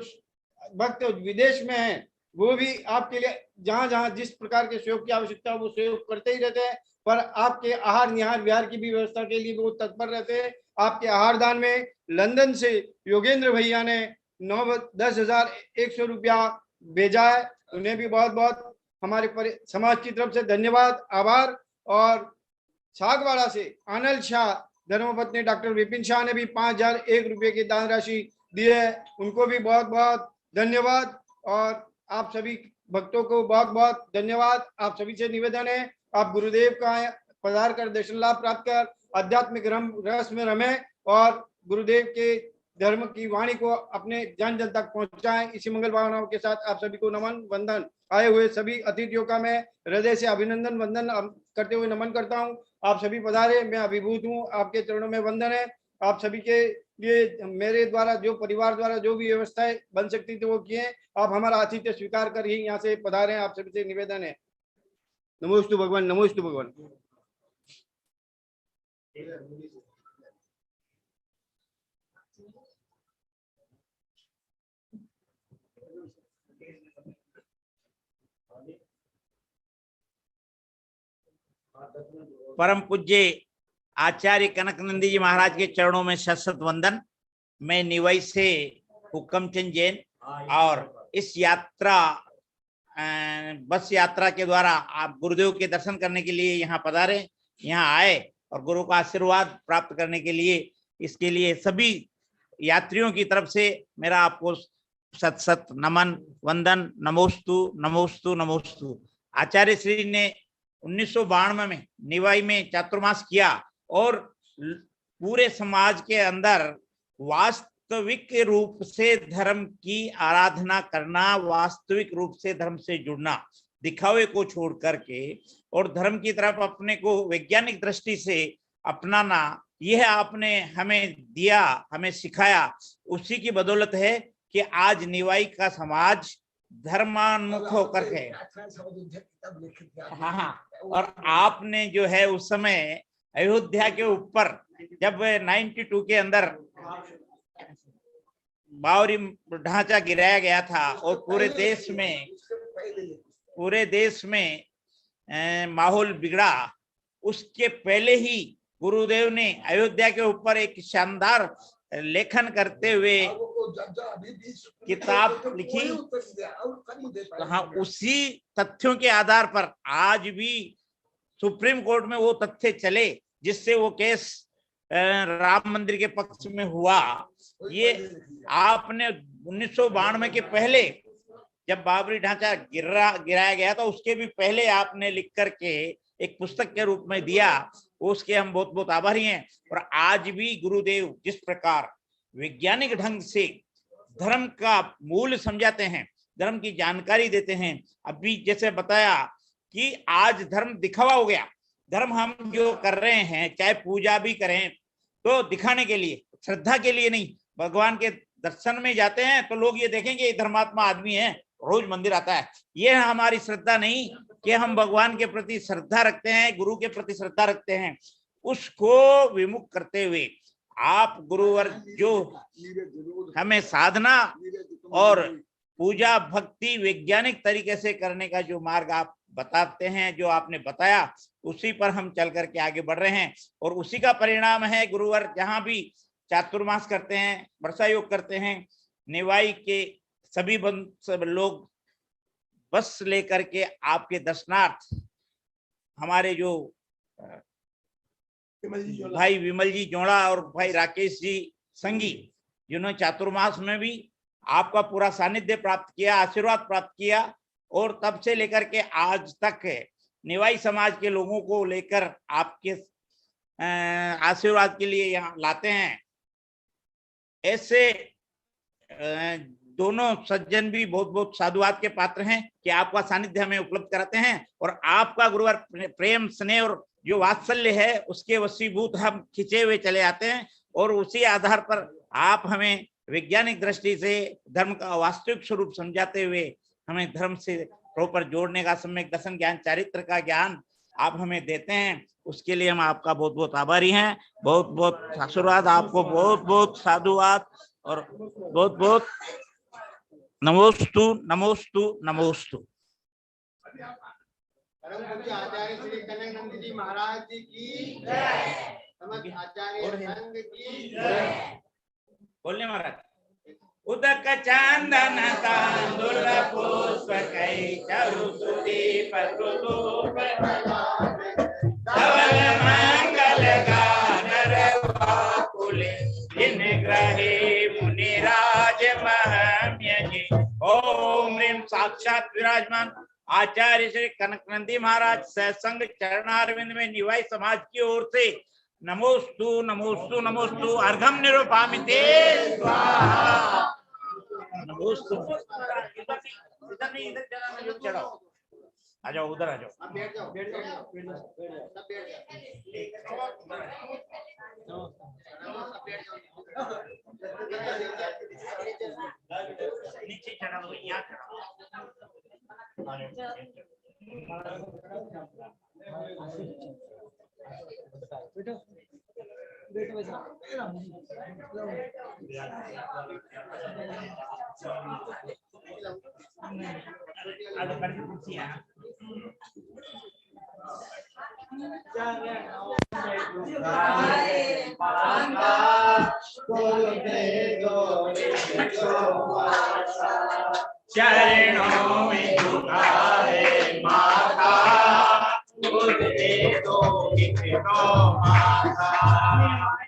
भक्त विदेश में हैं वो भी आपके लिए जहां जहां जिस प्रकार के सहयोग की आवश्यकता है वो सहयोग करते ही रहते हैं, पर आपके आहार निहार विहार की भी व्यवस्था के लिए वो तत्पर रहते हैं। आपके आहार दान में लंदन से योगेंद्र भैया ने 10,100 रुपया भेजा है, उन्हें भी बहुत बहुत हमारे समाज की तरफ से धन्यवाद आभार। और सागवाड़ा से आनंद शाह धर्मपत्नी डॉक्टर विपिन शाह ने भी 5,001 रुपये की दान राशि दी है, उनको भी बहुत बहुत धन्यवाद। और आप सभी भक्तों को बहुत बहुत धन्यवाद। आप सभी से निवेदन है आप गुरुदेव का पधार कर दर्शन लाभ प्राप्त कर आध्यात्मिक रस में रमे और गुरुदेव के धर्म की वाणी को अपने जन जन तक पहुंचाएं। इसी मंगल भावनाओं के साथ आप सभी को नमन वंदन। आए हुए सभी अतिथियों का मैं हृदय से अभिनंदन वंदन करते हुए नमन करता हूं। आप सभी पधारे, मैं अभिभूत हूं, आपके चरणों में वंदन है। आप सभी के लिए मेरे द्वारा जो परिवार द्वारा जो भी व्यवस्थाएं बन सकती थी वो किए। आप हमारा आतिथ्य स्वीकार कर ही यहाँ से पधारे, आप सभी से निवेदन है। नमोस्तु भगवान, नमोस्तु भगवान। परम पूज्य आचार्य कनकनंदी जी महाराज के चरणों में शत वंदन। मैं निवाई से हुक्मचंद जैन और इस यात्रा बस यात्रा के द्वारा आप गुरुदेव के दर्शन करने के लिए यहाँ पधारे, यहाँ आए और गुरु का आशीर्वाद प्राप्त करने के लिए, इसके लिए सभी यात्रियों की तरफ से मेरा आपको सत सत नमन वंदन। नमोस्तु नमोस्तु नमोस्तु। आचार्य श्री ने 1992 में निवाई में चातुर्मास किया और पूरे समाज के अंदर वास्तविक रूप से धर्म की आराधना करना, वास्तविक रूप से धर्म से जुड़ना, दिखावे को छोड़ करके और धर्म की तरफ अपने को वैज्ञानिक दृष्टि से अपनाना, यह आपने हमें दिया, हमें सिखाया। उसी की बदौलत है कि आज निवाई का समाज धर्मान्मुख होकर के, हाँ, और आपने जो है उस समय अयोध्या के ऊपर जब 92 के अंदर बावरी ढांचा गिराया गया था और पूरे देश में माहौल बिगड़ा, उसके पहले ही गुरुदेव ने अयोध्या के ऊपर एक शानदार लेखन करते हुए किताब लिखी। हाँ, उसी तथ्यों के आधार पर आज भी सुप्रीम कोर्ट में वो तथ्य चले जिससे वो केस राम मंदिर के पक्ष में हुआ। ये आपने 1992 के पहले जब बाबरी ढांचा गिराया गया था उसके भी पहले आपने लिख करके एक पुस्तक के रूप में दिया, उसके हम बहुत बहुत आभारी हैं। और आज भी गुरुदेव जिस प्रकार वैज्ञानिक ढंग से धर्म का मूल समझाते हैं, धर्म की जानकारी देते हैं, अभी जैसे बताया कि आज धर्म दिखावा हो गया। धर्म हम जो कर रहे हैं, चाहे पूजा भी करें तो दिखाने के लिए, श्रद्धा के लिए नहीं। भगवान के दर्शन में जाते हैं तो लोग ये देखेंगे ये धर्मात्मा आदमी है, रोज मंदिर आता है। ये हमारी श्रद्धा नहीं कि हम भगवान के प्रति श्रद्धा रखते हैं, गुरु के प्रति श्रद्धा रखते हैं। उसको विमुख करते हुए आप गुरुवर जो हमें साधना और पूजा भक्ति वैज्ञानिक तरीके से करने का जो मार्ग आप बताते हैं, जो आपने बताया, उसी पर हम चल करके आगे बढ़ रहे हैं। और उसी का परिणाम है गुरुवर जहां भी चातुर्मास करते हैं, वर्षा योग करते हैं, निवाई के सब लोग बस लेकर के आपके दर्शनार्थ हमारे जो भाई विमल जी जोड़ा और भाई राकेश जी संगी, जिन्होंने चातुर्मास में भी आपका पूरा सानिध्य प्राप्त किया, आशीर्वाद प्राप्त किया, और तब से लेकर के आज तक निवाई समाज के लोगों को लेकर आपके आशीर्वाद के लिए यहाँ लाते हैं। ऐसे दोनों सज्जन भी बहुत बहुत साधुवाद के पात्र हैं कि आपका सानिध्य हमें उपलब्ध कराते हैं। और आपका गुरुवर प्रेम स्नेह और जो वात्सल्य है उसके वशीभूत हम खिंचे हुए चले आते हैं। और उसी आधार पर आप हमें वैज्ञानिक दृष्टि से धर्म का वास्तविक स्वरूप समझाते हुए हमें धर्म से प्रॉपर जोड़ने का, सम्यक दर्शन ज्ञान, चारित्र का ज्ञान आप हमें देते हैं, उसके लिए हम आपका बहुत बहुत आभारी हैं। बहुत बहुत आशीर्वाद आपको, बहुत बहुत साधुवाद और बहुत बहुत नमोस्तु नमोस्तु नमोस्तु। परम पूज्य आचार्य श्री कनकानंद जी महाराज जी की जय। समस्त आचार्य संघ की जय। बोलने महाराज। उदक चंदन तांदुल पुष्प कई चारु सुदीप सुधूप धवल मंगल गान रवाकुले जिन ग्रहे मुनिराज महम्य जी। ओम ह्रीं साक्षात विराजमान आचार्य श्री कनकानंदी महाराज सत्संग चरणारविंद में निवाई समाज की ओर से नमोस्तु नमोस्तु नमोस्तु अर्घम निरूपामिते स्वाहा। नमोस्तु। इधर नहीं, इधर चढ़ाओ, आ जाओ, उधर आ जाओ। बैठ जाओ, बैठ जाओ, बैठ जाओ, सब बैठ जाओ। नीचे चढ़ाओ, यहाँ चढ़ाओ। चरणों में झुकाए माथा, खुद दे दो माथा।